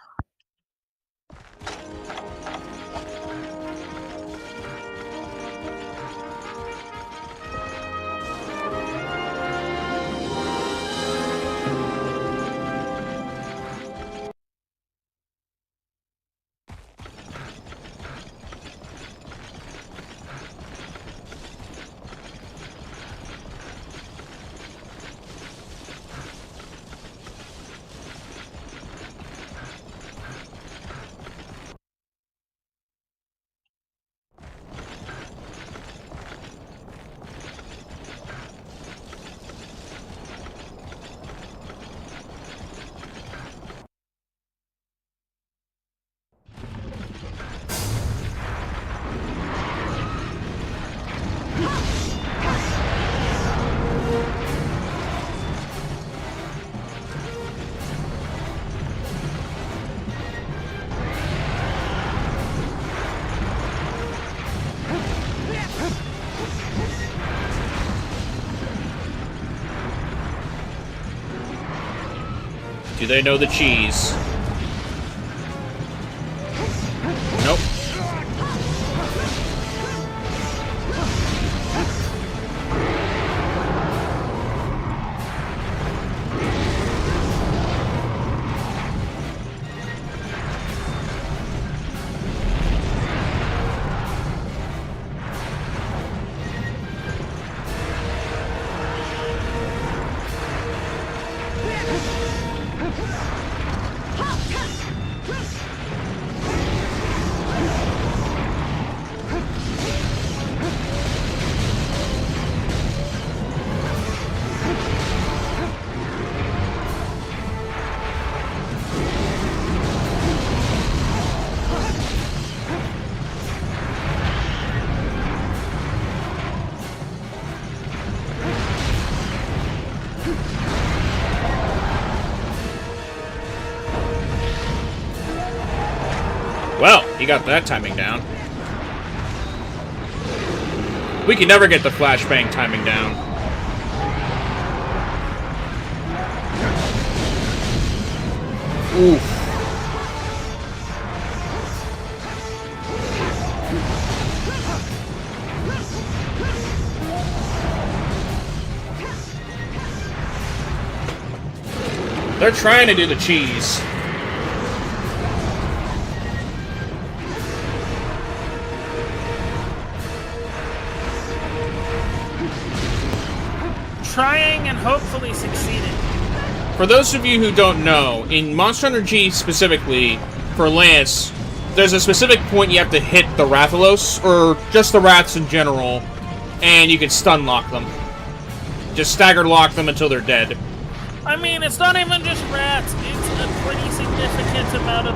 Do they know the cheese? Nope. Well, he got that timing down. We can never get the flashbang timing down. Oof. They're trying to do the cheese. Trying and hopefully succeeding. For those of you who don't know, in Monster Hunter G specifically, for Lance, there's a specific point you have to hit the Rathalos, or just the rats in general, and you can stun lock them. Just stagger lock them until they're dead. I mean, it's not even just rats, it's a pretty significant amount of...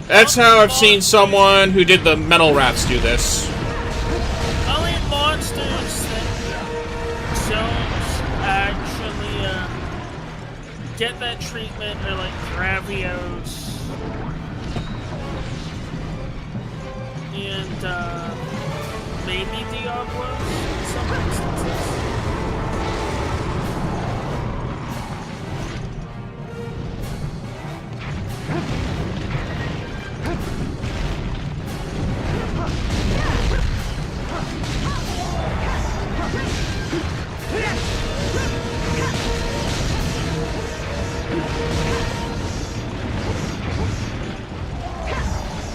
That's how I've seen someone who did the metal rats do this. Only monsters that don't actually get that treatment are like Gravios and maybe Diablos in some instances.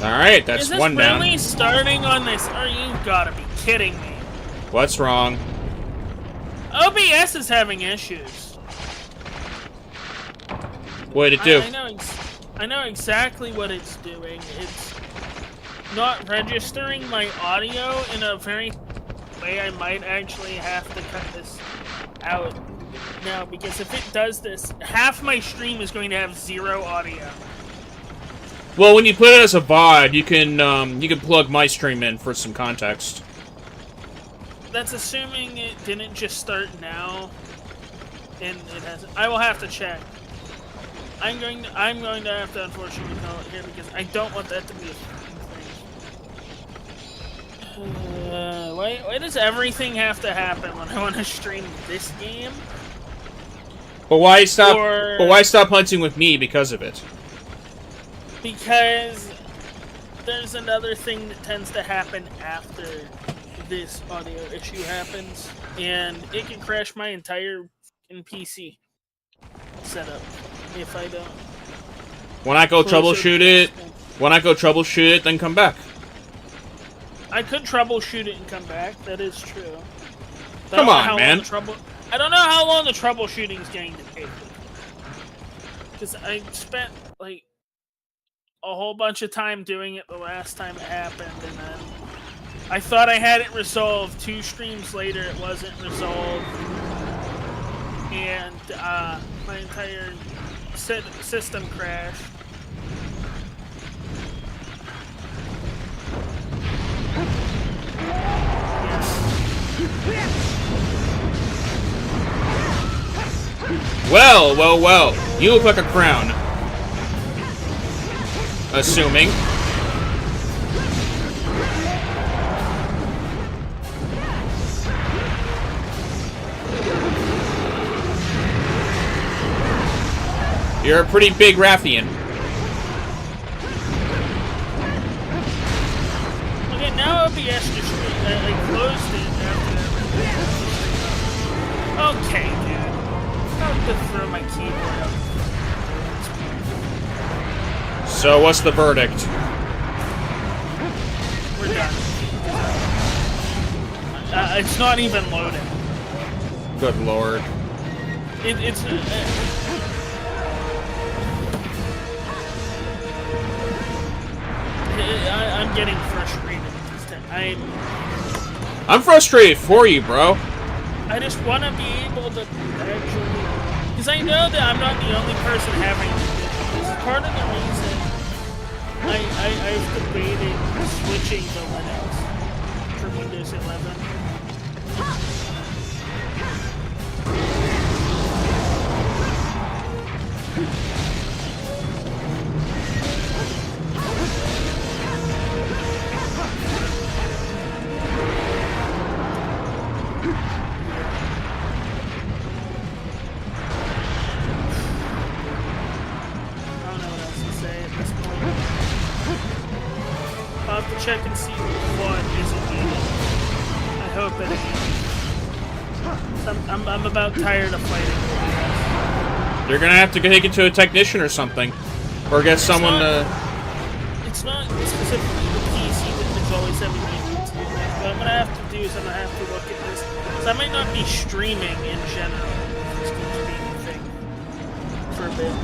Alright, that's one down. Is this really starting on this? Are you gotta be kidding me? What's wrong? OBS is having issues. What did it do? I know exactly what it's doing. It's not registering my audio in a very way. I might actually have to cut this out now, because if it does this, half my stream is going to have zero audio. Well, when you put it as a VOD, you can plug my stream in for some context. That's assuming it didn't just start now, and it hasn't. I will have to check. I'm going to have to unfortunately call it here because I don't want that to be a thing. Why does everything have to happen when I want to stream this game? But why stop? But why stop hunting with me because of it? Because there's another thing that tends to happen after this audio issue happens, and it can crash my entire PC setup if I don't. When I go troubleshoot it, then come back. I could troubleshoot it and come back. That is true. But Come on, man. I don't know how long the troubleshooting is going to take. Because I spent like a whole bunch of time doing it the last time it happened, and then I thought I had it resolved. 2 streams later, it wasn't resolved, and my entire system crashed. Well. You look like a crown. Assuming. You're a pretty big Rathian. Okay, now OBS just closed it after that. Okay, dude. I'll have to throw my keyboard up. So, what's the verdict? We're done. It's not even loading. Good lord. It's I'm getting frustrated at this time. I'm frustrated for you, bro. I just want to be able to actually... Because I know that I'm not the only person having this. This is part of the reason I've debated switching to Linux from Windows 11. check and see what isn't needed. I hope it ain't. I'm about tired of fighting. You're gonna have to take it to a technician or something. Or get someone to... It's not specifically the PC that is always having me do this. What I'm gonna have to do is I'm gonna have to look at this. Because I might not be streaming in general. This keeps being a thing for a bit.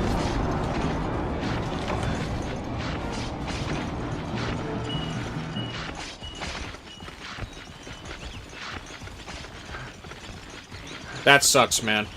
That sucks, man.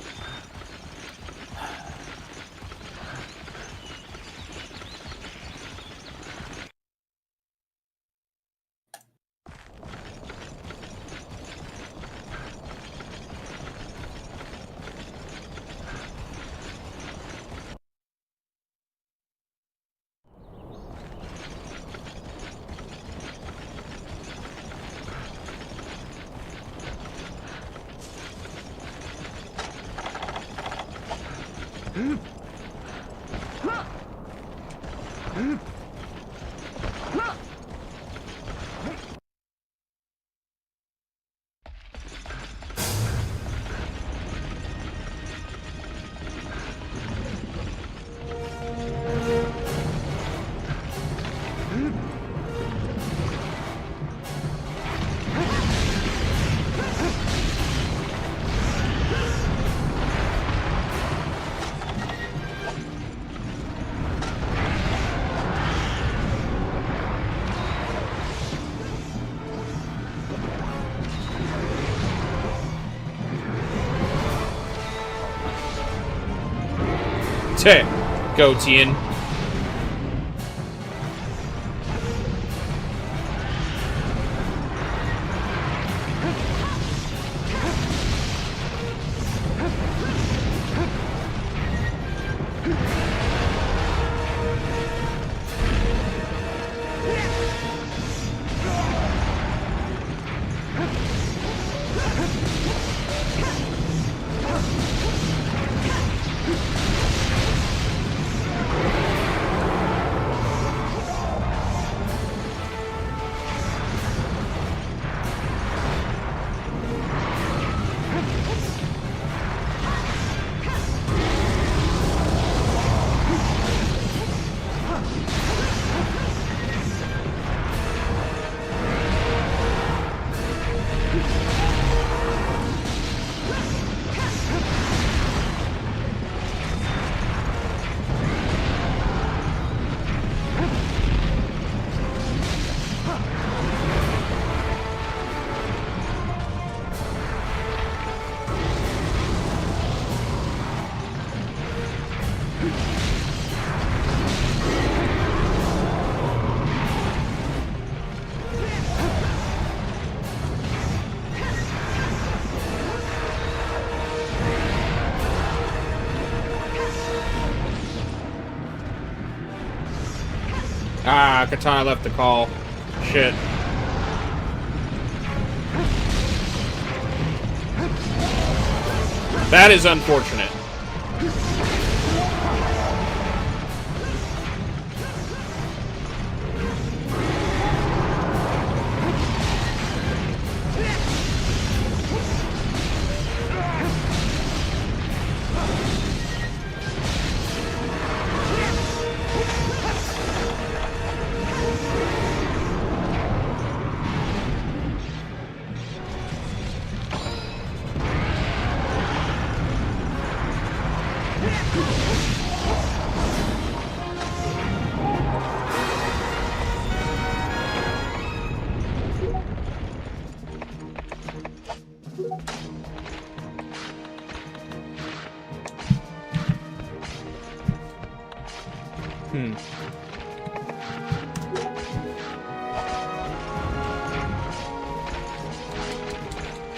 Go, Tien. Ah, Katana left the call. Shit. That is unfortunate.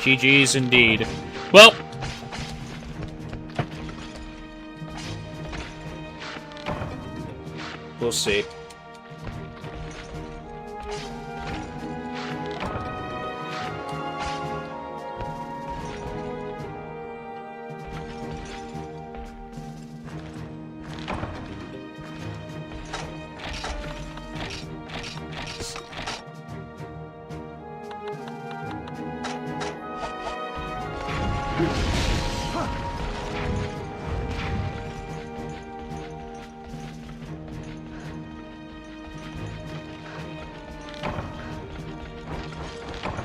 GG's indeed. Well, we'll see.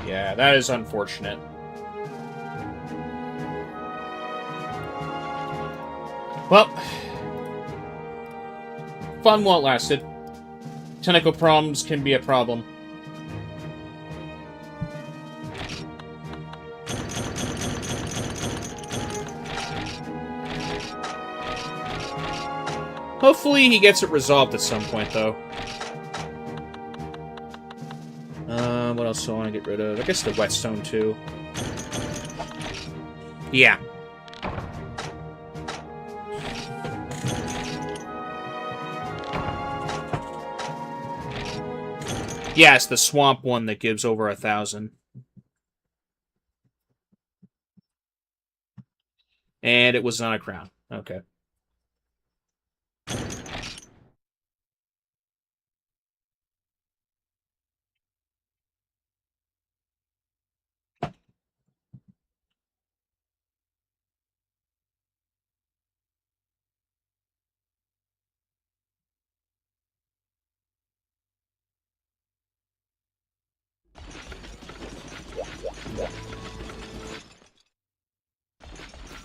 Yeah, that is unfortunate. Well, fun while it lasted. Technical problems can be a problem. Hopefully he gets it resolved at some point, though. What else do I want to get rid of? I guess the whetstone, too. Yeah. Yeah, it's the swamp one that gives over 1,000. And it was not a crown. Okay.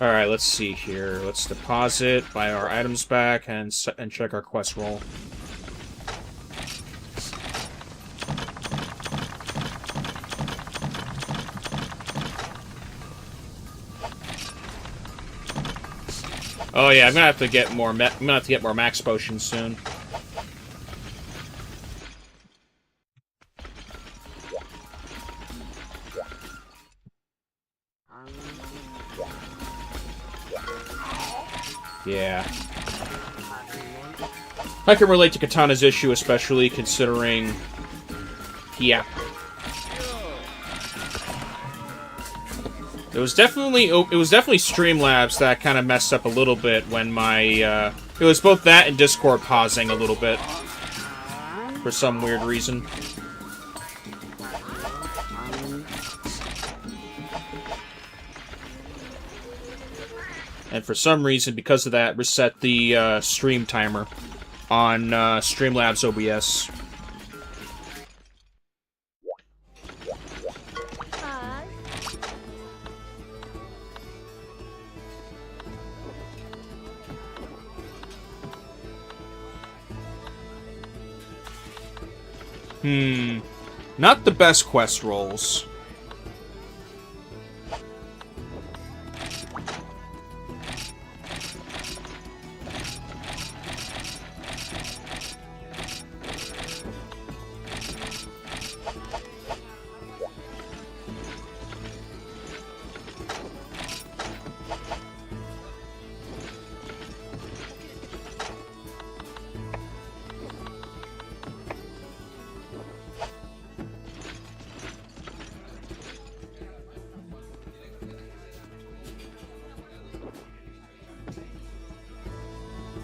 Alright, let's see here. Let's deposit, buy our items back, and check our quest roll. Oh yeah, I'm gonna have to get more. I'm gonna have to get more max potions soon. Yeah. I can relate to Katana's issue, especially considering... Yeah. It was definitely Streamlabs that kind of messed up a little bit when my... it was both that and Discord pausing a little bit. For some weird reason. And for some reason, because of that, reset the stream timer on Streamlabs OBS. Not the best quest rolls.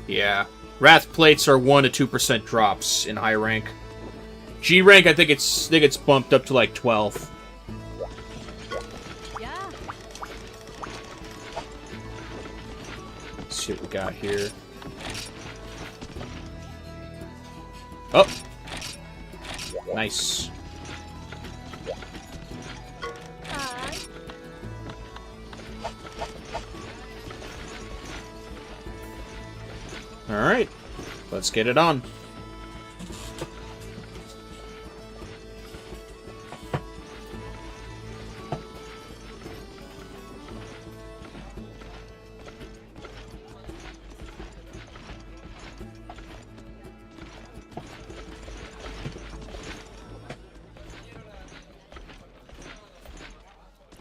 Yeah. Wrath plates are 1 to 2% drops in high rank. G rank, I think it's bumped up to like 12. Yeah. Let's see what we got here. Oh! Nice. Alright, let's get it on.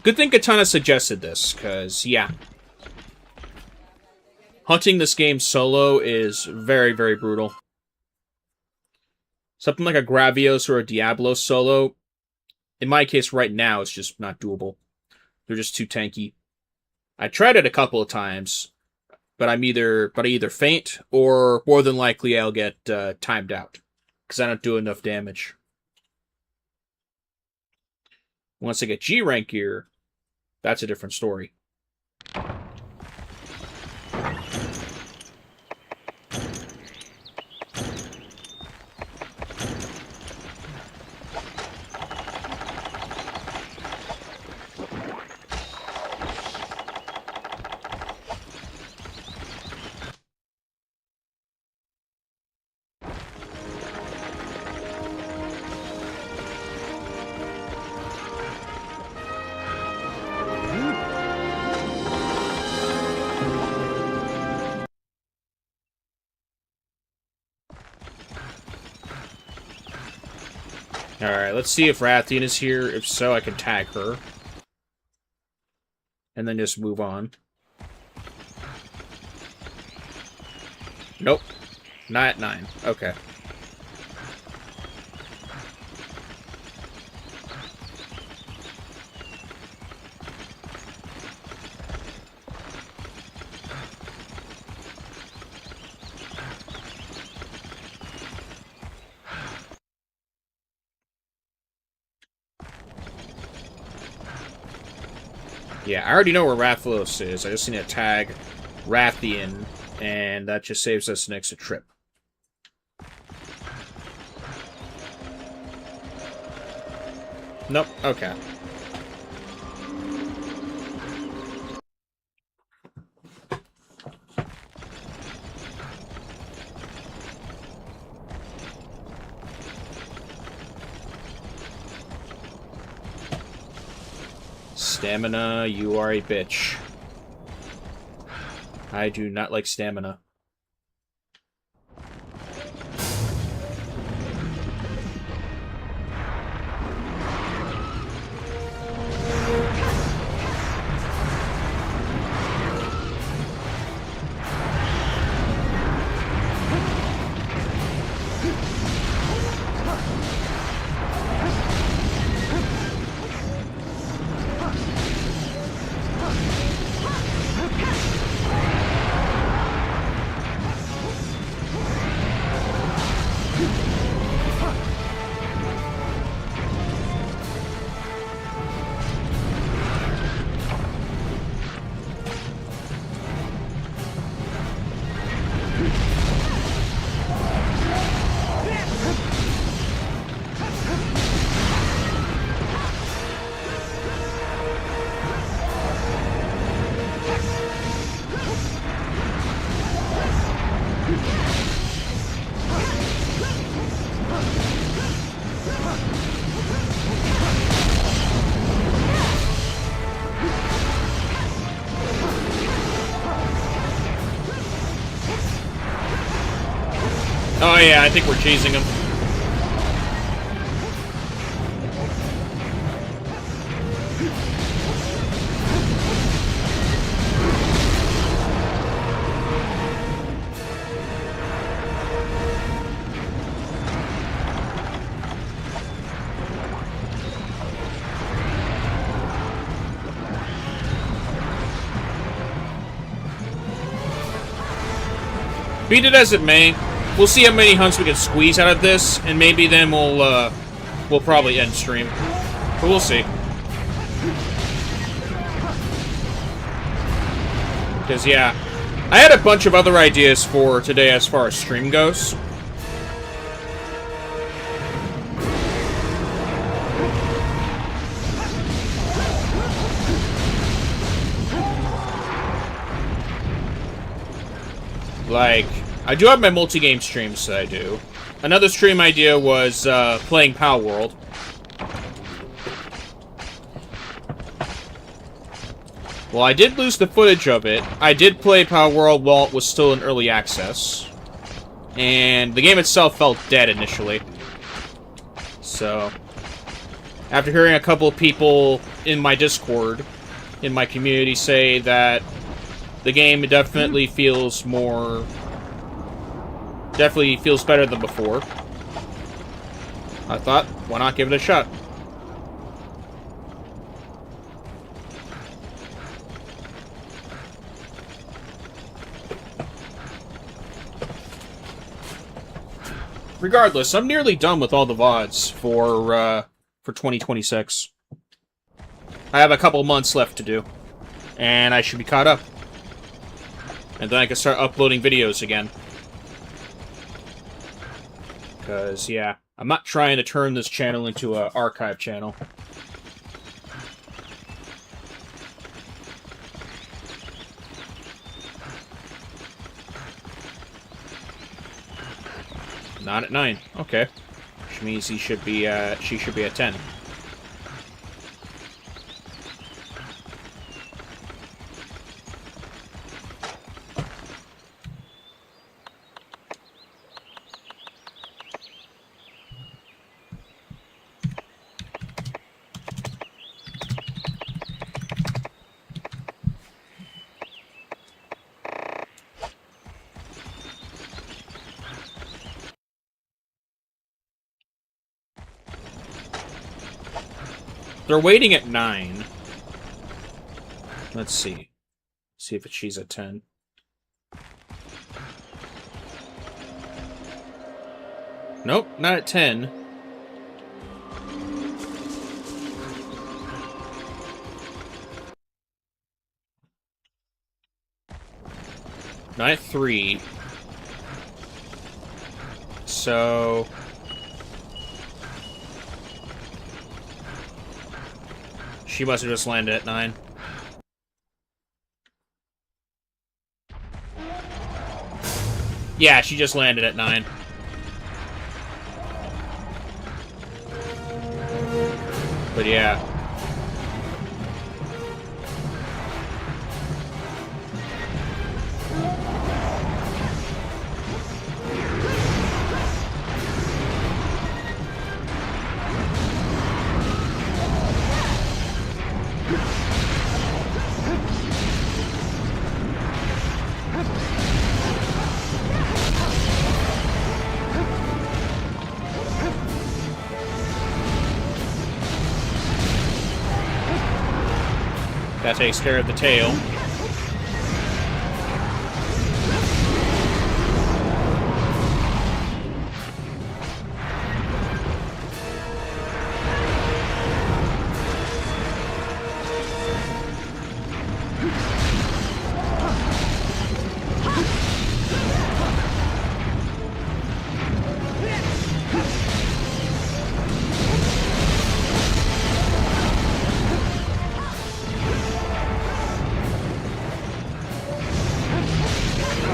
Good thing Katana suggested this, because, yeah. Hunting this game solo is very, very brutal. Something like a Gravios or a Diablo solo, in my case right now, it's just not doable. They're just too tanky. I tried it a couple of times, but I either faint, or more than likely I'll get timed out, because I don't do enough damage. Once I get G rank gear, that's a different story. Alright, let's see if Rathian is here. If so, I can tag her. And then just move on. Nope. Not at 9. Okay. Yeah, I already know where Rathalos is. I just need to tag Rathian, and that just saves us an extra trip. Nope, okay. Stamina, you are a bitch. I do not like stamina. Oh yeah, I think we're chasing him. Beat it as it may. We'll see how many hunts we can squeeze out of this, and maybe then we'll probably end stream. But we'll see. Because, yeah, I had a bunch of other ideas for today as far as stream goes. Like, I do have my multi-game streams that I do. Another stream idea was playing Power World. Well, I did lose the footage of it. I did play Power World while it was still in early access. And the game itself felt dead initially. So, after hearing a couple of people in my Discord, in my community, say that the game definitely feels more... Definitely feels better than before. I thought, why not give it a shot? Regardless, I'm nearly done with all the VODs for 2026. I have a couple months left to do. And I should be caught up. And then I can start uploading videos again. Because, yeah, I'm not trying to turn this channel into an archive channel. Not at 9. Okay. Which means she should be at 10. They're waiting at 9. Let's see. See if she's at 10. Nope, not at 10. Not at 3. So... she must have just landed at 9. Yeah, she just landed at 9. But yeah. That takes care of the tail.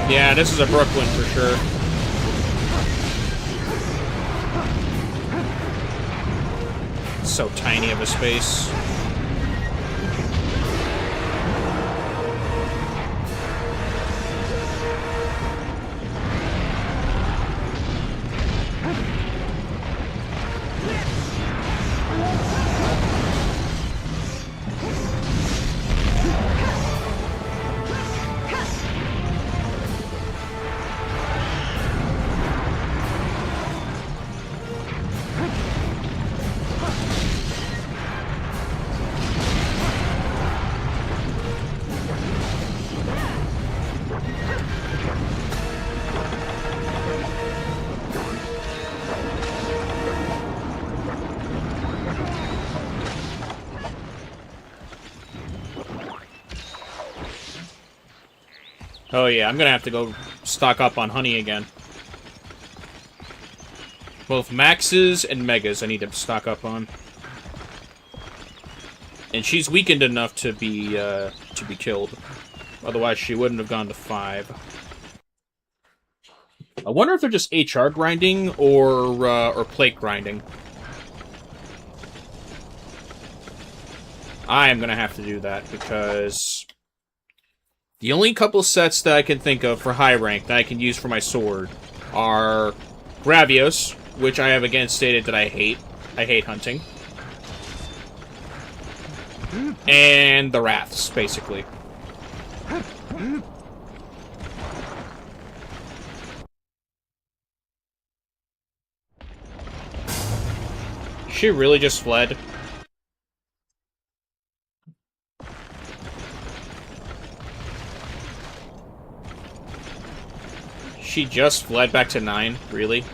Yeah, this is a Brooklyn for sure. So tiny of a space. Oh yeah, I'm gonna have to go stock up on honey again. Both maxes and megas I need to stock up on. And she's weakened enough to be killed. Otherwise she wouldn't have gone to 5. I wonder if they're just HR grinding or plate grinding. I am gonna have to do that because the only couple sets that I can think of for high rank that I can use for my sword are Gravios, which I have again stated that I hate. I hate hunting. And the Wraths, basically. She really just fled? She just fled back to 9? Really?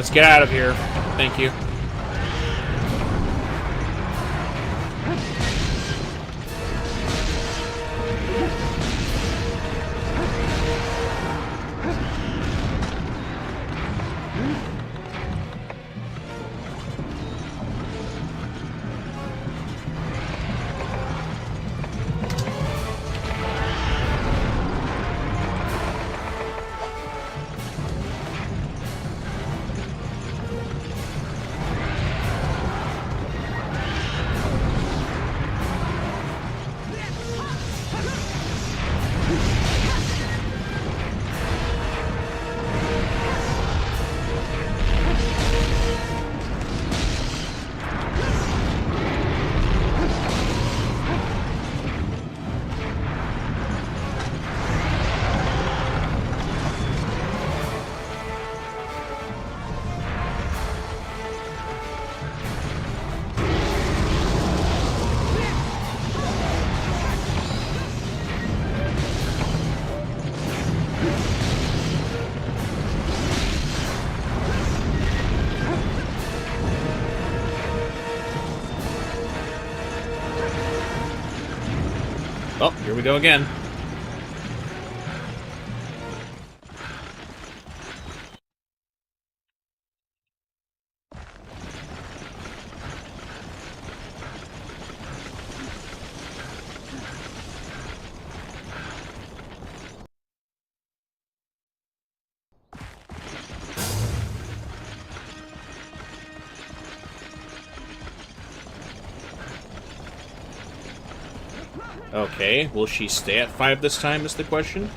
Let's get out of here. Thank you. Oh, here we go again. Okay, will she stay at 5 this time is the question?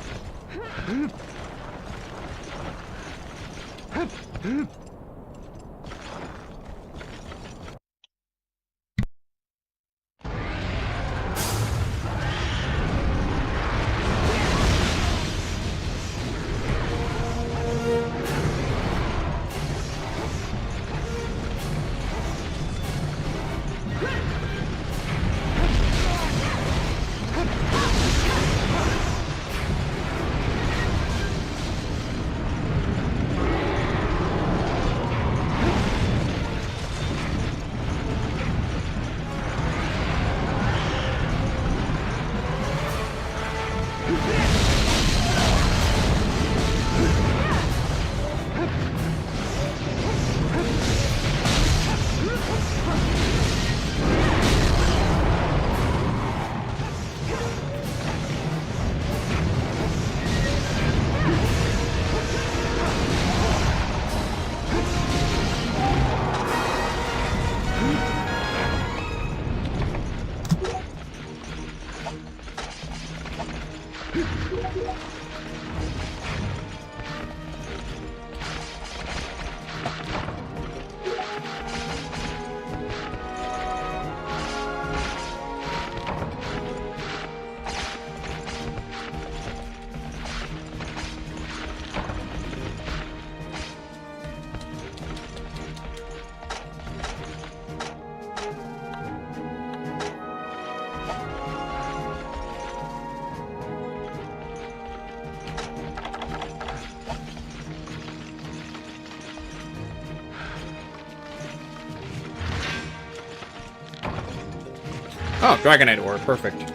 Oh, Dragonite ore, perfect.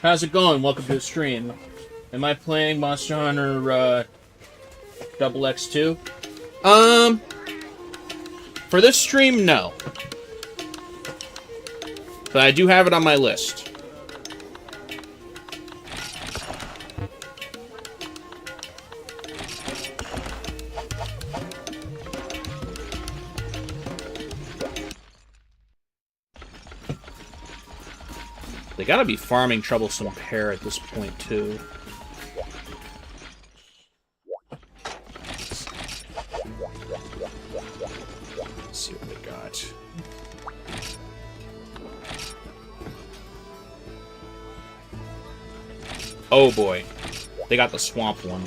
How's it going? Welcome to the stream. Am I playing Monster Hunter XXII? For this stream, no. But I do have it on my list. They gotta be farming Troublesome Pear at this point, too. Let's see what they got. Oh boy. They got the swamp one.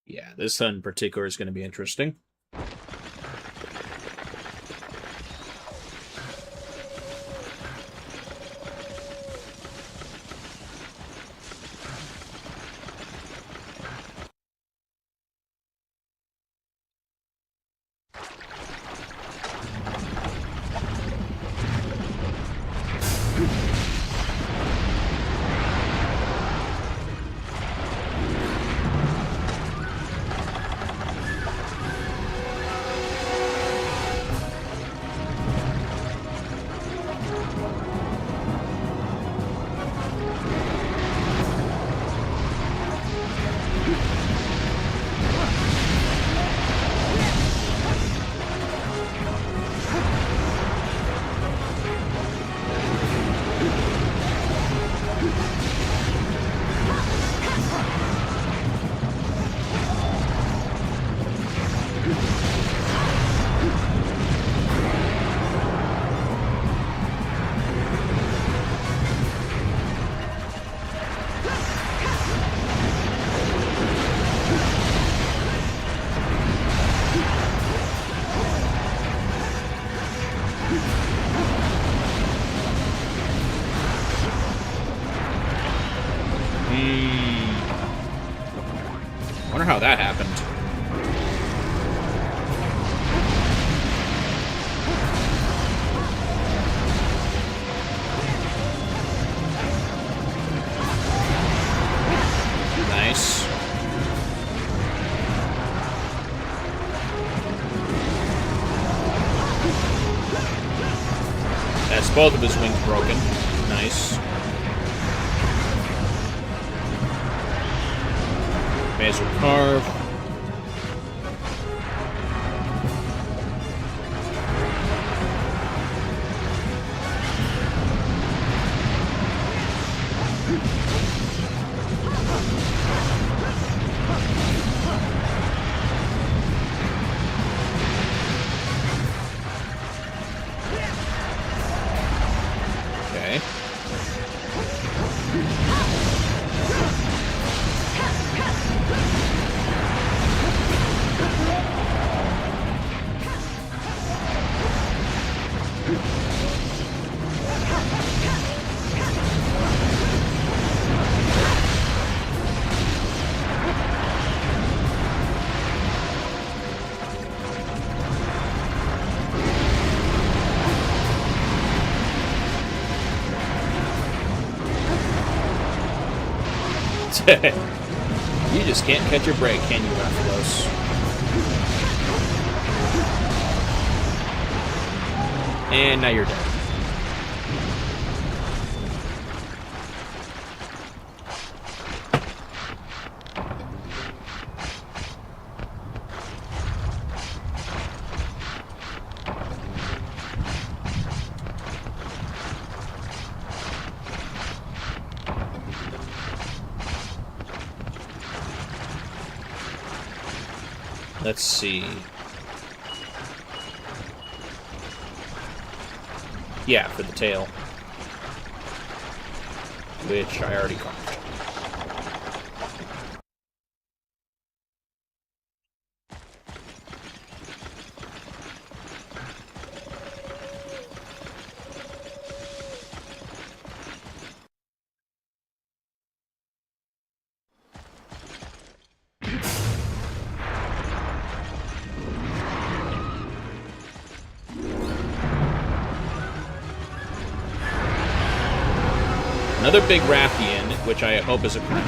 Yeah, this one in particular is going to be interesting. Wonder how that happened. both of his wings broken. Nice. Mazer Carve. Okay. You just can't catch a break, can you, Rathalos? And now you're dead. Let's see. Yeah, for the tail. Which I already caught. Another big Rathian, which I hope is a crown.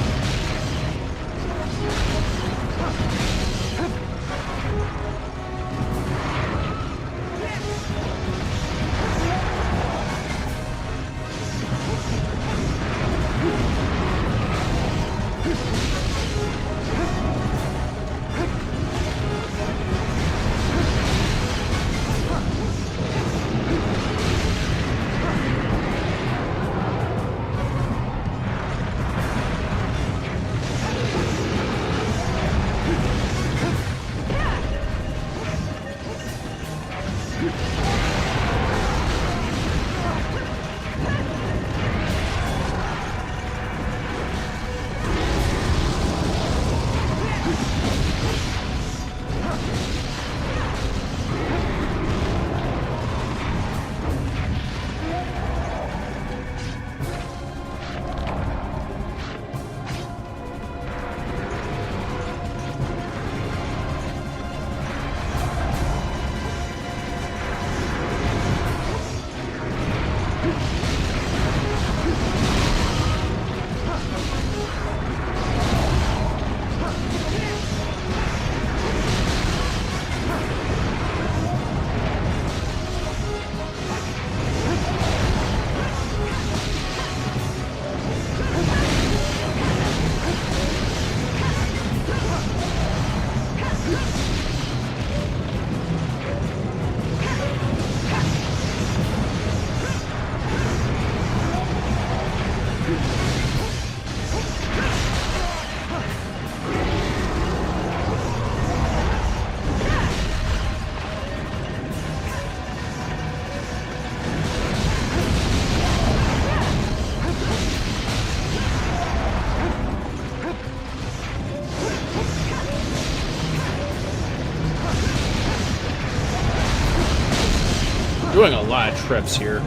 Doing a lot of trips here.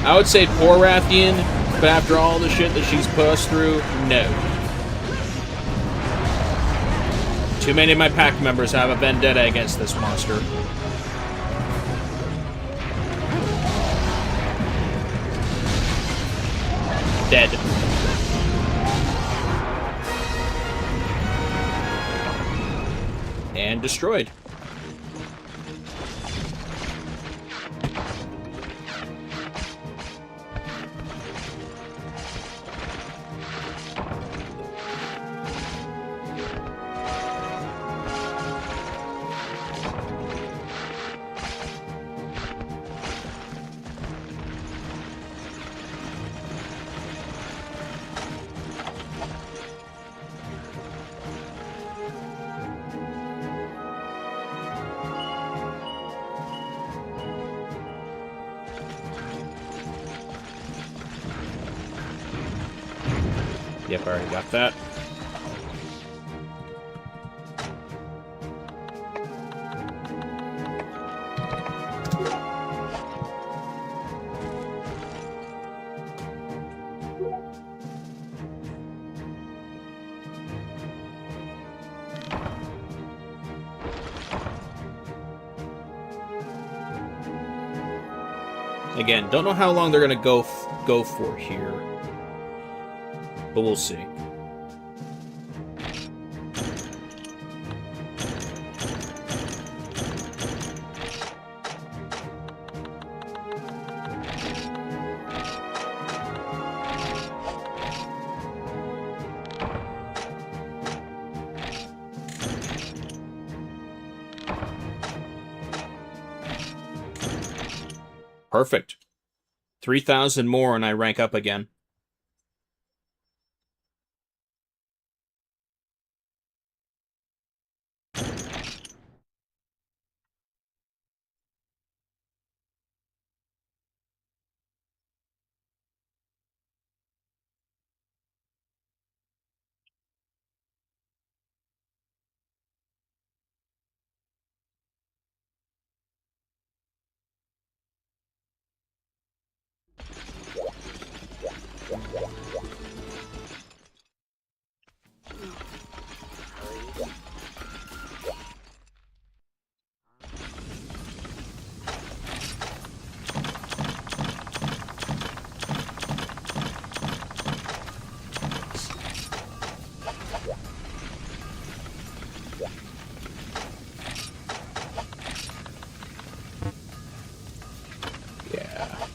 I would say poor Rathian, but after all the shit that she's put us through, no. Too many of my pack members have a vendetta against this monster. Dead. And destroyed. Yep, I already got that. Again, don't know how long they're gonna go for here, but we'll see. Perfect. 3,000 more and I rank up again.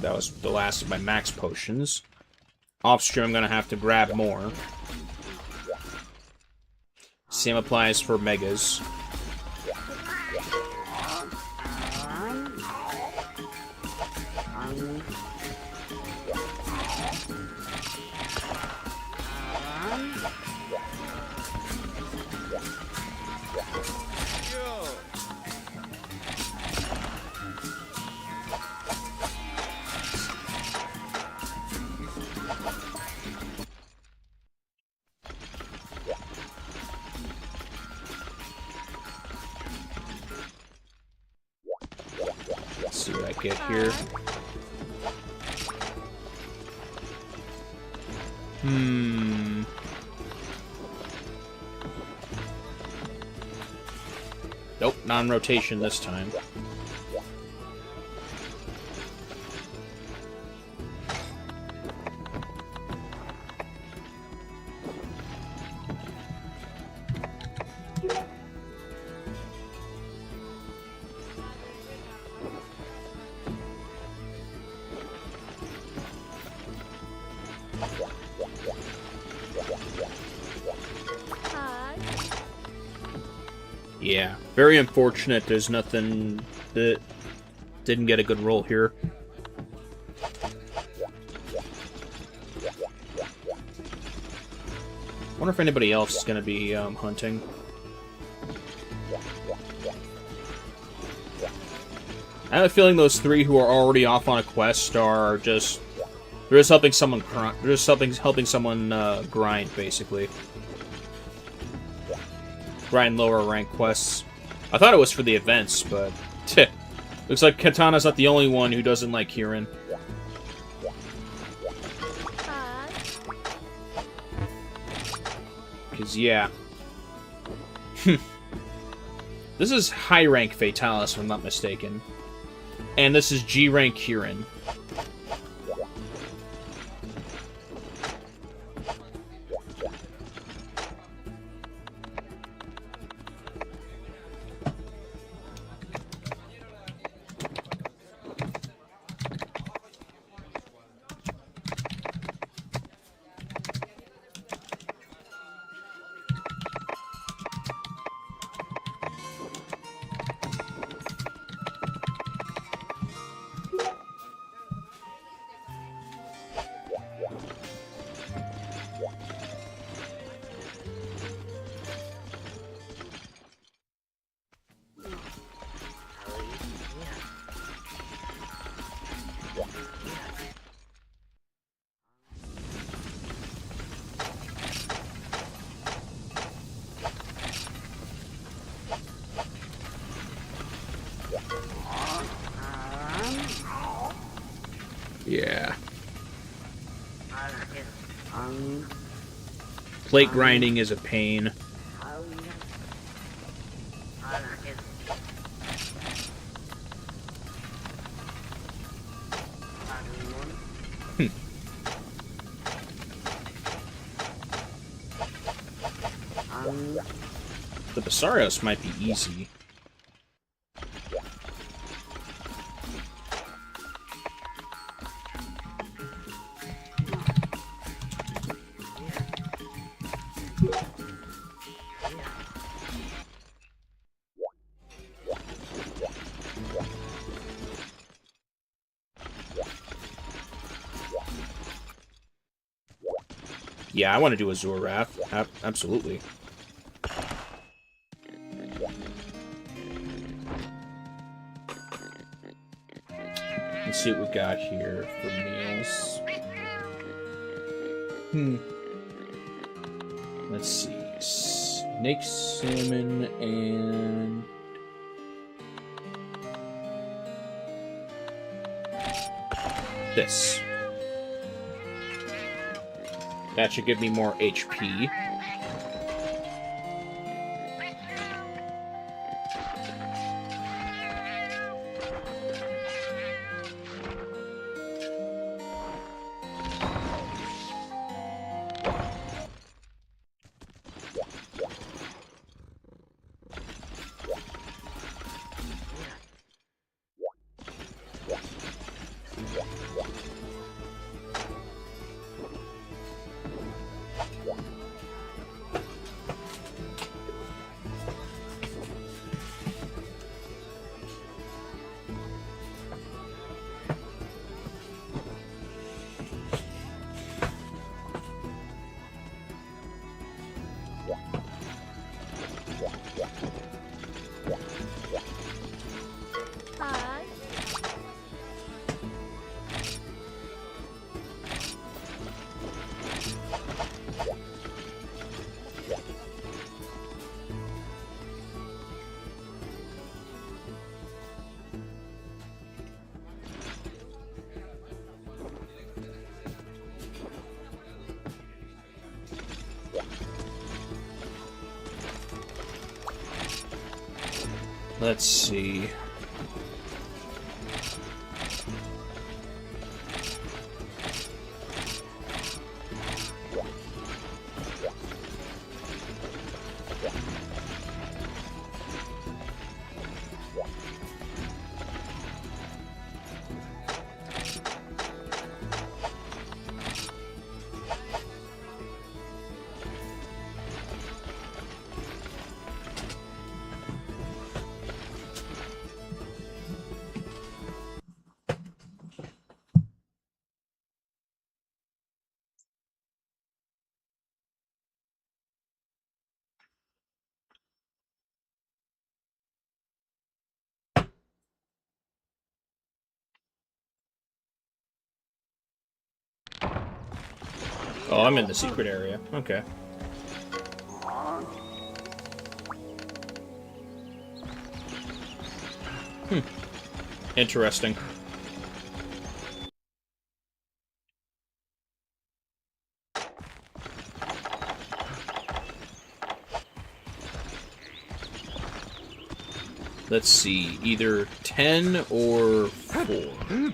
That was the last of my max potions. Off-stream, I'm going to have to grab more. Same applies for megas. See what I get here. Nope, non-rotation this time. Yeah, very unfortunate there's nothing that didn't get a good roll here. Wonder if anybody else is going to be hunting. I have a feeling those three who are already off on a quest are just... they're just helping someone helping someone grind, basically. Grind lower rank quests. I thought it was for the events, but... looks like Katana's not the only one who doesn't like Kirin. Because, yeah. This is high rank Fatalis, if I'm not mistaken. And this is G rank Kirin. Yeah. Plate grinding is a pain. The Basarios might be easy. Yeah, I want to do a Zorath. Absolutely. Let's see what we've got here for meals. Let's see. Snake salmon and... this. That should give me more HP. Let's see. Oh, I'm in the secret area. Okay. Interesting. Let's see, either 10 or 4.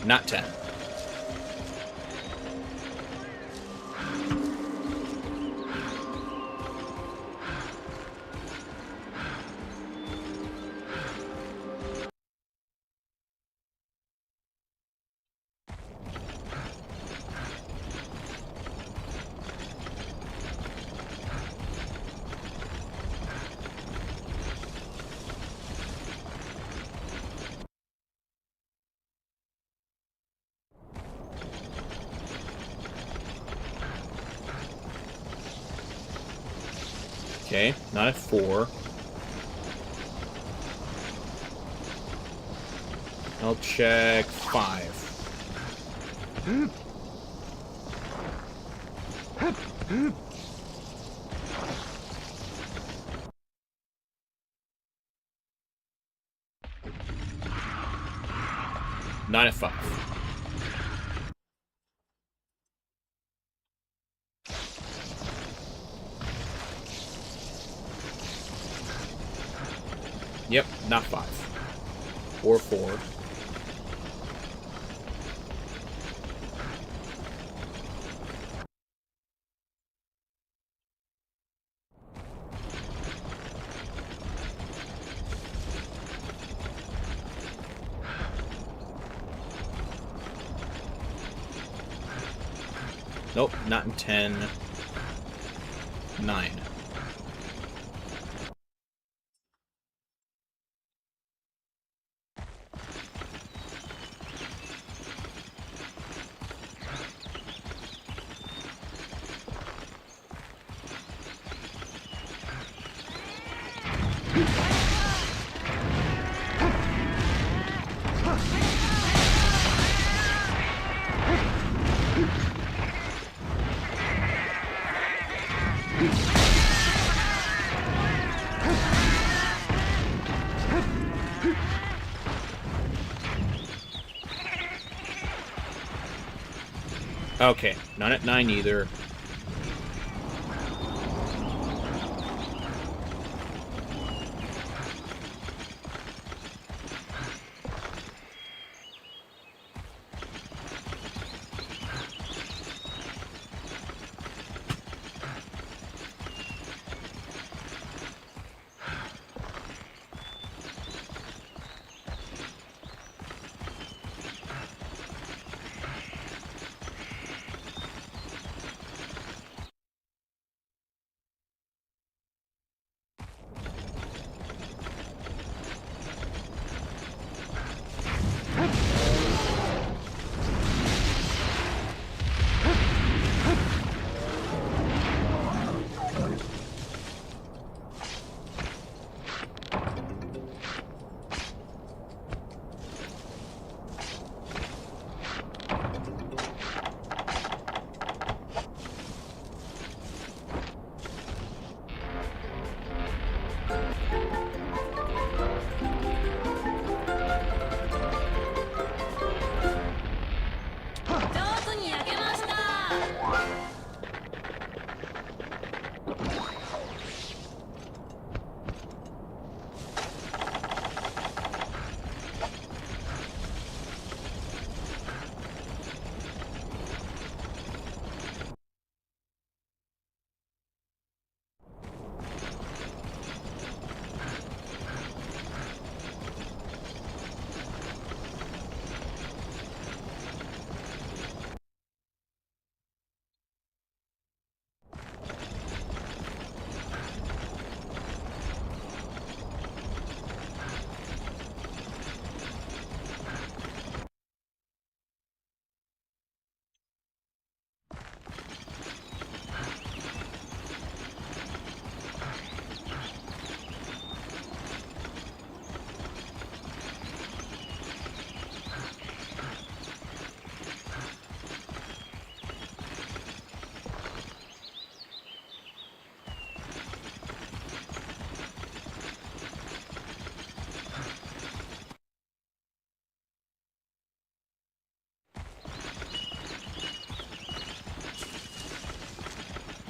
Not 10. Okay, not at 4. I'll check 5. 9 at 5. Yep, not 5. Or 4. Nope, not in 10. 9. Okay, not at 9 either.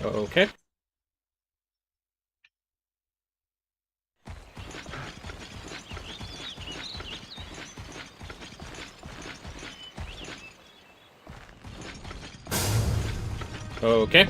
Okay. Okay.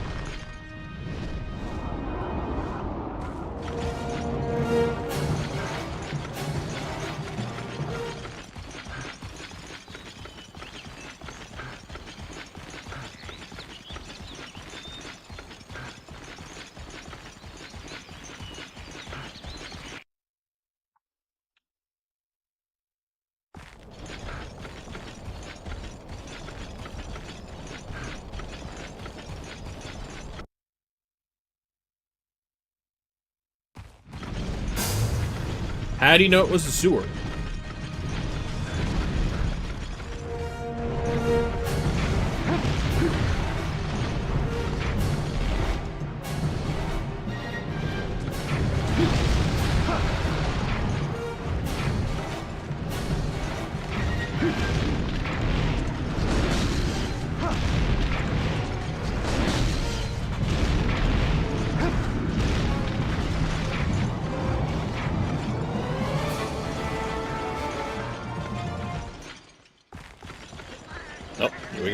How do you know it was the sewer?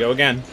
go again.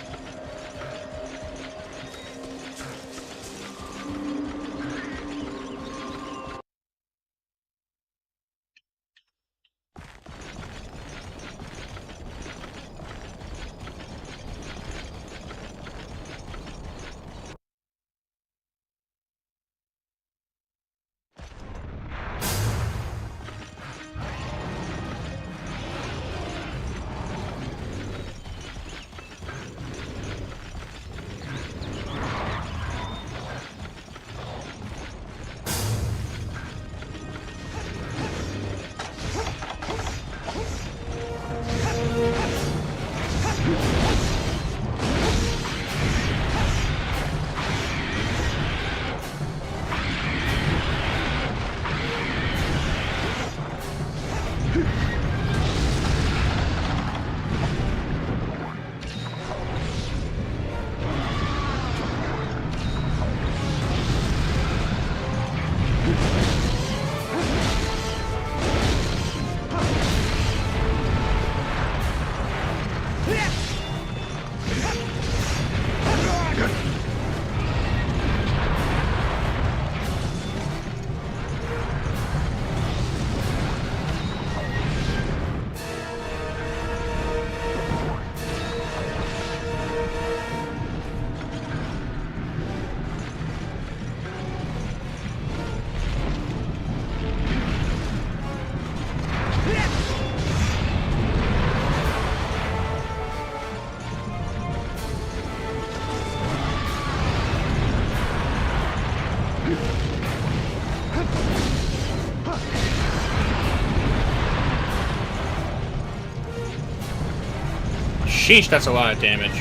Sheesh, that's a lot of damage.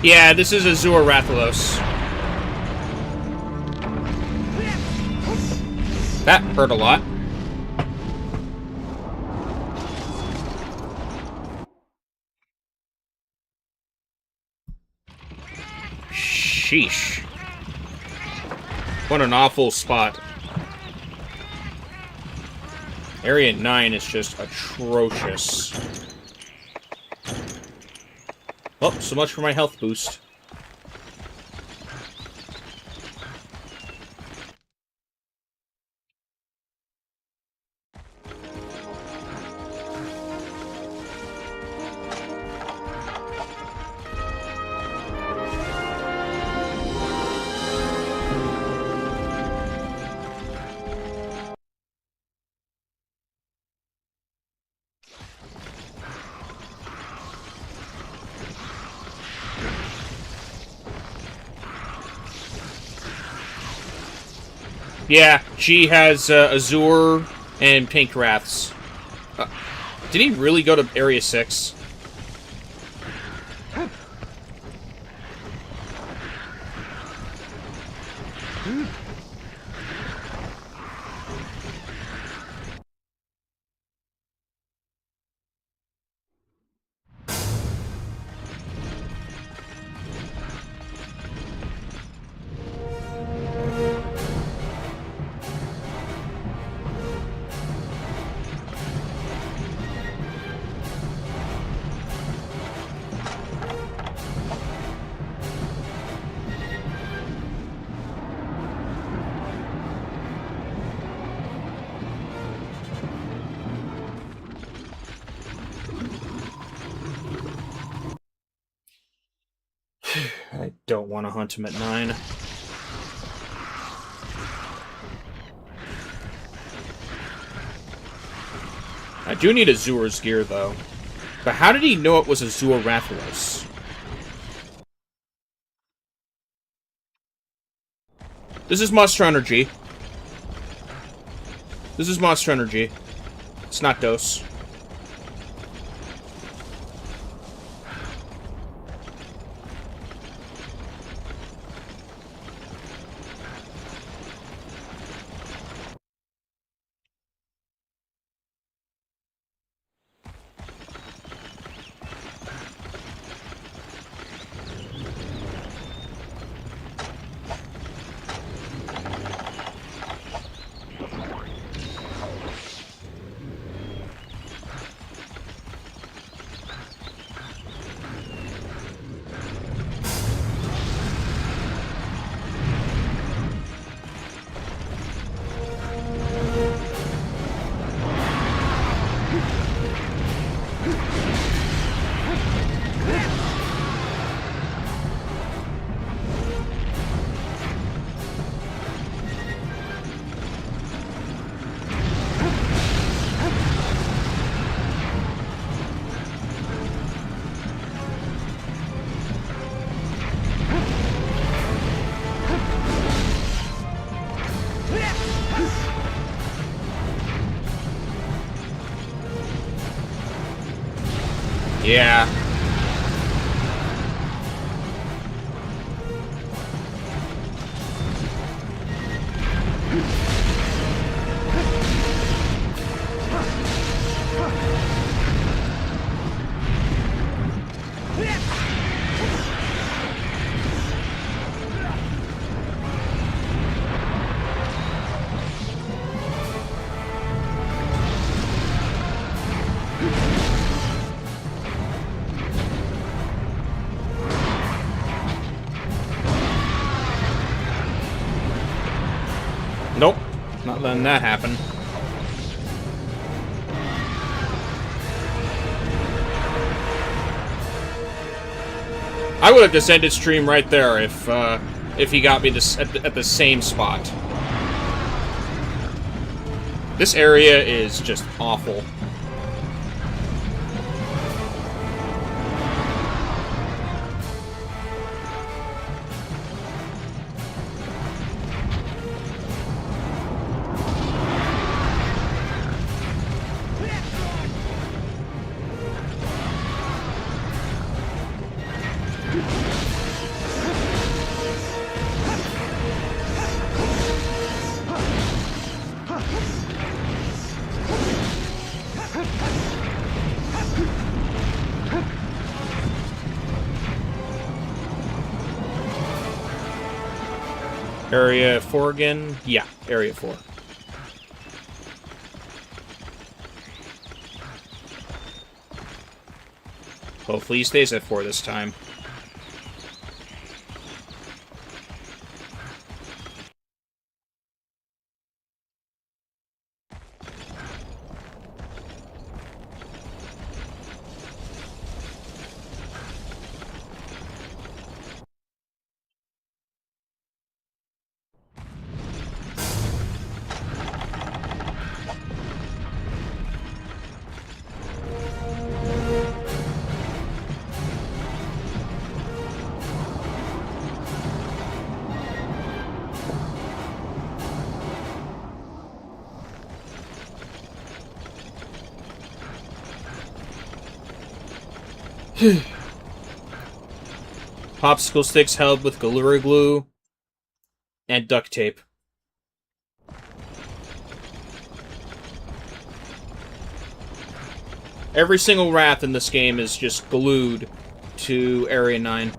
Yeah, this is Azure Rathalos. That hurt a lot. Sheesh. What an awful spot. Area 9 is just atrocious. Well, so much for my health boost. Yeah, G has Azure and Pink Wraths. Did he really go to Area 6? I don't want to hunt him at 9. I do need Azure's gear, though. But how did he know it was Azure Rathalos? This is Monster Energy. This is Monster Energy. It's not Dose. Yeah. Nope. Not letting that happen. I would have just ended stream right there if he got me this at the same spot. This area is just awful. Area 4 again? Yeah, Area 4. Hopefully he stays at 4 this time. Popsicle sticks held with Gorilla Glue and duct tape. Every single wrath in this game is just glued to Area 9.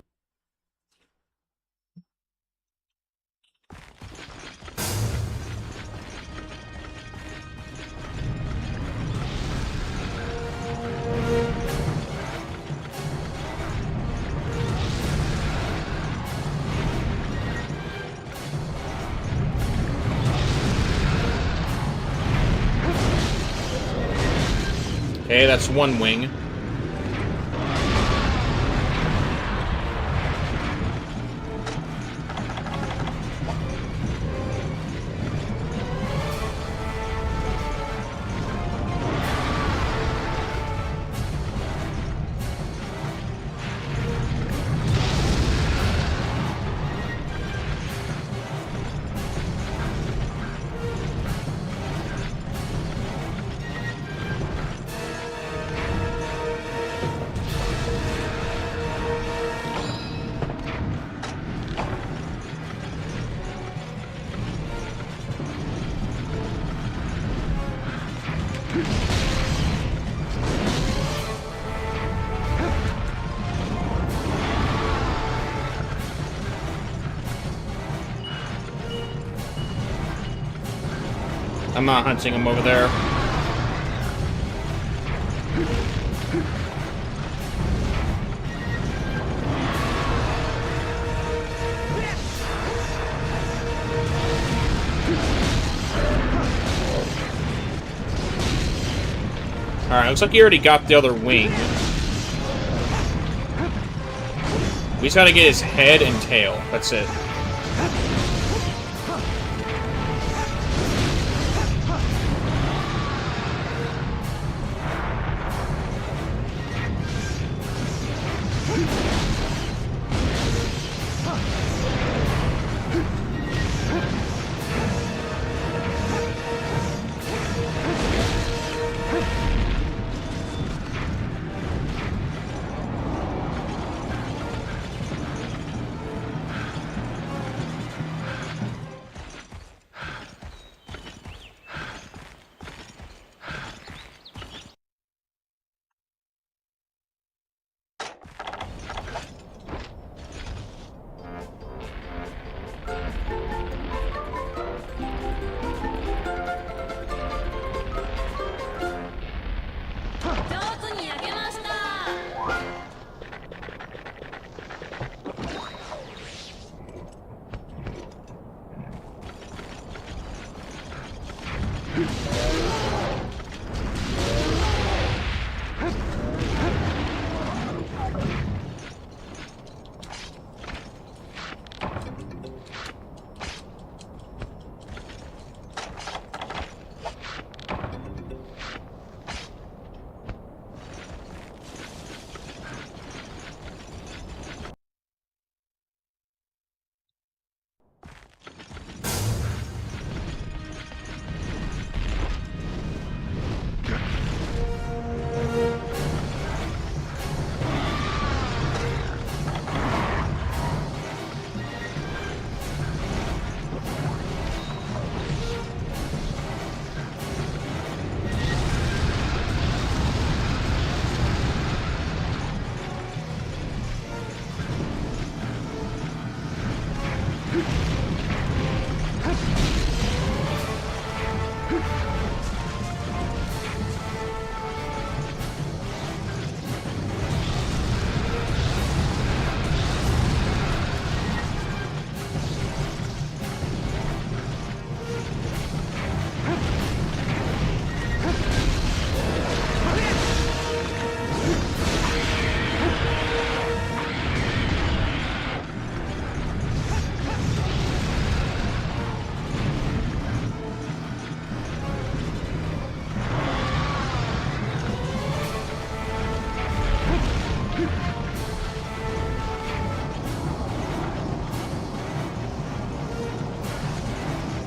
Okay, that's one wing. I'm not hunting him over there. Alright, looks like he already got the other wing. We just gotta get his head and tail. That's it.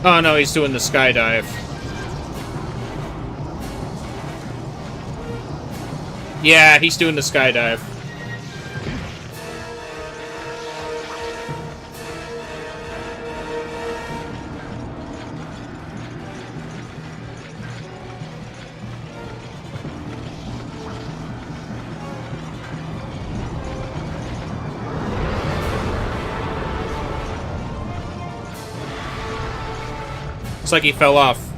Oh no, he's doing the skydive. Yeah, he's doing the skydive. Looks like he fell off.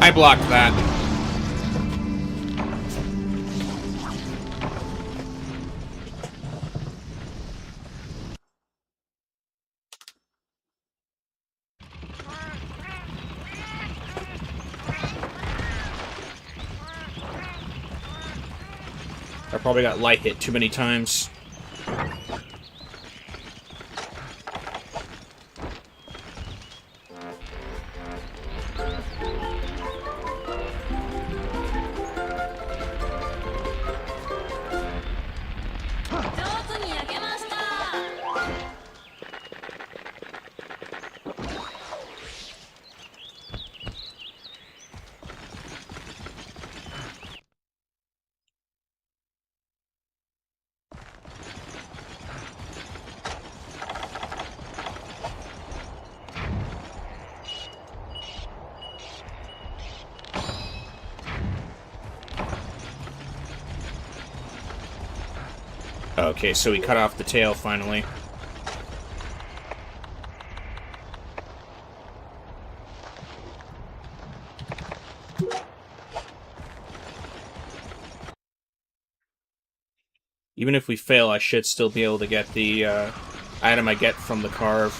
I blocked that. I probably got light hit too many times. Okay, so we cut off the tail finally. Even if we fail, I should still be able to get the item I get from the carve.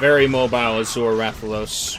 Very mobile Azure Rathalos.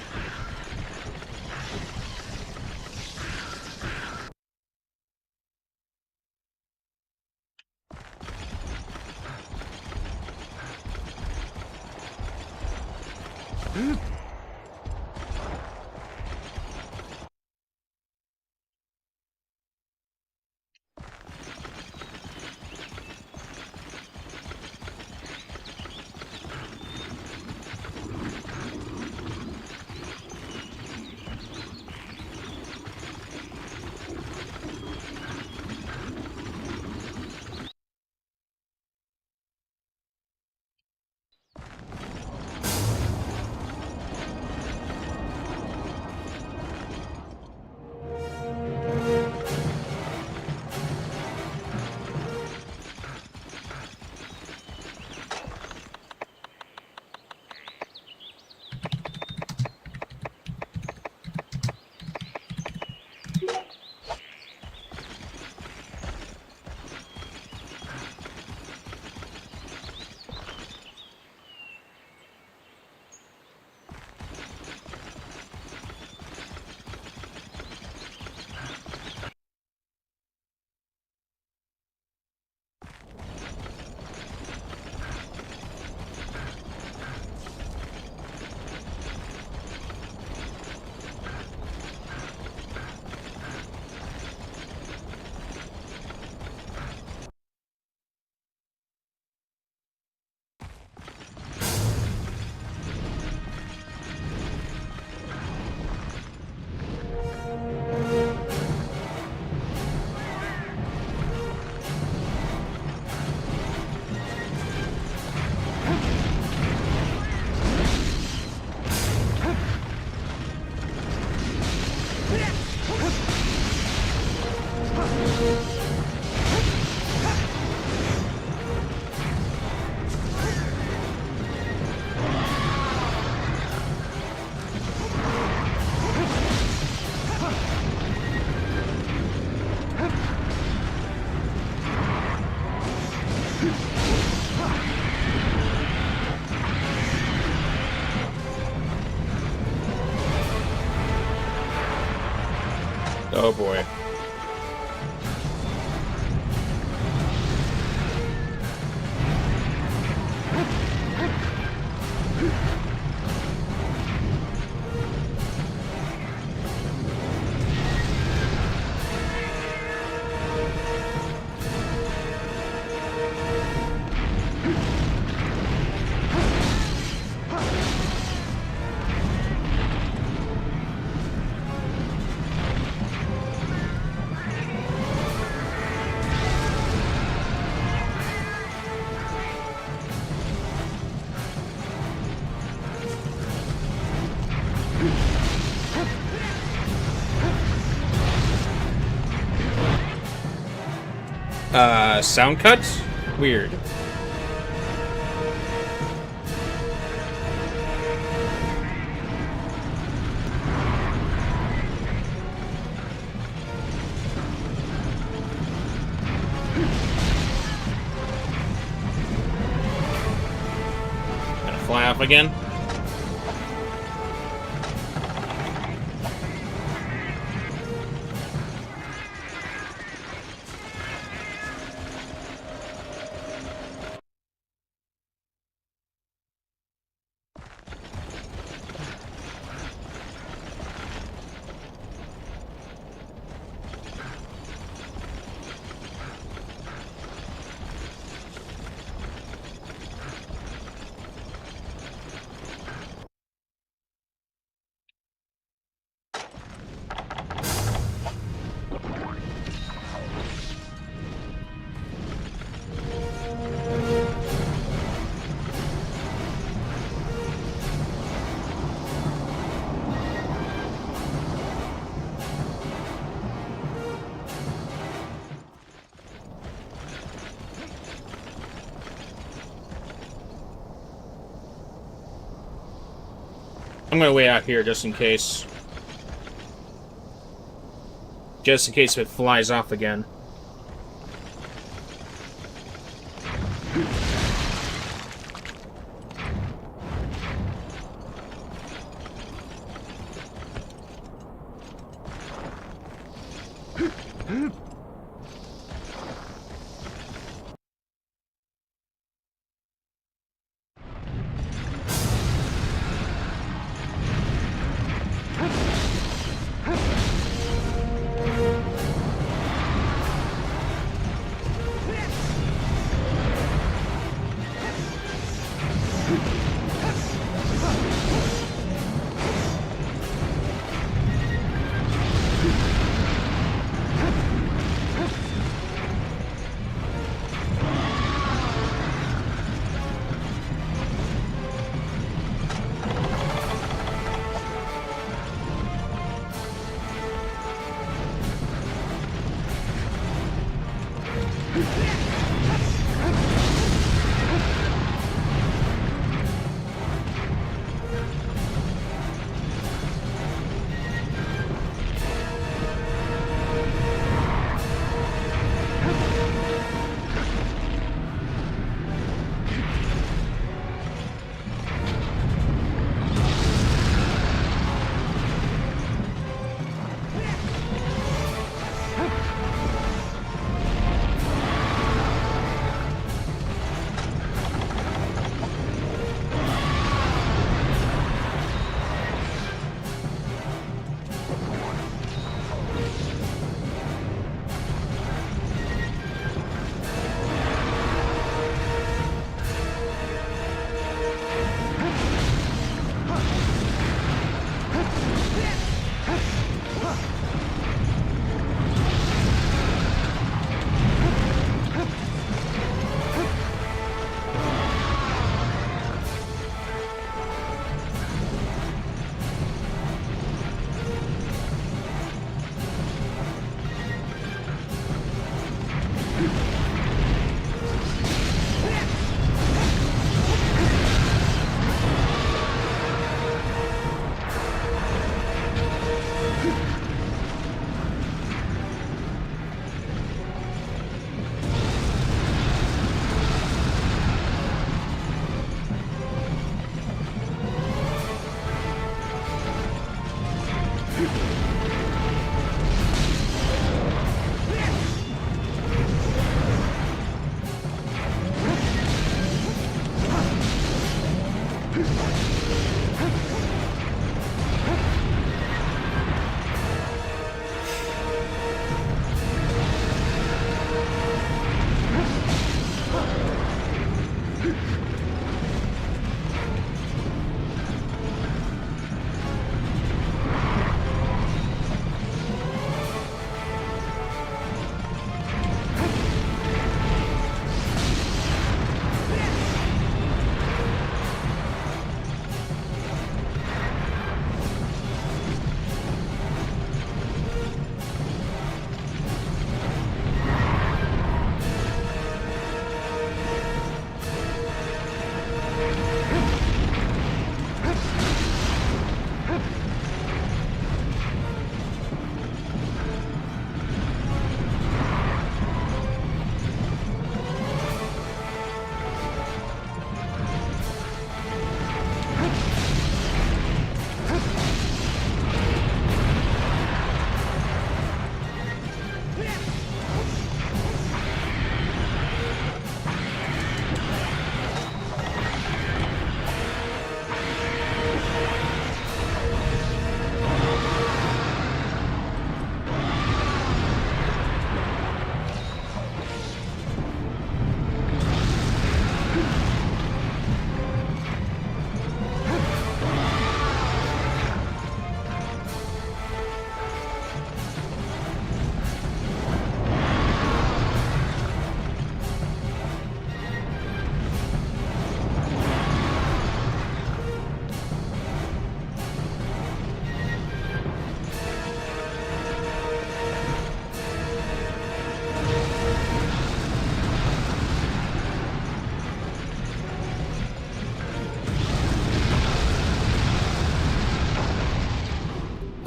Oh boy. Sound cuts? Weird. off again. I'm gonna wait out here just in case. Just in case it flies off again.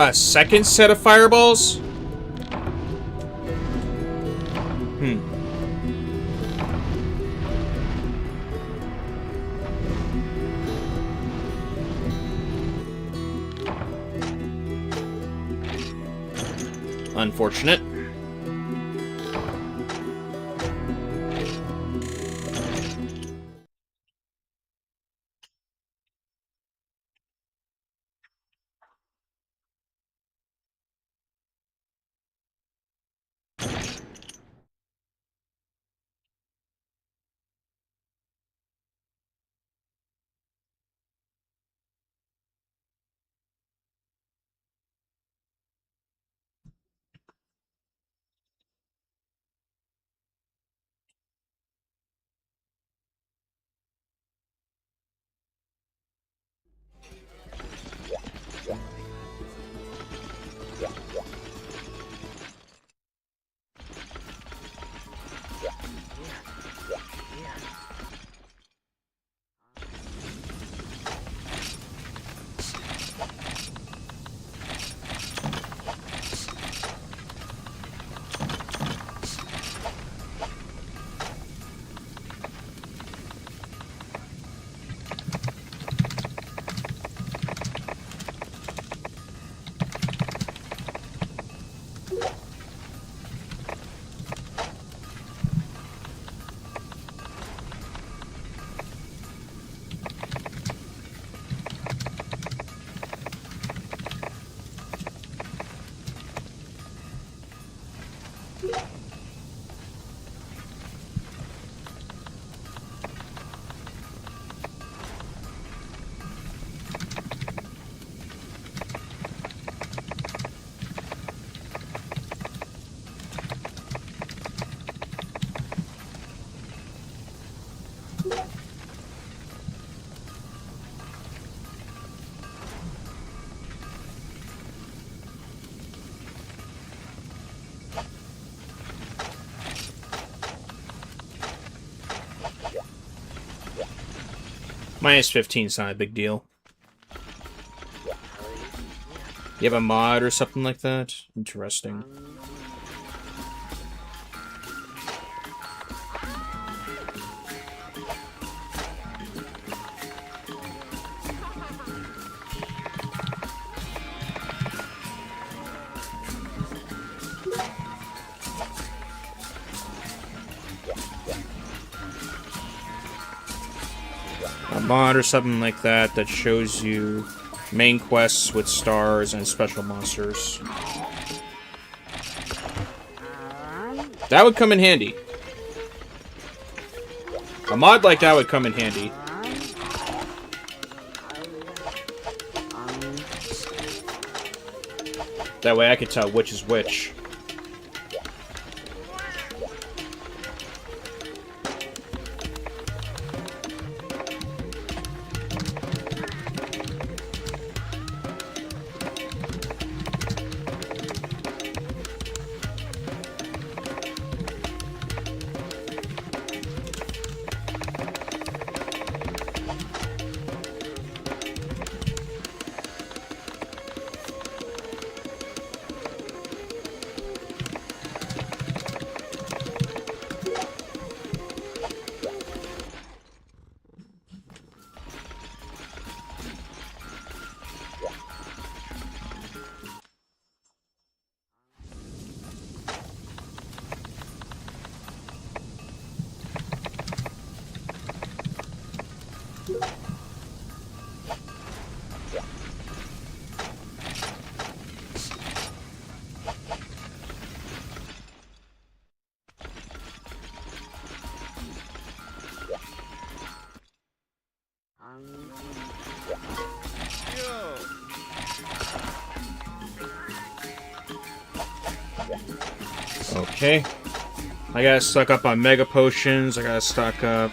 A second set of fireballs? Unfortunate. Minus 15's not a big deal. You have a mod or something like that? Interesting. Mod or something like that that shows you main quests with stars and special monsters. That would come in handy. A mod like that would come in handy. That way I could tell which is which. Okay. I gotta stock up on mega potions. I gotta stock up.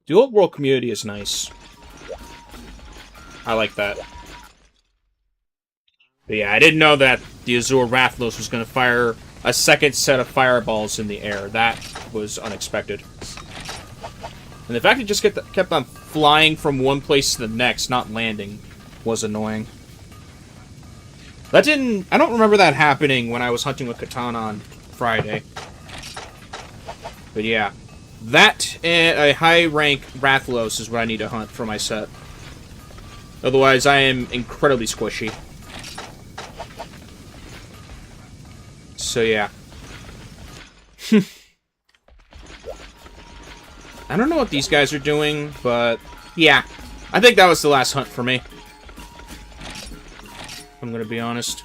The old world community is nice. I like that. But yeah, I didn't know that the Azure Rathlos was going to fire a second set of fireballs in the air. That was unexpected. And the fact it just kept on flying from one place to the next, not landing, was annoying. I don't remember that happening when I was hunting with Katana on Friday. But yeah. That and a high rank Rathlos is what I need to hunt for my set. Otherwise, I am incredibly squishy. So yeah. I don't know what these guys are doing, but yeah. I think that was the last hunt for me. I'm gonna be honest.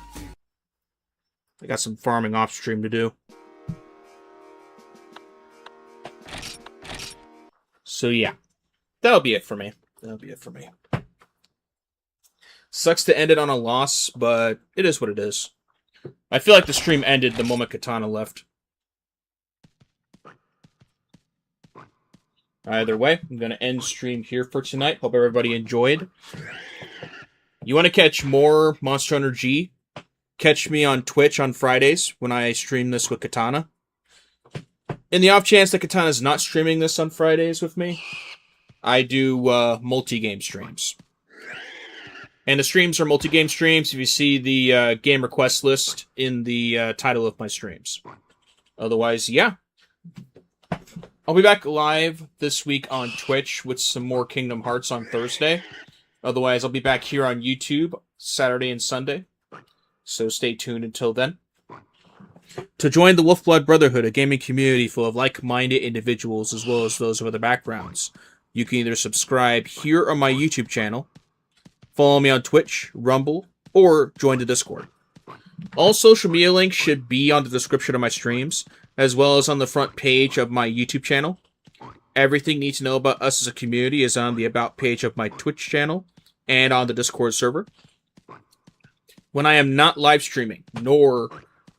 I got some farming off stream to do. So yeah. That'll be it for me. That'll be it for me. Sucks to end it on a loss, but it is what it is. I feel like the stream ended the moment Katana left. Either way, I'm going to end stream here for tonight. Hope everybody enjoyed. You want to catch more Monster Hunter G? Catch me on Twitch on Fridays when I stream this with Katana. In the off chance that Katana's not streaming this on Fridays with me, I do multi-game streams. And the streams are multi-game streams if you see the game request list in the title of my streams. Otherwise, yeah. I'll be back live this week on Twitch with some more Kingdom Hearts on Thursday. Otherwise, I'll be back here on YouTube Saturday and Sunday. So stay tuned until then. To join the Wolf Blood Brotherhood, a gaming community full of like-minded individuals as well as those of other backgrounds, you can either subscribe here on my YouTube channel, follow me on Twitch, Rumble, or join the Discord. All social media links should be on the description of my streams, as well as on the front page of my YouTube channel. Everything you need to know about us as a community is on the About page of my Twitch channel and on the Discord server. When I am not live streaming, nor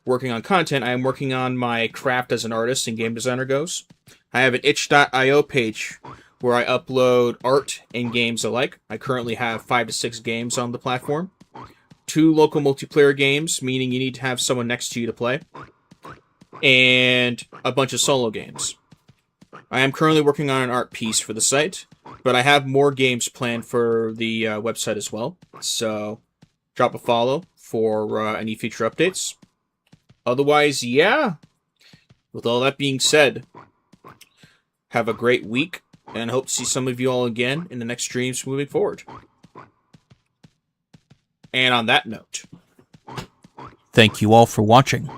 working on content, I am working on my craft as an artist and game designer goes. I have an itch.io page where I upload art and games alike. I currently have 5 to 6 games on the platform. 2 local multiplayer games, meaning you need to have someone next to you to play. And a bunch of solo games. I am currently working on an art piece for the site, but I have more games planned for the website as well. So drop a follow for any future updates. Otherwise, yeah. With all that being said, have a great week, and hope to see some of you all again in the next streams moving forward. And on that note, thank you all for watching.